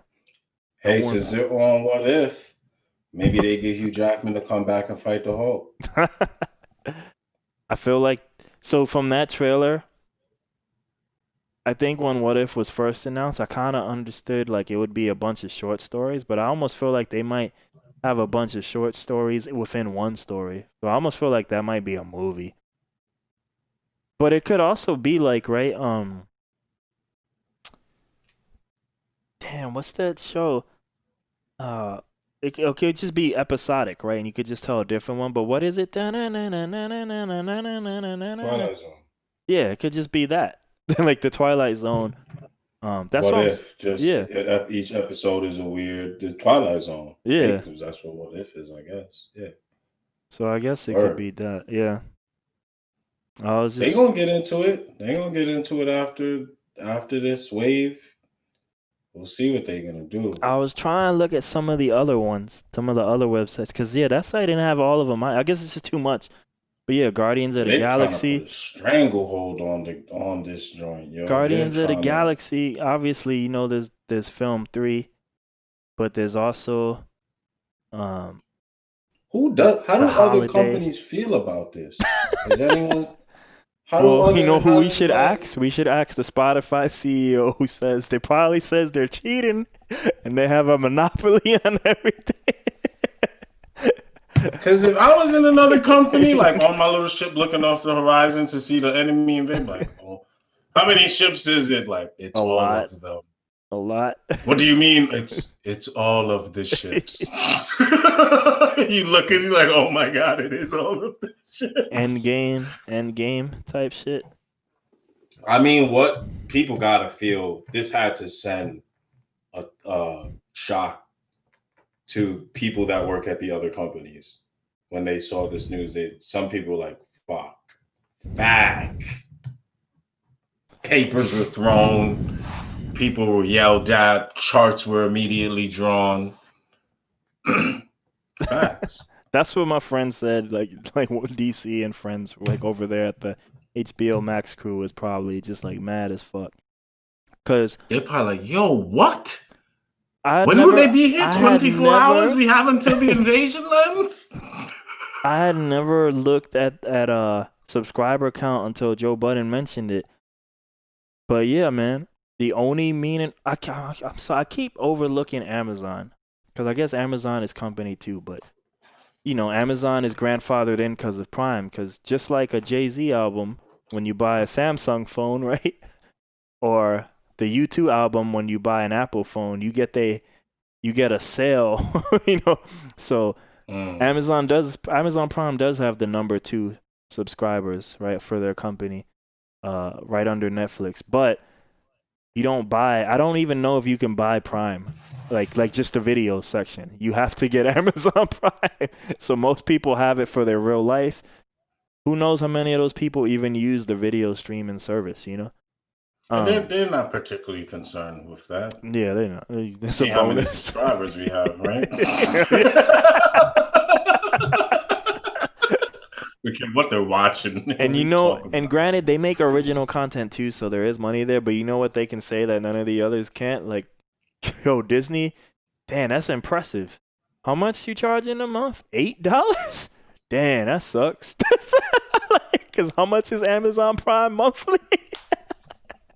Hey, since they're on What If, maybe they get Hugh Jackman to come back and fight the Hulk. I feel like, so from that trailer, I think when What If was first announced, I kind of understood like it would be a bunch of short stories, but I almost feel like they might have a bunch of short stories within one story. So I almost feel like that might be a movie. But it could also be like, right, damn, what's that show? It could just be episodic, right? And you could just tell a different one. But what is it? Twilight Zone. Yeah, it could just be that. Like the Twilight Zone. That's What If? Yeah. Each episode is the Twilight Zone. Yeah. Because that's what If is, I guess. Yeah. So I guess it could be that. Yeah. They gonna get into it. They gonna get into it after this wave. We'll see what they're gonna do. I was trying to look at some of the other ones, some of the other websites, because that site didn't have all of them. I guess it's just too much. But yeah, Guardians of the Galaxy. Trying to put a stranglehold on this joint, yo. Guardians of the Galaxy. Obviously, there's film 3, but there's also How do other companies feel about this? Is anyone? Well, you know who we should ask? We should ask the Spotify CEO who says they probably says they're cheating and they have a monopoly on everything. Because if I was in another company, like on my little ship looking off the horizon to see the enemy, and they're like, "Oh, how many ships is it?" Like, it's all of them. A lot. What do you mean? It's all of the ships. You look at it like, oh my god, it is all of the ships. Endgame type shit. I mean, what people gotta feel, this had to send a shock to people that work at the other companies when they saw this news. Some people were like, fuck, back. Papers were thrown. People were yelled at. Charts were immediately drawn. Facts. That's what my friend said. Like DC and friends like over there at the HBO Max crew was probably just like mad as fuck. Cause they're probably like, yo, what? When will they be here? 24 hours? We have until the invasion lands? I had never looked at a subscriber count until Joe Budden mentioned it. But yeah, man. The only meaning I keep overlooking Amazon because I guess Amazon is company too, but Amazon is grandfathered in because of Prime. Because just like a Jay-Z album, when you buy a Samsung phone, right, or the U2 album when you buy an Apple phone, you get a sale, So Amazon Prime does have the number 2 subscribers, right, for their company, right under Netflix, but. you don't buy. I don't even know if you can buy Prime, like just the video section. You have to get Amazon Prime. So most people have it for their real life. Who knows how many of those people even use the video streaming service? You know. They're not particularly concerned with that. Yeah, they're not. It's See a how many bonus. subscribers we have, right? What they're watching. And you know, and granted, they make original content too, so there is money there. But you know what they can say that none of the others can't? Like, yo, Disney, damn, that's impressive. How much you charging a month? $8? Damn, that sucks. Because how much is Amazon Prime monthly?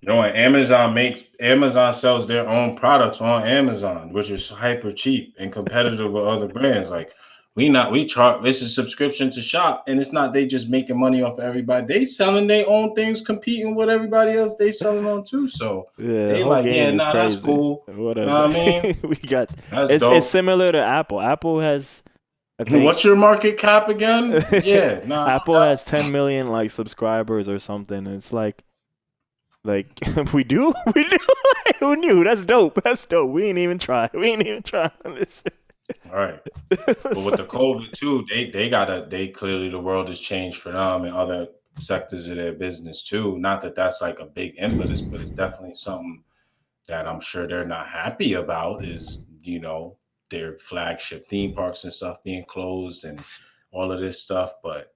You know what? Amazon sells their own products on Amazon, which is hyper cheap and competitive with other brands. Like we charge. This is subscription to shop, and it's not they just making money off of everybody. They selling their own things, competing with everybody else. They selling on too. So Yeah, they like, that's cool. Whatever. Know what I mean, we got. That's It's similar to Apple. Apple has. I think, what's your market cap again? Yeah, Apple has 10 million like subscribers or something. It's like we do. Who knew? That's dope. We ain't even try on this shit. All right. But with the COVID too, they clearly the world has changed for them and other sectors of their business too. Not that that's like a big impetus, but it's definitely something that I'm sure they're not happy about is, their flagship theme parks and stuff being closed and all of this stuff. But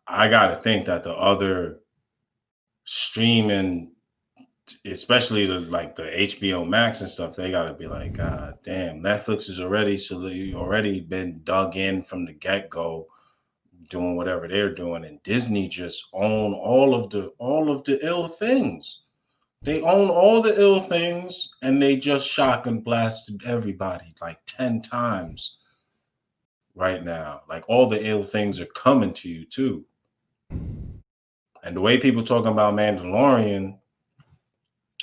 I got to think that the other streaming, especially the HBO Max and stuff, they gotta be like, God damn, Netflix is already been dug in from the get-go, doing whatever they're doing, and Disney just own all of the ill things. They own all the ill things, and they just shock and blasted everybody like 10 times right now. Like all the ill things are coming to you too. And the way people talking about Mandalorian,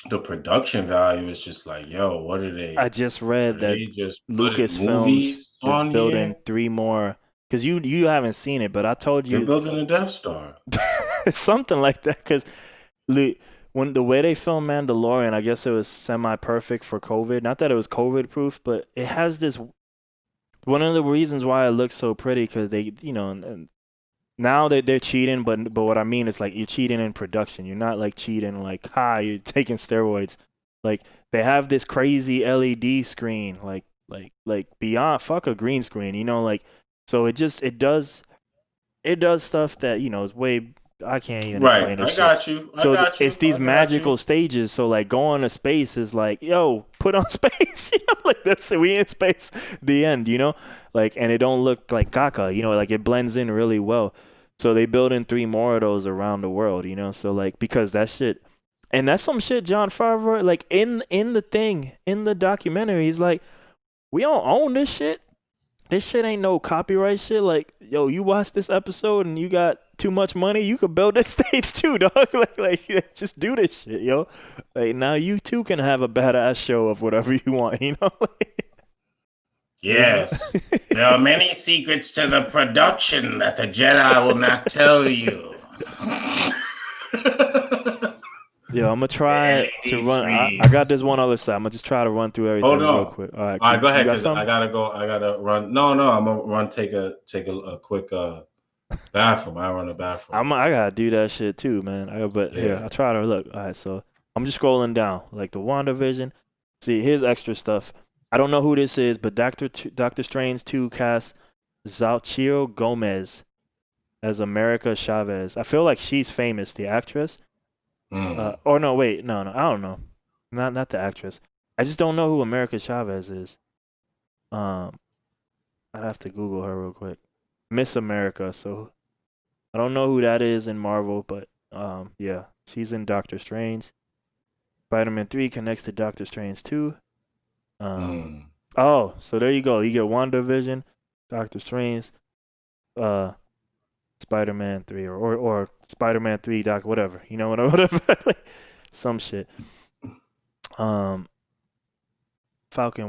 the production value is just like, yo, what are they? I just read that Lucasfilms is building 3 more. Because you haven't seen it, but I told you. They're building a Death Star. Something like that. Because when the way they filmed Mandalorian, I guess it was semi-perfect for COVID. Not that it was COVID-proof, but it has this. One of the reasons why it looks so pretty, because they, and now they're cheating, but what I mean is like you're cheating in production. You're not like cheating like you're taking steroids. Like they have this crazy LED screen, like beyond fuck a green screen, like so it does stuff that is way I can't even explain this. I got you. It's these magical stages. So like going to space is like, yo, put on space. Like that's we in space. The end. Like, and it don't look like caca. Like it blends in really well. So they build in 3 more of those around the world. So like because that shit, and that's some shit Jon Favreau like in the documentary. He's like, we don't own this shit. This shit ain't no copyright shit. Like, yo, you watch this episode and you got too much money, you could build this stage too, dog. like just do this shit, yo. Like now you too can have a badass show of whatever you want, Yes. There are many secrets to the production that the Jedi will not tell you. Yo, I'm gonna try to run. I got this one other side. I'm gonna just try to run through everything real quick. All right, go ahead. Cause I gotta go. I gotta run. No, I'm gonna run. Take a quick bathroom. I run a bathroom. I gotta do that shit too, man. Here, I try to look. All right, so I'm just scrolling down, like the WandaVision. See, here's extra stuff. I don't know who this is, but Doctor Strange 2 cast Xochitl Gomez as America Chavez. I feel like she's famous, the actress. Or no, wait, no, I don't know. Not the actress. I just don't know who America Chavez is. I'd have to Google her real quick. Miss America. So I don't know who that is in Marvel, but yeah, she's in Doctor Strange. Spider-Man 3 connects to Doctor Strange 2. Oh, so there you go. You get WandaVision, Doctor Strange, Spider-Man 3 or Spider-Man 3 whatever. Whatever. Some shit. Falcon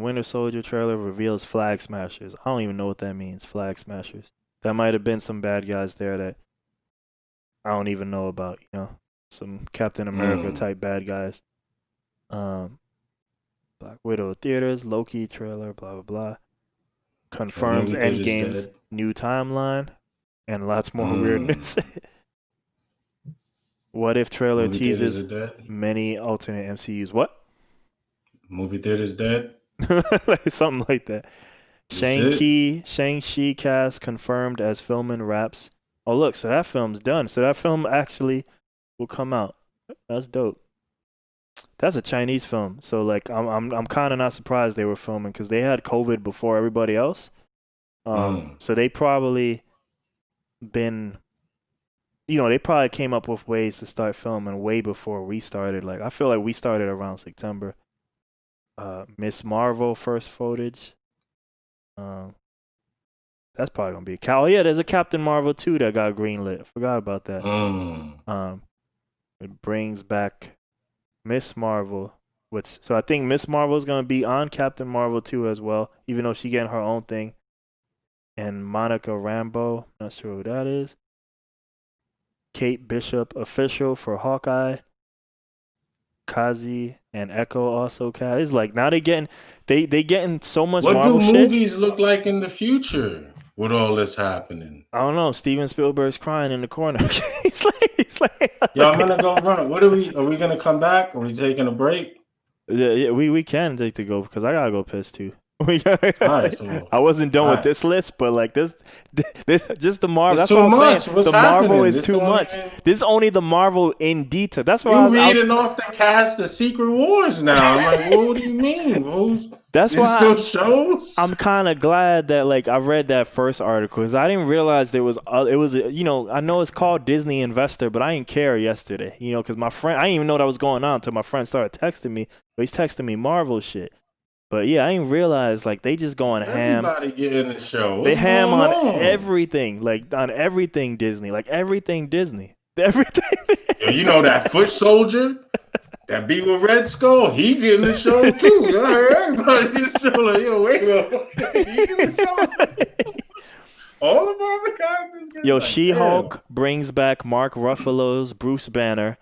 Winter Soldier trailer reveals Flag Smashers. I don't even know what that means, Flag Smashers. That might have been some bad guys there that I don't even know about, some Captain America type bad guys. Black Widow theaters, Loki trailer, blah blah blah. The Confirms movie theater's Endgame's dead. new timeline, and lots more weirdness. What if trailer Movie theaters teases are dead. many alternate MCUs? What? Movie theater's dead. Something like that. That's it. Shang-Chi cast confirmed as filming wraps. Oh look, so that film's done. So that film actually will come out. That's dope. That's a Chinese film. So like I'm kind of not surprised they were filming because they had COVID before everybody else. So they probably been, they probably came up with ways to start filming way before we started. Like I feel like we started around September. Miss Marvel first footage. That's probably gonna be Oh yeah, there's a Captain Marvel 2 that got greenlit. I forgot about that. It brings back Miss Marvel. So I think Miss Marvel is gonna be on Captain Marvel 2 as well, even though she getting her own thing. And Monica Rambeau, not sure who that is. Kate Bishop official for Hawkeye. Kazi and Echo also cast. It's like now they getting so much What Marvel do shit. movies look like in the future with all this happening? I don't know. Steven Spielberg's crying in the corner. he's like, Yo, I'm gonna go run. Are we gonna come back? Are we taking a break? yeah, we can take to go because I gotta go piss too. All right, so I wasn't done all with right. this list, but like this just the Marvel. It's That's what too I'm much. saying. What's The Marvel happening? is This too don't much. even- This is only the Marvel in detail. That's why You reading off the cast of Secret Wars now. I'm like, well, what do you mean? That's Is it why still shows? I'm kind of glad that like I read that first article because I didn't realize there was it was I know it's called Disney Investor, but I didn't care yesterday, because my friend I didn't even know that was going on until my friend started texting me. But he's texting me Marvel shit. But yeah, I didn't realize like they just going ham. Everybody getting the show. They What's ham going on on? everything, like on everything Disney, like everything Disney, everything. Yo, you know that foot soldier that be with Red Skull? He getting the show too. I heard everybody get the show. Like, yo, wait a minute. He getting the show. All of Marvel characters get Yo, like, She-Hulk brings back Mark Ruffalo's Bruce Banner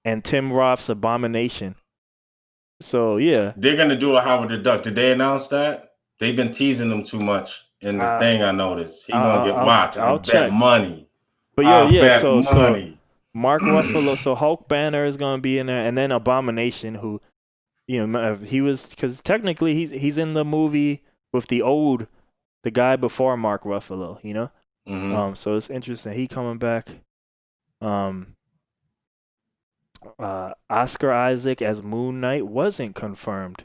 and Tim Roth's Abomination. So yeah, they're gonna do a Howard the Duck. Did they announce that? They've been teasing him too much in the thing. I noticed he gonna get watched. I'll check. Bet money. But yo, yeah. Bet So money. Mark Ruffalo. So Hulk Banner is gonna be in there, and then Abomination, who, he was because technically he's in the movie with the guy before Mark Ruffalo. Mm-hmm. So it's interesting. He coming back. Oscar Isaac as Moon Knight wasn't confirmed.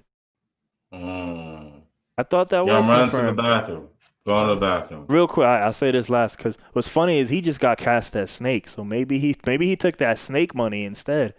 I thought that was I'm running confirmed. to the bathroom. Go to the bathroom. Real quick, I'll say this last because what's funny is he just got cast as Snake, so maybe he took that Snake money instead.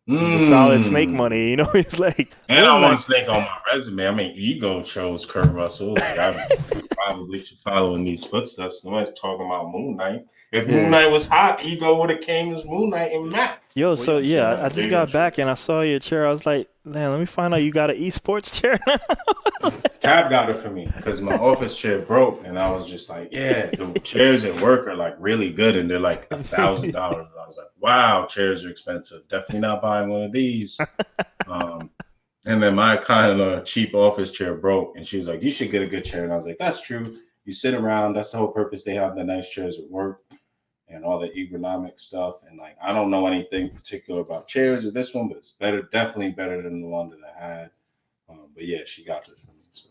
The solid Snake money, he's like. And I want Snake on my resume. I mean, Ego chose Kurt Russell. Like, I probably should follow in these footsteps. Nobody's talking about Moon Knight. If Moon Knight was hot, Ego would have came as Moon Knight and Matt. Yo, so yeah, I just got back and I saw your chair. I was like, man, let me find out you got an esports chair now. Tab got it for me because my office chair broke, and I was just like, yeah, the chairs at work are like really good, and they're like $1,000. I was like, wow, chairs are expensive. Definitely not buying one of these. And then my kind of cheap office chair broke, and she was like, you should get a good chair. And I was like, that's true. You sit around. That's the whole purpose. They have the nice chairs at work and all the ergonomic stuff. And like, I don't know anything particular about chairs or this one, but it's better, definitely better than the one that I had. But yeah, she got this for me. So,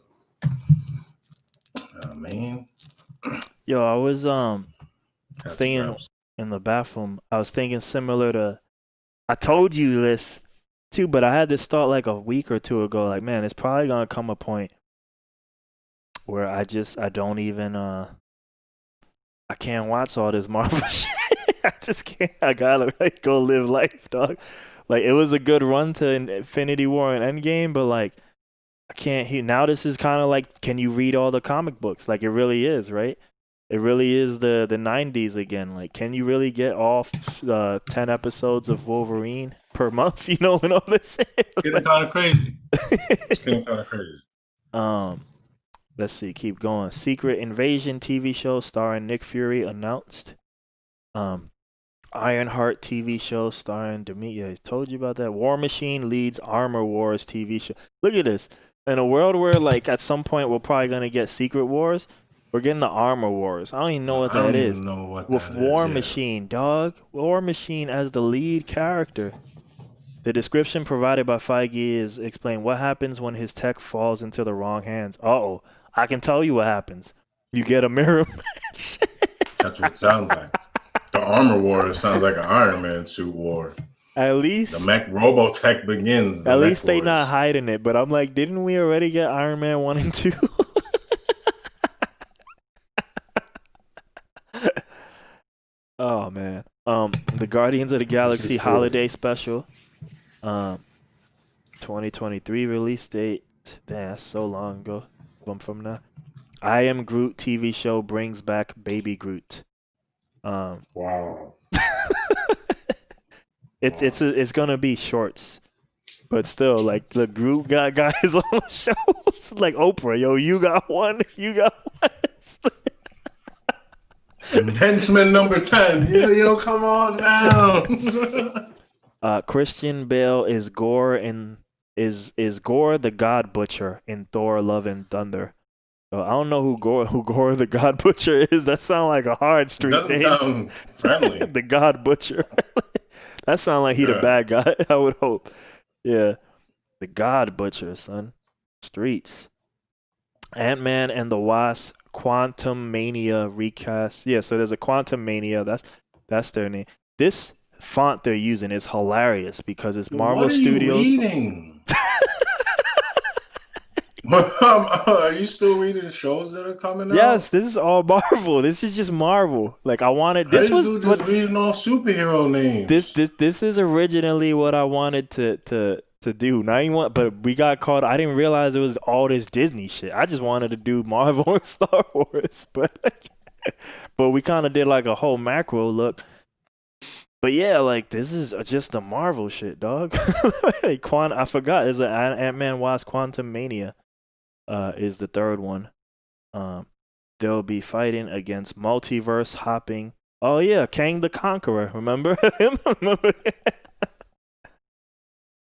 man. Yo, I was thinking in the bathroom. I was thinking similar to. I told you this too, but I had this thought like a week or two ago. Like, man, it's probably gonna come a point where I don't even I can't watch all this Marvel shit. I just can't. I gotta like go live life, dog. Like it was a good run to Infinity War and Endgame, but like I can't hear now. This is kind of like, can you read all the comic books? Like it really is, right? It really is the 90s again. Like, can you really get off 10 episodes of Wolverine per month? And all this shit. It's getting kind of crazy. It's getting kind of crazy. Let's see. Keep going. Secret Invasion TV show starring Nick Fury announced. Ironheart TV show starring Demetria. I told you about that. War Machine leads Armor Wars TV show. Look at this. In a world where, like, at some point we're probably gonna get Secret Wars, we're getting the Armor Wars. I don't even know what I that don't is. even know what With that War is. Machine, dog. War Machine as the lead character. The description provided by Feige is explain what happens when his tech falls into the wrong hands. Uh-oh. I can tell you what happens. You get a mirror match. That's what it sounds like. The armor war sounds like an Iron Man suit war. At least The mech Robotech begins. At least they not hiding it, but I'm like, didn't we already get Iron Man 1 and 2? Oh man. The Guardians of the Galaxy holiday special. 2023 release date. Damn, that's so long ago. From now. I Am Groot TV show brings back Baby Groot. Wow. It's gonna be shorts. But still, like, the Groot got guys on the show. It's like Oprah, yo, you got one, you got one. Henchman number 10. Yo, come on down. Christian Bale is Gore is Gore the God Butcher in Thor: Love and Thunder. I don't know who Gore the God Butcher is. That sounds like a hard street Doesn't name. sound friendly. The God Butcher. That sounds like he the bad guy. I would hope. Yeah, the God Butcher, son. Streets. Ant-Man and the Wasp Quantum Mania recast. Yeah, so there's a Quantum Mania. That's their name. This font they're using is hilarious because it's Marvel Studios. You reading? Are you still reading the shows that are coming out? Yes, this is all Marvel. This is just Marvel. Like, I wanted this was just reading all superhero names. This is originally what I wanted to do. Now you want, but we got caught. I didn't realize it was all this Disney shit. I just wanted to do Marvel and Star Wars, but we kind of did like a whole macro look. But yeah, like, this is just the Marvel shit, dog. Like, I forgot. Is it Ant-Man Wasp Quantum Mania? Is the third one. They'll be fighting against multiverse hopping. Oh yeah, Kang the Conqueror. Remember him? Remember?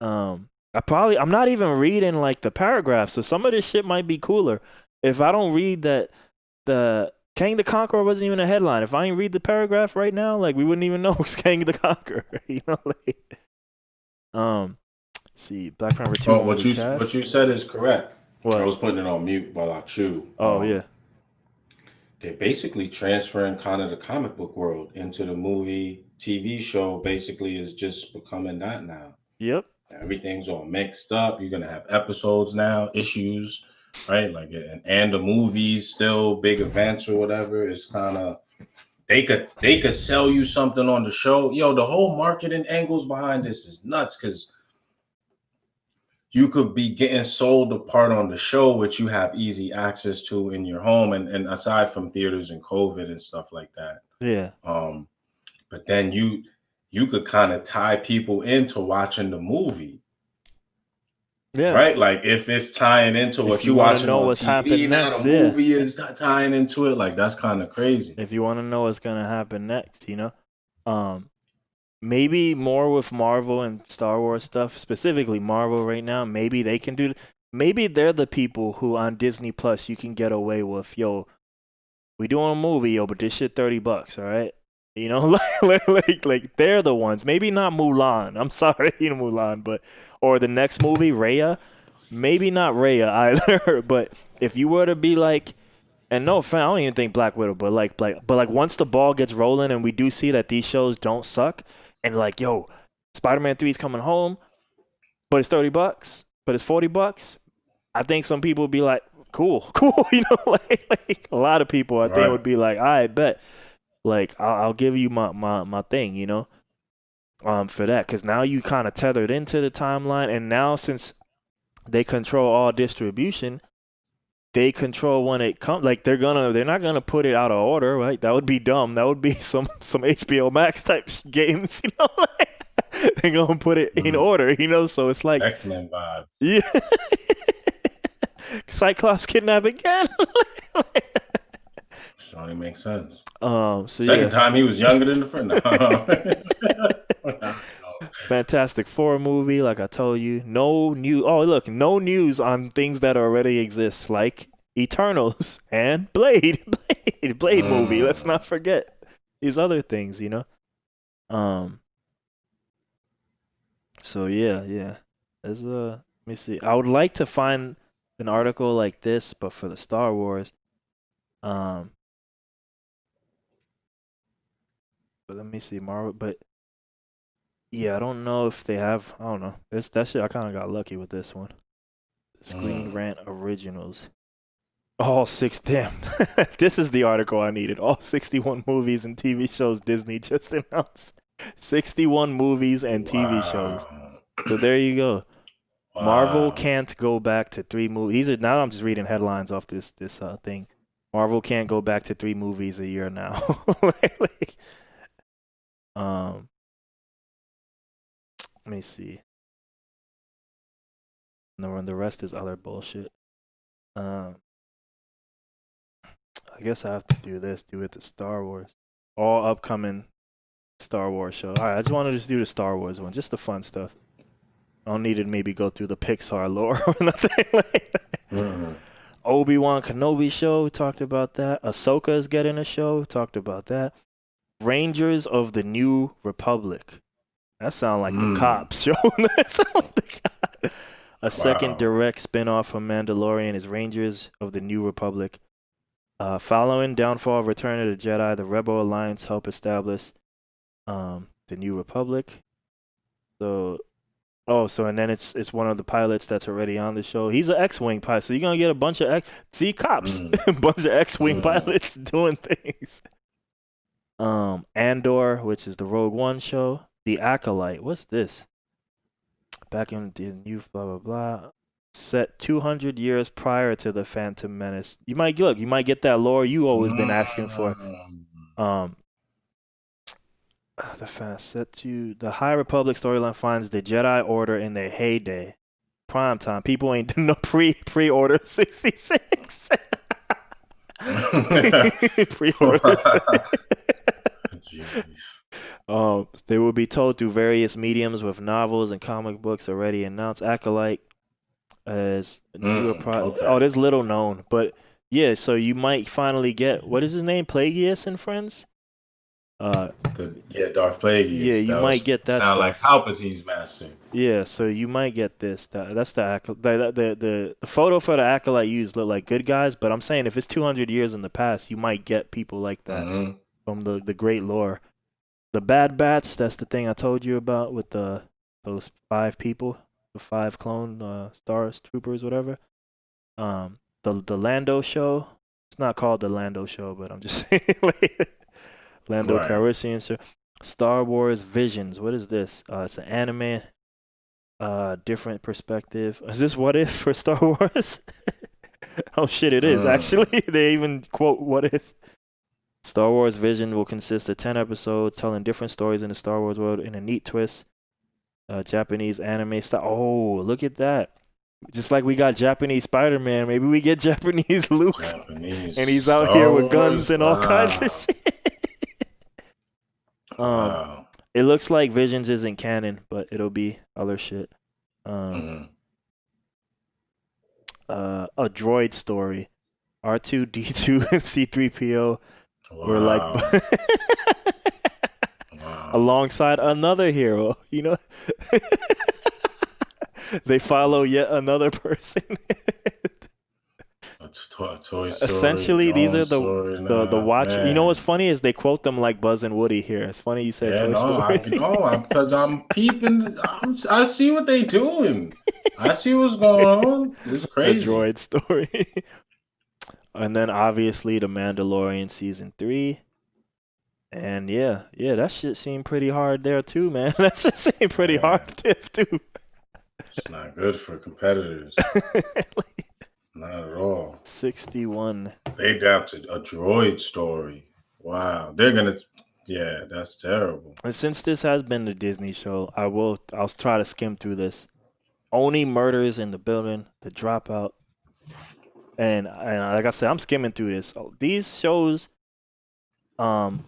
I'm not even reading like the paragraphs, so some of this shit might be cooler. If I don't read that the Kang the Conqueror wasn't even a headline. If I ain't read the paragraph right now, like, we wouldn't even know it's Kang the Conqueror. You know, like, see, Black Panther 2. Oh, what you said is correct. What? I was putting it on mute while I chew. Oh yeah. They're basically transferring kind of the comic book world into the movie TV show. Basically, is just becoming that now. Yep. Everything's all mixed up. You're gonna have episodes now, issues, right? Like, and the movies still big events or whatever. It's kind of they could sell you something on the show. Yo, the whole marketing angles behind this is nuts because you could be getting sold a part on the show, which you have easy access to in your home, and aside from theaters and COVID and stuff like that. Yeah. But then you could kind of tie people into watching the movie. Yeah. Right? Like, if it's tying into what you watching know on what's TV, happening now next, the movie is tying into it. Like, that's kind of crazy. If you want to know what's gonna happen next, you know, maybe more with Marvel and Star Wars stuff, specifically Marvel right now. Maybe they can do. Maybe they're the people who on Disney Plus you can get away with. Yo, we doing a movie, yo, but this shit $30, all right? You know, like they're the ones. Maybe not Mulan. I'm sorry, you know, Mulan, but or the next movie, Raya. Maybe not Raya either. But if you were to be like, and no offense, I don't even think Black Widow, but like once the ball gets rolling and we do see that these shows don't suck, and like, yo, Spider-Man 3 is coming home, but it's $30, but it's $40. I think some people would be like, cool, you know, like a lot of people I think would be like, I bet. Like, I'll give you my thing, you know, for that. Because now you kind of tethered into the timeline. And now since they control all distribution, they control when it comes. Like, they're not going to put it out of order, right? That would be dumb. That would be some HBO Max type games, you know. They're going to put it in order, you know. So it's like X-Men vibe. Yeah. Cyclops kidnap again. only makes sense. So Second time he was younger than the first. No. Fantastic Four movie, like I told you. No news on things that already exist, like Eternals and Blade movie. Let's not forget these other things, you know. So yeah. There's let me see. I would like to find an article like this, but for the Star Wars. But let me see Marvel. But yeah, I don't know if they have. I don't know. That shit. I kind of got lucky with this one. Screen Rant Originals. All six. Damn. This is the article I needed. All 61 movies and TV shows Disney just announced. 61 movies and TV shows. So there you go. Wow. Marvel can't go back to 3 movies. Now I'm just reading headlines off this thing. Marvel can't go back to 3 movies a year now. Let me see. No, the rest is other bullshit. I guess I have to do it to Star Wars. All upcoming Star Wars show. All right, I just wanted to just do the Star Wars one, just the fun stuff. I don't need to maybe go through the Pixar lore or nothing like that. Obi-Wan Kenobi show, talked about that. Ahsoka is getting a show, talked about that. Rangers of the New Republic. That sounds like the cops show. That sound like the cops. A second direct spin-off from Mandalorian is Rangers of the New Republic. Following downfall of Return of the Jedi, the Rebel Alliance help establish the New Republic. So and then it's one of the pilots that's already on the show. He's an X-wing pilot, so you're gonna get a bunch of cops, a bunch of X-wing pilots doing things. Andor, which is the Rogue One show. The Acolyte, what's this? Back in the new blah blah blah. Set 200 years prior to the Phantom Menace. You might get that lore you always been asking for. The High Republic storyline finds the Jedi Order in their heyday. Prime time. People ain't no pre-order 66. Pre-order. They will be told through various mediums with novels and comic books already announced. Acolyte as a newer product. Oh, there's little known, but yeah. So you might finally get, what is his name? Plagueis and Friends. Darth Plagueis. Yeah, you might get that. Sound like Palpatine's master. Yeah, so you might get this. That's the photo for the Acolyte used look like good guys, but I'm saying if it's 200 years in the past, you might get people like that from the great lore. The Bad Batch, that's the thing I told you about with those 5 people, the 5 clone Star Troopers, whatever. The Lando show. It's not called the Lando show, but I'm just saying Lando Calrissian, sir. Star Wars Visions. What is this? It's an anime. Different perspective. Is this What If for Star Wars? Oh shit, it is actually. They even quote What If. Star Wars Vision will consist of 10 episodes telling different stories in the Star Wars world in a neat twist. Japanese anime style. Oh, look at that. Just like we got Japanese Spider-Man, maybe we get Japanese Luke. And he's out here with guns and all kinds of shit. It looks like Visions isn't canon, but it'll be other shit. A droid story. R2-D2 and C-3PO were like alongside another hero, you know. They follow yet another person. Toy Story, essentially, these are the watch. Man. You know what's funny is they quote them like Buzz and Woody here. It's funny you said Toy Story. Because I'm peeping. I see what they doing. I see what's going on. It's crazy. The droid story. And then obviously the Mandalorian season 3. And yeah, that shit seemed pretty hard there too, man. That shit seemed pretty hard too. It's not good for competitors. Not at all. 61. They adapted a droid story. Wow. They're gonna that's terrible. And since this has been the Disney show, I'll try to skim through this. Only Murders in the Building, The Dropout. And like I said, I'm skimming through this. These shows Um,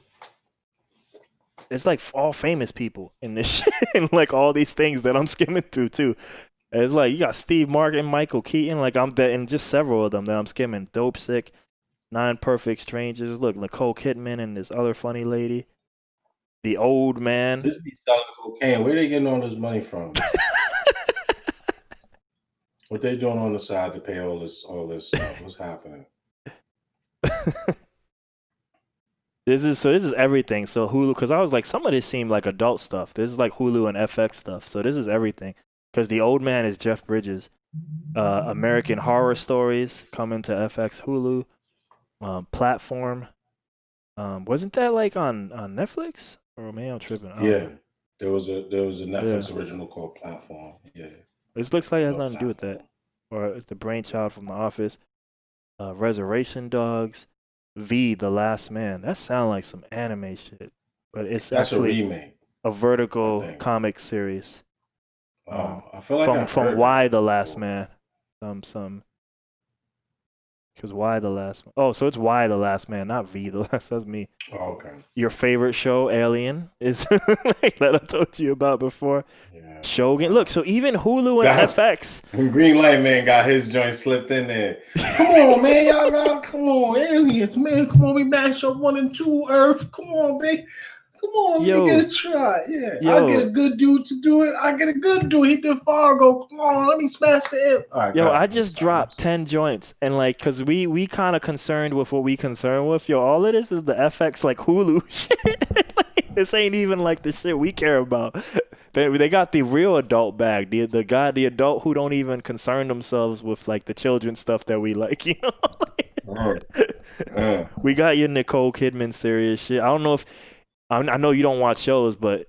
it's like all famous people in this shit, and like all these things that I'm skimming through too. It's like you got Steve Martin, Michael Keaton, like I'm that, and just several of them that I'm skimming. Dope Sick, Nine Perfect Strangers. Look, Nicole Kidman and this other funny lady. The Old Man. This be selling cocaine. Where they getting all this money from? What they doing on the side to pay all this stuff? What's happening? This is everything. So Hulu, because I was like, some of this seemed like adult stuff. This is like Hulu and FX stuff. So this is everything. Because The Old Man is Jeff Bridges. American Horror Stories coming to FX Hulu platform. Wasn't that like on Netflix? Or maybe I'm tripping. Yeah, there was a Netflix original called Platform. Yeah, this looks like it has nothing to do with that. Or it's the brainchild from The Office. Reservation Dogs. V, The Last Man. That sounds like some anime shit, but it's actually a remake, a vertical comic series. I feel like from Y, The Last Man. Some. Because Y, The Last Man. Oh, so it's Y, The Last Man, not V, The Last. That's me. Oh, okay. Your favorite show, Alien, is like that I told you about before. Yeah. Shogun. Look, so even Hulu and FX. Green Light Man got his joint slipped in there. Come on, man. Y'all, come on. Aliens, man. Come on. We mash up 1 and 2 Earth. Come on, babe. Come on, let me get a try. Yeah, I get a good dude to do it. I get a good dude. He did Fargo. Come on, let me smash the air. Yo, I just dropped 10 joints, and like, cause we kind of concerned with what we concerned with. Yo, all of this is the FX like Hulu shit. Like, this ain't even like the shit we care about. They got the real adult bag. The adult who don't even concern themselves with like the children stuff that we like. You know, we got your Nicole Kidman serious shit. I don't know if. I know you don't watch shows, but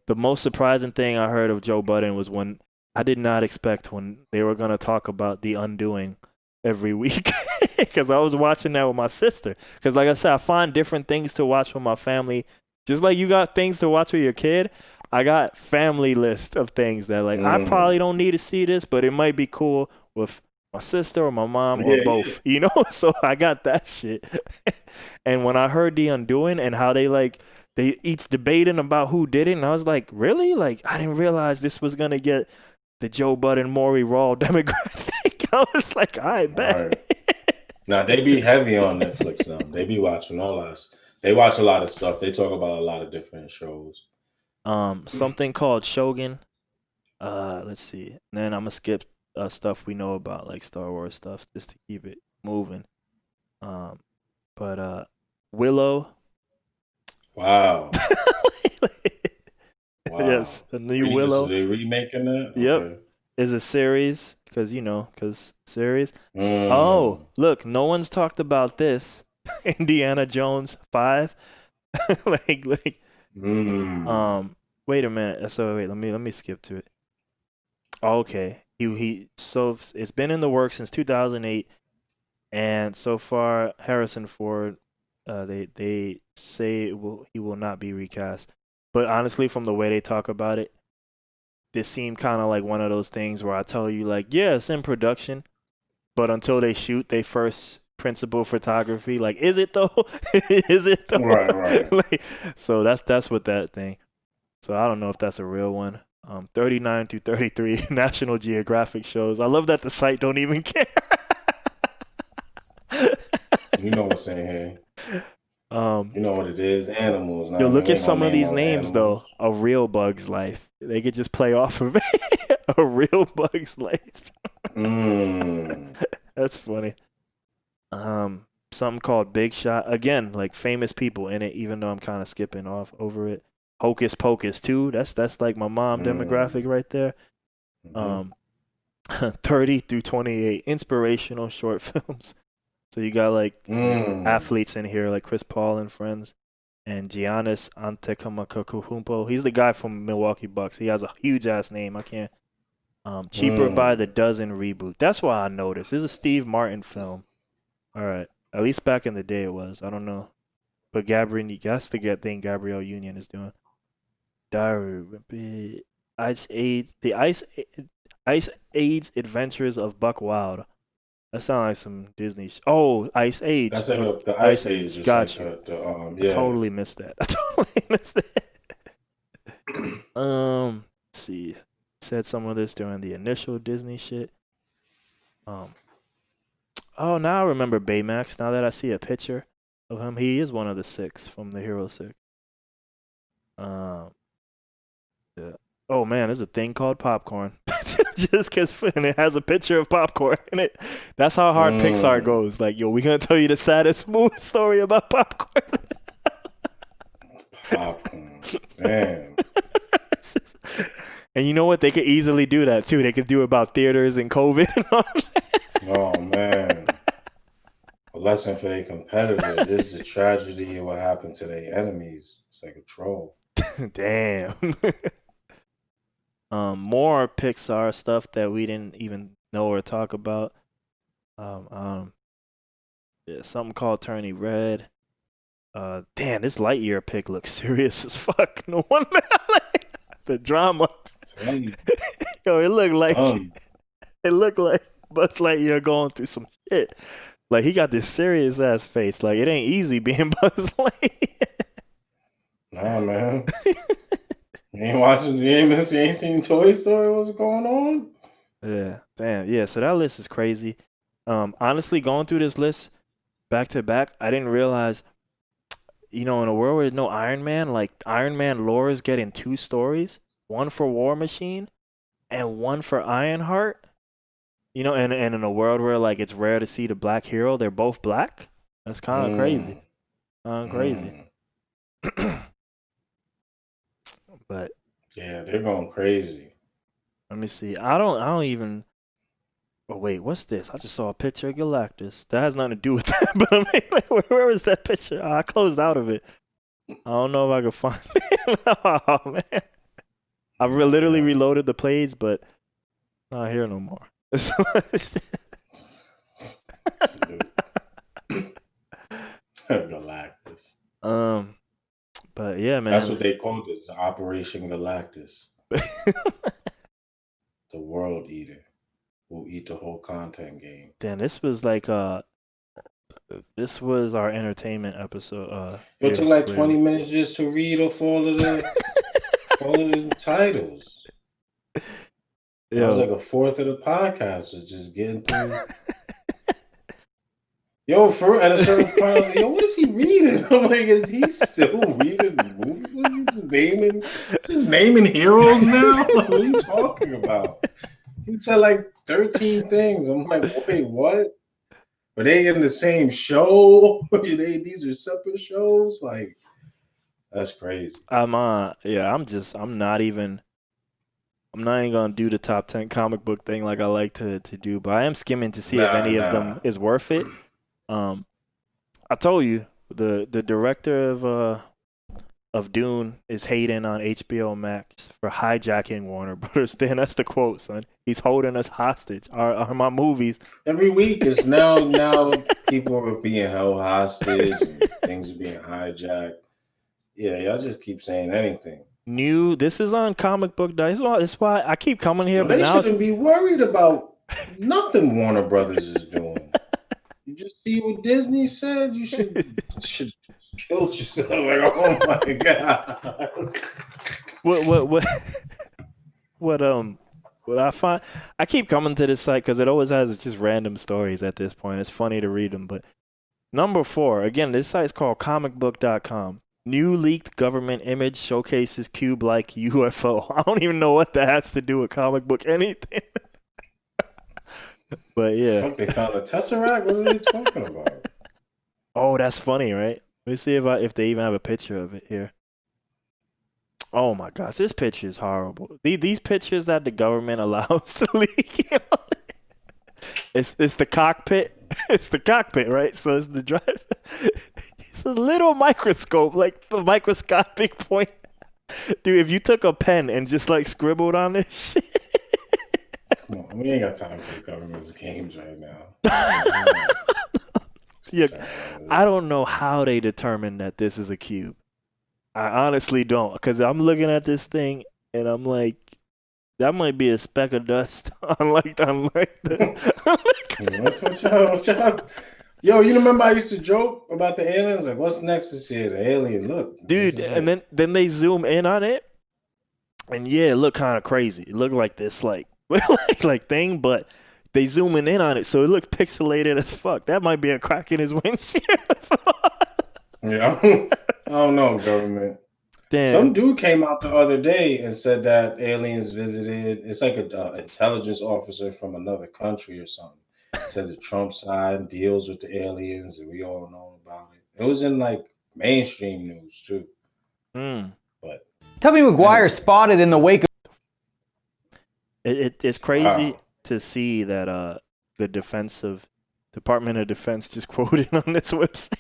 the most surprising thing I heard of Joe Budden was when I did not expect when they were going to talk about The Undoing every week. Because I was watching that with my sister. Because like I said, I find different things to watch with my family. Just like you got things to watch with your kid, I got family list of things that like I probably don't need to see this, but it might be cool with my sister or my mom or both, you know? So I got that shit. And when I heard The Undoing and how they each debating about who did it, and I was like, really? Like, I didn't realize this was going to get the Joe Budden, Maury Raw demographic. I was like, all right, bet. Right. Now, they be heavy on Netflix now. They be watching all that. They watch a lot of stuff. They talk about a lot of different shows. Something called Shogun. Let's see. And then I'm going to skip stuff we know about, like Star Wars stuff, just to keep it moving. But Willow. Wow. Wow. Yes, the new Willow. Are they remaking that? Yep. Okay. Is a series, because series. Oh, look, no one's talked about this. Indiana Jones 5. Wait a minute. So wait, let me skip to it. Okay. So it's been in the works since 2008, and so far Harrison Ford, they say he will not be recast. But honestly, from the way they talk about it, this seemed kind of like one of those things where I tell you, like, yeah, it's in production, but until they shoot their first principal photography, like, is it though? Is it though? Right. Like, so that's what that thing. So I don't know if that's a real one. 39 through 33 National Geographic shows. I love that the site don't even care. You know what's in here. You know what it is, animals. Yo, look at some of these names animals. Though. A Real Bug's Life. They could just play off of it. A Real Bug's Life. That's funny. Something called Big Shot. Again, like famous people in it, even though I'm kind of skipping over it. Hocus Pocus 2. That's like my mom demographic right there. 30 through 28 inspirational short films. So you got like athletes in here like Chris Paul and friends, and Giannis Antetokounmpo. He's the guy from Milwaukee Bucks. He has a huge ass name. I can't. Cheaper by the Dozen reboot. That's why I noticed. This is a Steve Martin film. All right, at least back in the day it was. I don't know, but that's the thing Gabrielle Union is doing. Diary, Ice Age Adventures of Buck Wild. That sounds like some Disney. Oh, Ice Age. That's like the Ice Ice Age. Is Got like you. I yeah. totally missed that. I totally missed that. Let's see. Said some of this during the initial Disney shit. Oh, now I remember Baymax. Now that I see a picture of him, he is one of the 6 from the Hero 6. Yeah. Oh man, there's a thing called popcorn. Just because it has a picture of popcorn in it. That's how hard Pixar goes. Like, yo, we gonna tell you the saddest story about popcorn. Popcorn. Damn. And you know what? They could easily do that too. They could do about theaters and COVID and all that. Oh man. A lesson for their competitor. This is the tragedy of what happened to their enemies. It's like a troll. Damn. More Pixar stuff that we didn't even know or talk about. Yeah, something called Turning Red. Damn, this Lightyear pic looks serious as fuck. No wonder the drama. Yo, it looked like Buzz Lightyear going through some shit. Like, he got this serious ass face. Like, it ain't easy being Buzz Lightyear. Nah, man. You ain't watching you ain't seen Toy Story? What's going on? Yeah, damn. Yeah, so that list is crazy. Honestly, going through this list back to back, I didn't realize, in a world where there's no Iron Man, like, Iron Man lore is getting 2 stories, one for War Machine and one for Ironheart. And in a world where, like, it's rare to see the black hero, they're both black. That's kind of crazy. Crazy. But yeah, they're going crazy. Let me see. I don't even. Oh wait, what's this? I just saw a picture of Galactus. That has nothing to do with that. But I mean, like, where is that picture? I closed out of it. I don't know if I can find it. Oh man, I literally reloaded the page, but not here no more. Galactus. But yeah, man. That's what they called it, Operation Galactus. The World Eater will eat the whole content game. Damn, this was like this was our entertainment episode. It took like 20 minutes just to read off all of the titles. It was like a fourth of the podcast was just getting through. Yo, at a certain point, I was like, yo, what is he reading? I'm like, is he still reading the movie? What is he just naming heroes now? Like, what are you talking about? He said like 13 things. I'm like, wait, what? Are they in the same show? These are separate shows? Like, that's crazy. I'm not even gonna do the top 10 comic book thing like I like to do, but I am skimming to see if any of them is worth it. I told you the director of Dune is hating on HBO Max for hijacking Warner Brothers. Dan, that's the quote, son. He's holding us hostage. Are my movies every week? Is now people are being held hostage and things are being hijacked. Yeah, y'all just keep saying anything. This is on Comic Book Dice. That's why I keep coming here. But they shouldn't be worried about nothing Warner Brothers is doing. You just see what Disney said. You should kill yourself. Like, oh my god. What I find, I keep coming to this site because it always has just random stories at this point. It's funny to read them. But number 4, again, this site's called comicbook.com. New leaked government image showcases cube-like UFO. I don't even know what that has to do with comic book anything. But yeah. Fuck, they found a Tesseract? What are they talking about? Oh, that's funny, right? Let me see if they even have a picture of it here. Oh my gosh, this picture is horrible. These pictures that the government allows to leak, it's the cockpit. It's the cockpit, right? So it's the driver. It's a little microscope, like the microscopic point. Dude, if you took a pen and just like scribbled on this shit. Come on, we ain't got time for the government's games right now. Yeah, I don't know how they determined that this is a cube. I honestly don't, because I'm looking at this thing and I'm like, that might be a speck of dust, unlike the What y'all? Yo, you remember I used to joke about the aliens? Like, what's next this year? The alien, look. Dude, and then they zoom in on it, and yeah, it looked kind of crazy. It looked like this, like thing, but they zooming in on it, so it looked pixelated as fuck. That might be a crack in his windshield. Yeah, I don't know, government. Damn. Some dude came out the other day and said that aliens visited. It's like an intelligence officer from another country or something. Said the Trump side deals with the aliens, and we all know about it. It was in like mainstream news too. But Tubby Maguire spotted in the wake of. It's crazy to see that the Department of Defense just quoted on this website.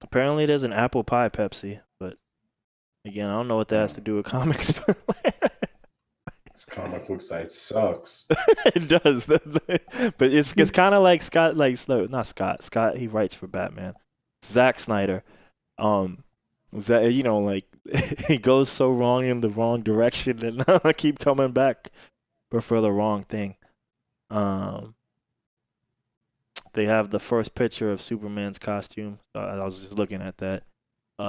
Apparently there's an apple pie Pepsi, but again, I don't know what that has to do with comics. This comic book site sucks. It does, but it's kind of like Scott, not Scott. Scott, he writes for Batman. Zack Snyder, he goes so wrong in the wrong direction, and I keep coming back, but for the wrong thing. They have the first picture of Superman's costume. I was just looking at that.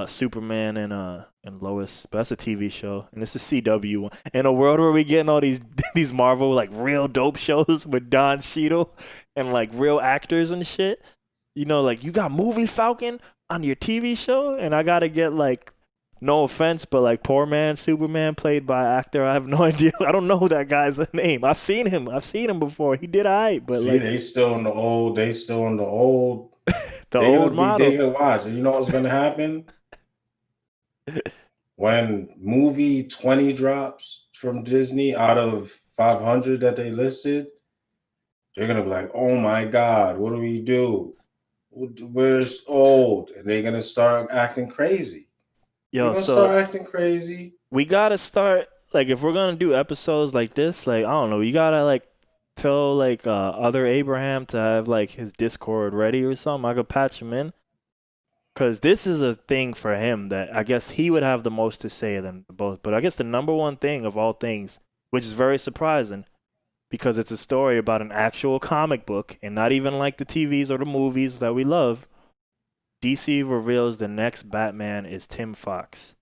Superman and Lois, but that's a TV show, and this is CW. In a world where we getting all these Marvel like real dope shows with Don Cheadle and like real actors and shit, like you got Movie Falcon on your TV show, and I gotta get like, no offense, but like poor man Superman played by actor. I have no idea. I don't know that guy's name. I've seen him before. He did Eiht, but they still in the old. They still in the old. The old model. They gonna watch. You know what's gonna happen? When movie 20 drops from Disney out of 500 that they listed, they're gonna be like, "Oh my God, what do we do? Where's old?" And they're gonna start acting crazy. Yo, start acting crazy. We gotta start, like, if we're gonna do episodes like this, like, I don't know, you gotta like tell like other Abraham to have like his Discord ready or something. I could patch him in. Because this is a thing for him that I guess he would have the most to say of them both. But I guess the number one thing of all things, which is very surprising, because it's a story about an actual comic book and not even like the TVs or the movies that we love, DC reveals the next Batman is Tim Fox.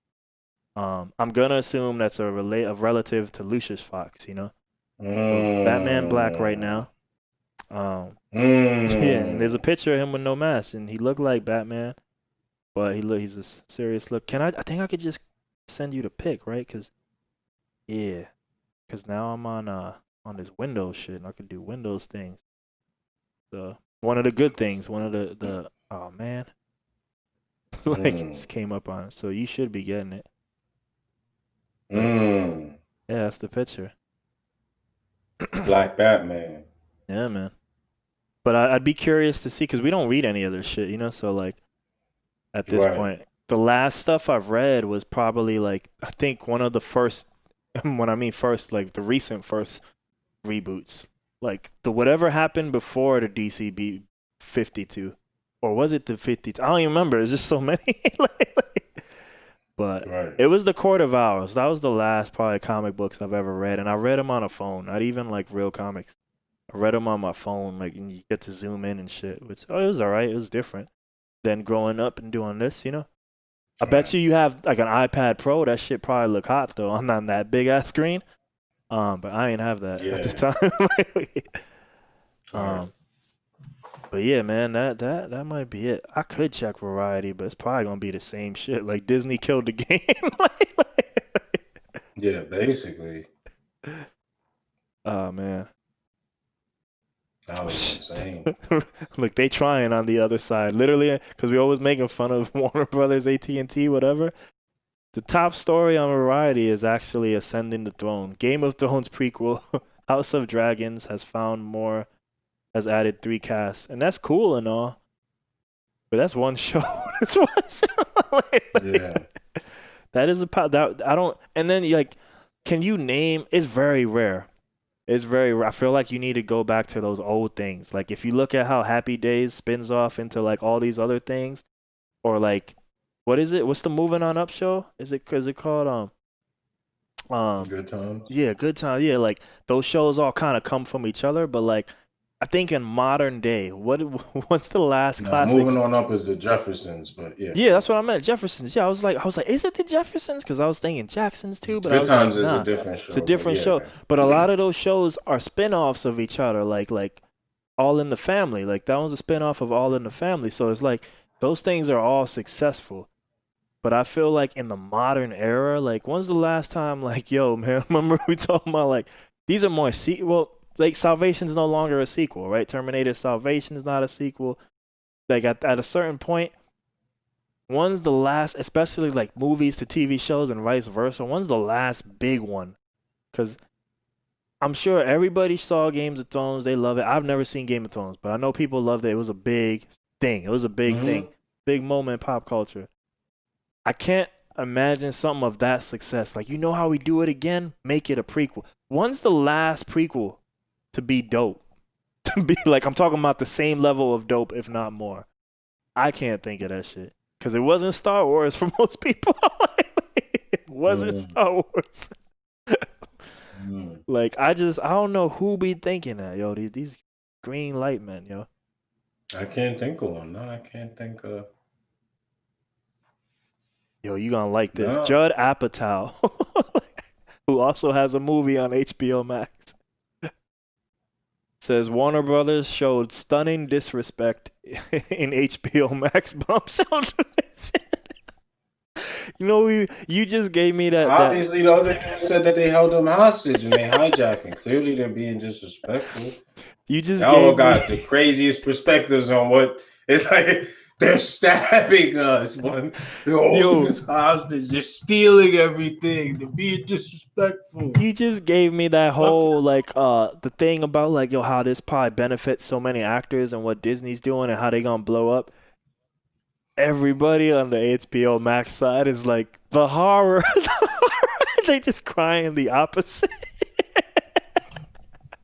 I'm going to assume that's a relative to Lucius Fox, Batman Black right now. Yeah, and there's a picture of him with no mask, and he looked like Batman. But he's a serious look. I think I could just send you the pic, right? Cause now I'm on this Windows shit, and I could do Windows things. So one of the good things, one of the oh man, like it just came up on it. So you should be getting it. Yeah, that's the picture. Black Batman. Yeah, man. But I'd be curious to see, because we don't read any of this shit, so like. At this point, the last stuff I've read was probably like, I think one of the first, when I mean first, like the recent first reboots, like the whatever happened before the DC 52, or was it the 52? I don't even remember. There's just so many. But it was the Court of Owls. That was the last probably comic books I've ever read, and I read them on a phone, not even like real comics. I read them on my phone, like, and you get to zoom in and shit. Which it was alright. It was different than growing up and doing this, I bet you have like an iPad Pro. That shit probably look hot though on that big ass screen. But I ain't have that at the time. But yeah, man, that might be it. I could check Variety, but it's probably gonna be the same shit. Like Disney killed the game. Yeah, basically. Oh man. That was insane. Look, they trying on the other side, literally, because we always making fun of Warner Brothers, AT&T, whatever. The top story on Variety is actually Ascending the Throne. Game of Thrones prequel, House of Dragons has added 3 casts, and that's cool and all, but that's one show. That's one show. Yeah. That is that I don't. And then like, can you name? It's very rare. I feel like you need to go back to those old things. Like if you look at how Happy Days spins off into like all these other things, or like, what is it? What's the Moving On Up show? Is it called Good times. Yeah, Good Time. Yeah, like those shows all kind of come from each other, but like I think in modern day, what's the last Now, classic? moving on up is the Jeffersons, but yeah. Yeah, that's what I meant. Jeffersons. Yeah, I was like, is it the Jeffersons? Because I was thinking Jacksons too, but I Good was Times like, is nah, a different show. it's a different but show. yeah. But a lot of those shows are spin-offs of each other, like All in the Family. Like that one's a spin-off of All in the Family. So it's like those things are all successful. But I feel like in the modern era, like when's the last time, like, yo, man, remember we talking about like these are more well, like Salvation's no longer a sequel, right? Terminator Salvation is not a sequel. Like at a certain point, when's the last, especially like movies to TV shows and vice versa, when's the last big one? Because I'm sure everybody saw Games of Thrones. They love it. I've never seen Game of Thrones, but I know people loved it. It was a big thing. It was a big thing. Big moment in pop culture. I can't imagine something of that success. Like, you know how we do it again? Make it a prequel. When's the last prequel to be dope? To be like, I'm talking about the same level of dope, if not more. I can't think of that shit. Because it wasn't Star Wars for most people. It wasn't Star Wars. Like, I don't know who be thinking that, yo. These green light men, yo. I can't think of one. No, I can't think of. Yo, you gonna like this. No. Judd Apatow, who also has a movie on HBO Max, says Warner Brothers showed stunning disrespect in HBO Max bombshell. You know, you just gave me that. Obviously, the other dude said that they held him hostage and they hijacking. Clearly, they're being disrespectful. You just Y'all got the craziest perspectives on what it's like. They're stabbing us. They're holding us hostage. They're stealing everything. They're being disrespectful. You just gave me that whole like the thing about like, yo, how this probably benefits so many actors and what Disney's doing and how they gonna blow up. Everybody on the HBO Max side is like the horror. They just crying the opposite.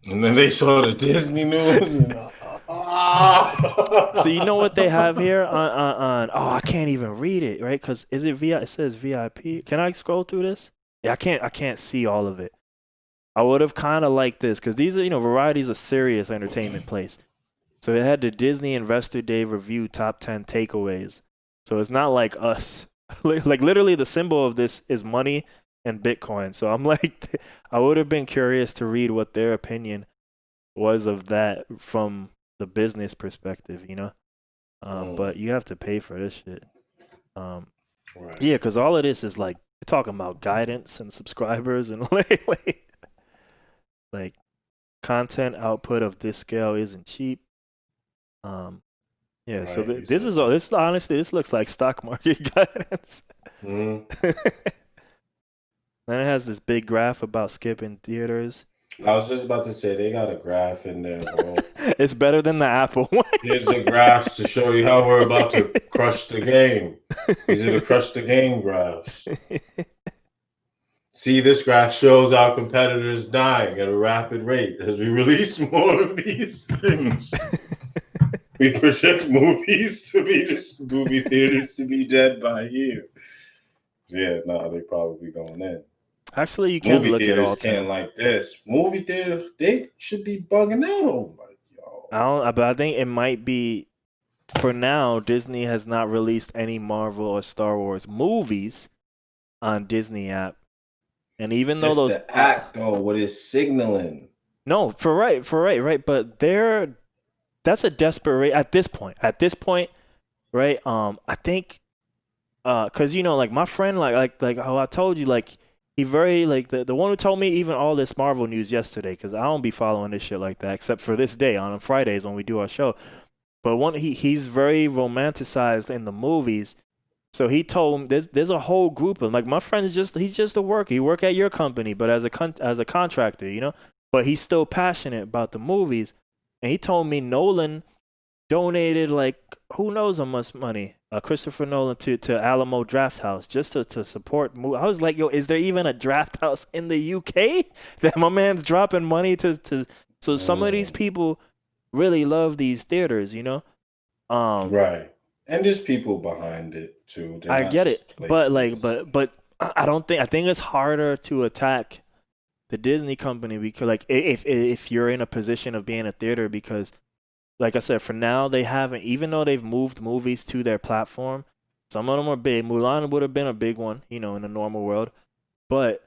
And then they saw the Disney news. So you know what they have here on I can't even read it, right? Because it says VIP. Can I scroll through this? Yeah, I can't see all of it. I would have kind of liked this because these are, Variety's a serious entertainment place. So it had the Disney Investor Day review top 10 takeaways. So it's not like us. Like literally the symbol of this is money and Bitcoin. So I'm like, I would have been curious to read what their opinion was of that from the business perspective, but you have to pay for this shit. Right. Yeah, because all of this is like you're talking about guidance and subscribers and like content output of this scale isn't cheap. Yeah, right, so this honestly looks like stock market guidance. Then it has this big graph about skipping theaters. I was just about to say they got a graph in there, bro. It's better than the Apple one. Here's the graphs to show you how we're about to crush the game. These are the crush the game graphs. See, this graph shows our competitors dying at a rapid rate as we release more of these things. We project movie theaters to be dead by a year. Yeah, they probably going in. Actually, you can't look at all. Can't like this. Movie theaters, they should be bugging out over it, yo. But I think it might be, for now, Disney has not released any Marvel or Star Wars movies on Disney app. And even though those the act though, what is signaling? No, for right. But that's a desperate at this point. At this point, right? I think, cause like my friend, like how I told you, like he very like the one who told me even all this Marvel news yesterday, cause I don't be following this shit like that except for this day on Fridays when we do our show. But he's very romanticized in the movies. So he told me there's a whole group of like my friend he's just a worker. He work at your company, but as a contractor, But he's still passionate about the movies, and he told me Nolan donated like who knows how much money, Christopher Nolan to Alamo Drafthouse just to support movies. I was like, yo, is there even a draft house in the UK that my man's dropping money to? So some of these people really love these theaters, Right. And there's people behind it too. I get it, but I think it's harder to attack the Disney company because like if you're in a position of being a theater because like I said, for now they haven't, even though they've moved movies to their platform, some of them are big. Mulan would have been a big one, you know, in the normal world. But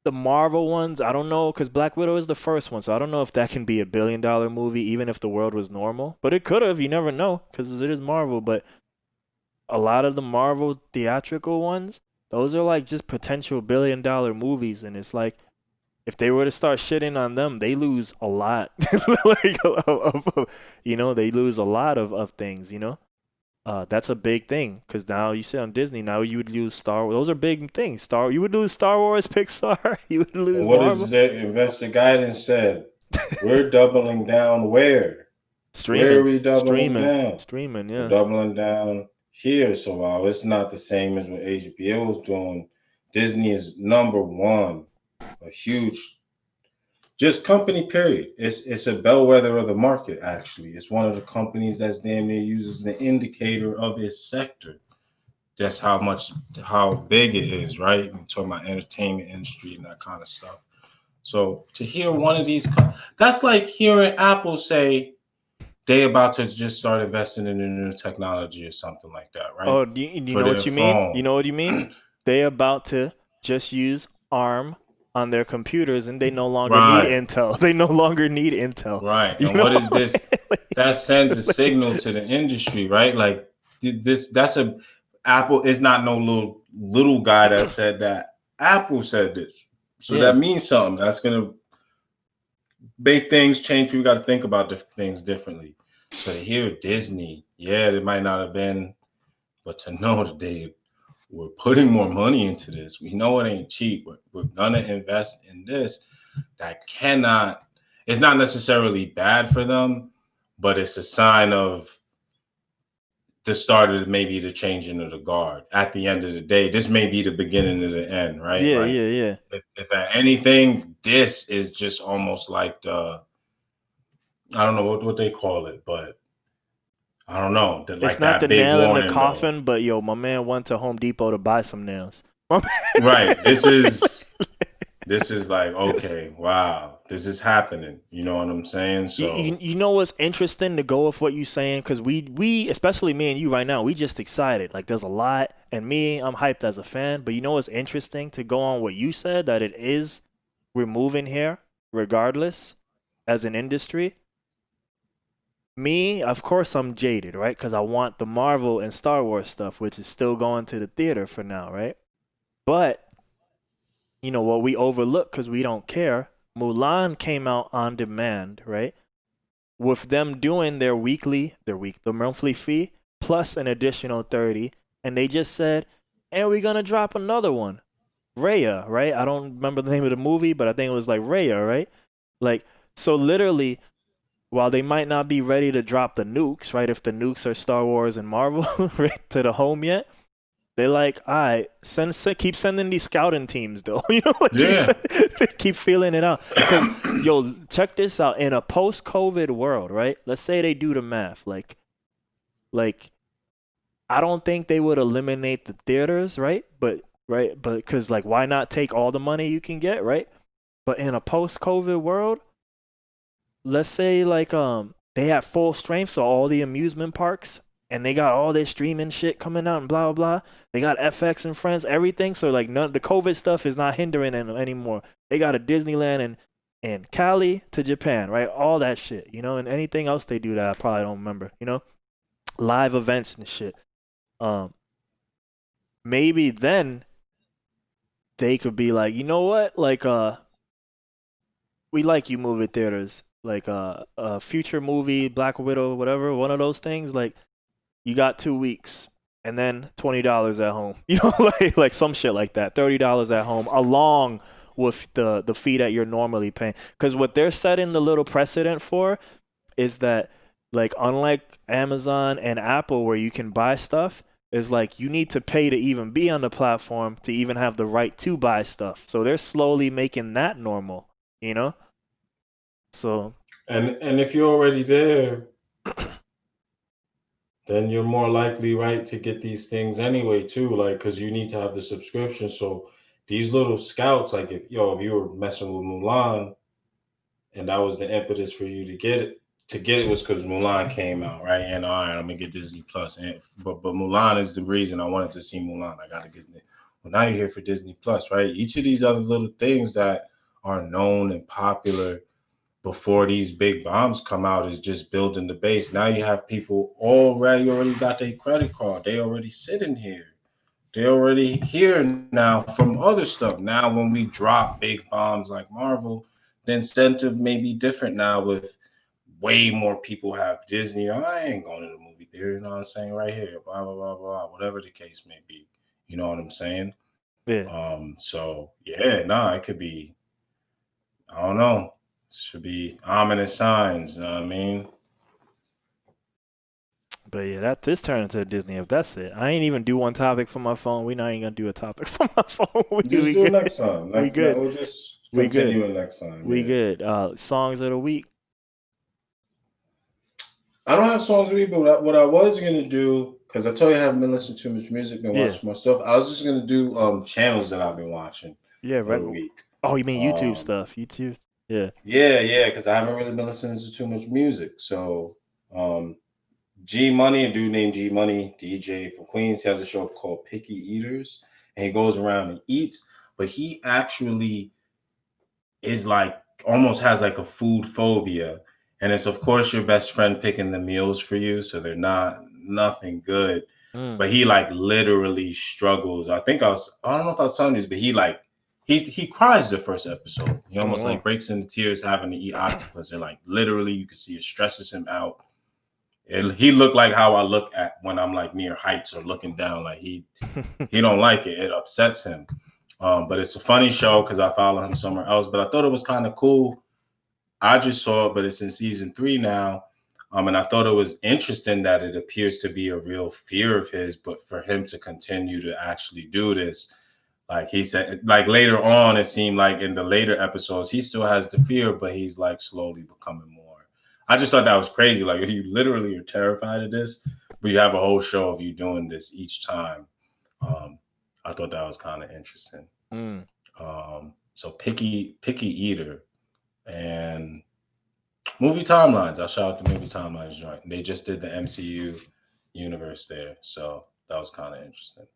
the Marvel ones, I don't know, because Black Widow is the first one, so I don't know if that can be a billion-dollar movie, even if the world was normal. But it could have, you never know, because it is Marvel. But a lot of the Marvel theatrical ones, those are like just potential billion-dollar movies, and it's like, if they were to start shitting on them, they lose a lot. Like, you know, they lose a lot of things, you know? That's a big thing because now you say on Disney, now you would lose Star Wars. Those are big things. You would lose Star Wars, Pixar. You would lose What Marvel. is that investor guidance said? We're doubling down where? Where are we doubling down? Streaming, We're yeah. doubling down here. So while it's not the same as what HBO is doing, Disney is number one. A huge, just company. Period. It's a bellwether of the market. Actually, it's one of the companies that's damn near uses the indicator of its sector. That's how big it is, right? We're talking about entertainment industry and that kind of stuff. So to hear one of these, that's like hearing Apple say they about to just start investing in a new technology or something like that, right? Oh, you know what you mean? You know what you mean? They about to just use ARM on their computers, and they no longer need Intel. They no longer need Intel. Right. And what is this? That sends a signal to the industry, right? Like that's a Apple is not no little guy that said that. Apple said this. So that means something. That's gonna make things change. People got to think about things differently. So to hear Disney, yeah, it might not have been, but to know that they were putting more money into this, we know it ain't cheap. We're gonna invest in this. That cannot. It's not necessarily bad for them, but it's a sign of the start of maybe the changing of the guard. At the end of the day, this may be the beginning of the end, right? Yeah, like, yeah. If at anything, this is just almost like I don't know what they call it, but I don't know. It's not the nail in the coffin, but yo, my man went to Home Depot to buy some nails. Right. This is like, okay, wow, this is happening. You know what I'm saying? So you know what's interesting to go with what you're saying? Because we, especially me and you right now, we just excited. Like there's a lot. And me, I'm hyped as a fan. But you know what's interesting to go on what you said, that it is removing here regardless as an industry? Me, of course, I'm jaded, right? Because I want the Marvel and Star Wars stuff, which is still going to the theater for now, right? But, you know, what we overlook because we don't care, Mulan came out on demand, right? With them doing their monthly fee plus an additional 30, and they just said, and we're going to drop another one. Raya, right? I don't remember the name of the movie, but I think it was like Raya, right? Like, so literally, while they might not be ready to drop the nukes, right? If the nukes are Star Wars and Marvel, right, to the home yet, they're like, all right, keep sending these scouting teams, though. You know, like keep feeling it out. Because, yo, check this out. In a post-COVID world, right? Let's say they do the math. Like, I don't think they would eliminate the theaters, right? But because, like, why not take all the money you can get, right? But in a post-COVID world, let's say like they have full strength, so all the amusement parks, and they got all this streaming shit coming out and blah blah blah. They got FX and Friends, everything. So like none the COVID stuff is not hindering them anymore. They got a Disneyland and Cali to Japan, right? All that shit, you know, and anything else they do that I probably don't remember, you know, live events and shit. Maybe then they could be like, you know what, like we like you movie theaters. Like a future movie, Black Widow, whatever, one of those things. Like you got 2 weeks, and then $20 at home. You know, like some shit like that. $30 at home, along with the fee that you're normally paying. Because what they're setting the little precedent for is that, like, unlike Amazon and Apple, where you can buy stuff, is like you need to pay to even be on the platform to even have the right to buy stuff. So they're slowly making that normal. You know. So and if you're already there, then you're more likely, right, to get these things anyway, too. Like, because you need to have the subscription. So these little scouts, like if you were messing with Mulan, and that was the impetus for you to get it. To get it was because Mulan came out, right? And all right, I'm gonna get Disney Plus. And but Mulan is the reason I wanted to see Mulan. I gotta get it. Well, now you're here for Disney Plus, right? Each of these other little things that are known and popular before these big bombs come out is just building the base. Now you have people already got their credit card. They already sitting here. They already here now from other stuff. Now when we drop big bombs like Marvel, the incentive may be different now with way more people have Disney. I ain't going to the movie theater, you know what I'm saying? Right here, blah, blah, blah, blah, whatever the case may be. You know what I'm saying? Yeah. So yeah, it could be, I don't know. Should be ominous signs, you know what I mean? But yeah, this turned into Disney. If that's it, I ain't even do one topic for my phone. We not even gonna do a topic for my phone. We do good. It next time. We good. We'll just continue it next time. We good. Songs of the week. I don't have songs of the week, but what I was gonna do, because I told you I haven't been listening to too much music, been watching more stuff. I was just gonna do channels that I've been watching. Yeah, right. Week. Oh, you mean YouTube stuff? YouTube. Yeah. Yeah, because I haven't really been listening to too much music. So G-Money, a dude named G-Money, DJ from Queens, he has a show called Picky Eaters, and he goes around and eats, but he actually is like almost has like a food phobia. And it's of course your best friend picking the meals for you, so they're nothing good. But he like literally struggles. I don't know if I was telling you this, but he cries the first episode. He almost like breaks into tears having to eat octopus, and like literally you can see it stresses him out. He looked like how I look at when I'm like near heights or looking down. Like he don't like it. It upsets him. But it's a funny show because I follow him somewhere else. But I thought it was kind of cool. I just saw it, but it's in season 3 now. And I thought it was interesting that it appears to be a real fear of his, but for him to continue to actually do this, like he said, like later on, it seemed like in the later episodes, he still has the fear, but he's like slowly becoming more. I just thought that was crazy. Like you literally are terrified of this, but you have a whole show of you doing this each time. I thought that was kind of interesting. So picky eater. And movie timelines. I'll shout out the movie timelines joint. They just did the MCU universe there, so that was kind of interesting.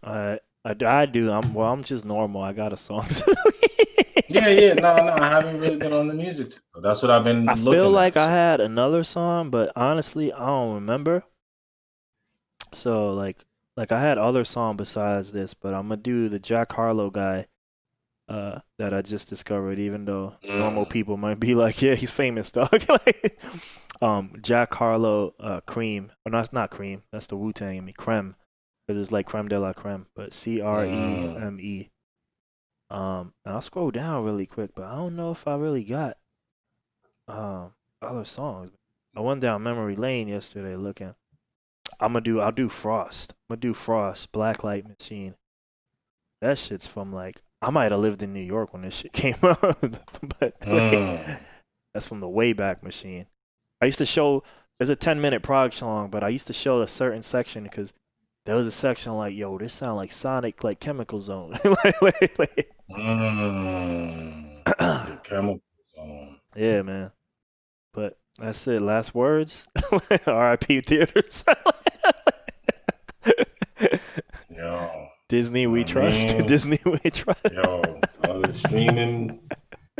I do. I'm just normal. I got a song. Yeah. No. I haven't really been on the music tip. That's what I've been. I feel like I had another song, but honestly, I don't remember. So like I had other song besides this, but I'm gonna do the Jack Harlow guy. That I just discovered, even though normal people might be like, yeah, he's famous, dog. Jack Harlow, Creme. Or no, it's not Creme. That's the Wu-Tang. I mean, Creme. Because it's like Creme de la Creme, but Creme. And I'll scroll down really quick, but I don't know if I really got other songs. I went down memory lane yesterday looking. I'll do Frost. Black Light Machine. That shit's from like, I might have lived in New York when this shit came out, but that's from the Wayback Machine. I used to show, there's a 10-minute prog song, but I used to show a certain section because there was a section like, yo, this sound like Sonic, like Chemical Zone. Chemical Zone. Yeah, man. But that's it. Last words. R.I.P. theaters. Yo. Disney, we trust. Disney, we trust. Yo, other streaming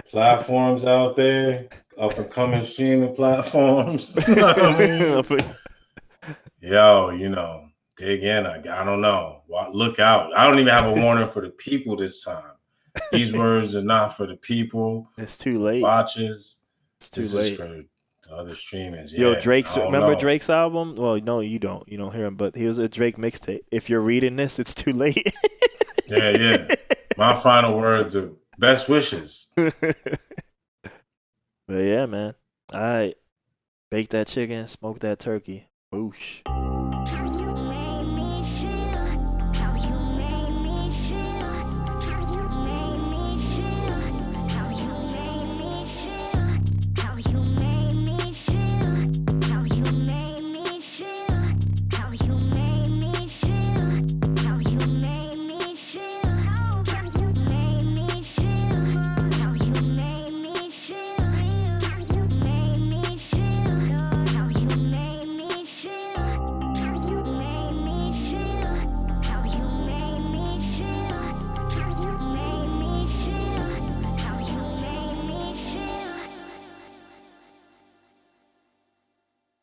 platforms out there, up and coming streaming platforms. You know what I mean? Yo, dig in. I don't know. Look out. I don't even have a warning for the people this time. These words are not for the people. It's too late. Watches. It's too this late. Is for other streamers. Yo, yeah, remember Drake's album? Well, no, you don't. You don't hear him, but he was a Drake mixtape. If you're reading this, it's too late. Yeah. My final words are best wishes. But yeah, man. All right. Bake that chicken, smoke that turkey. Boosh.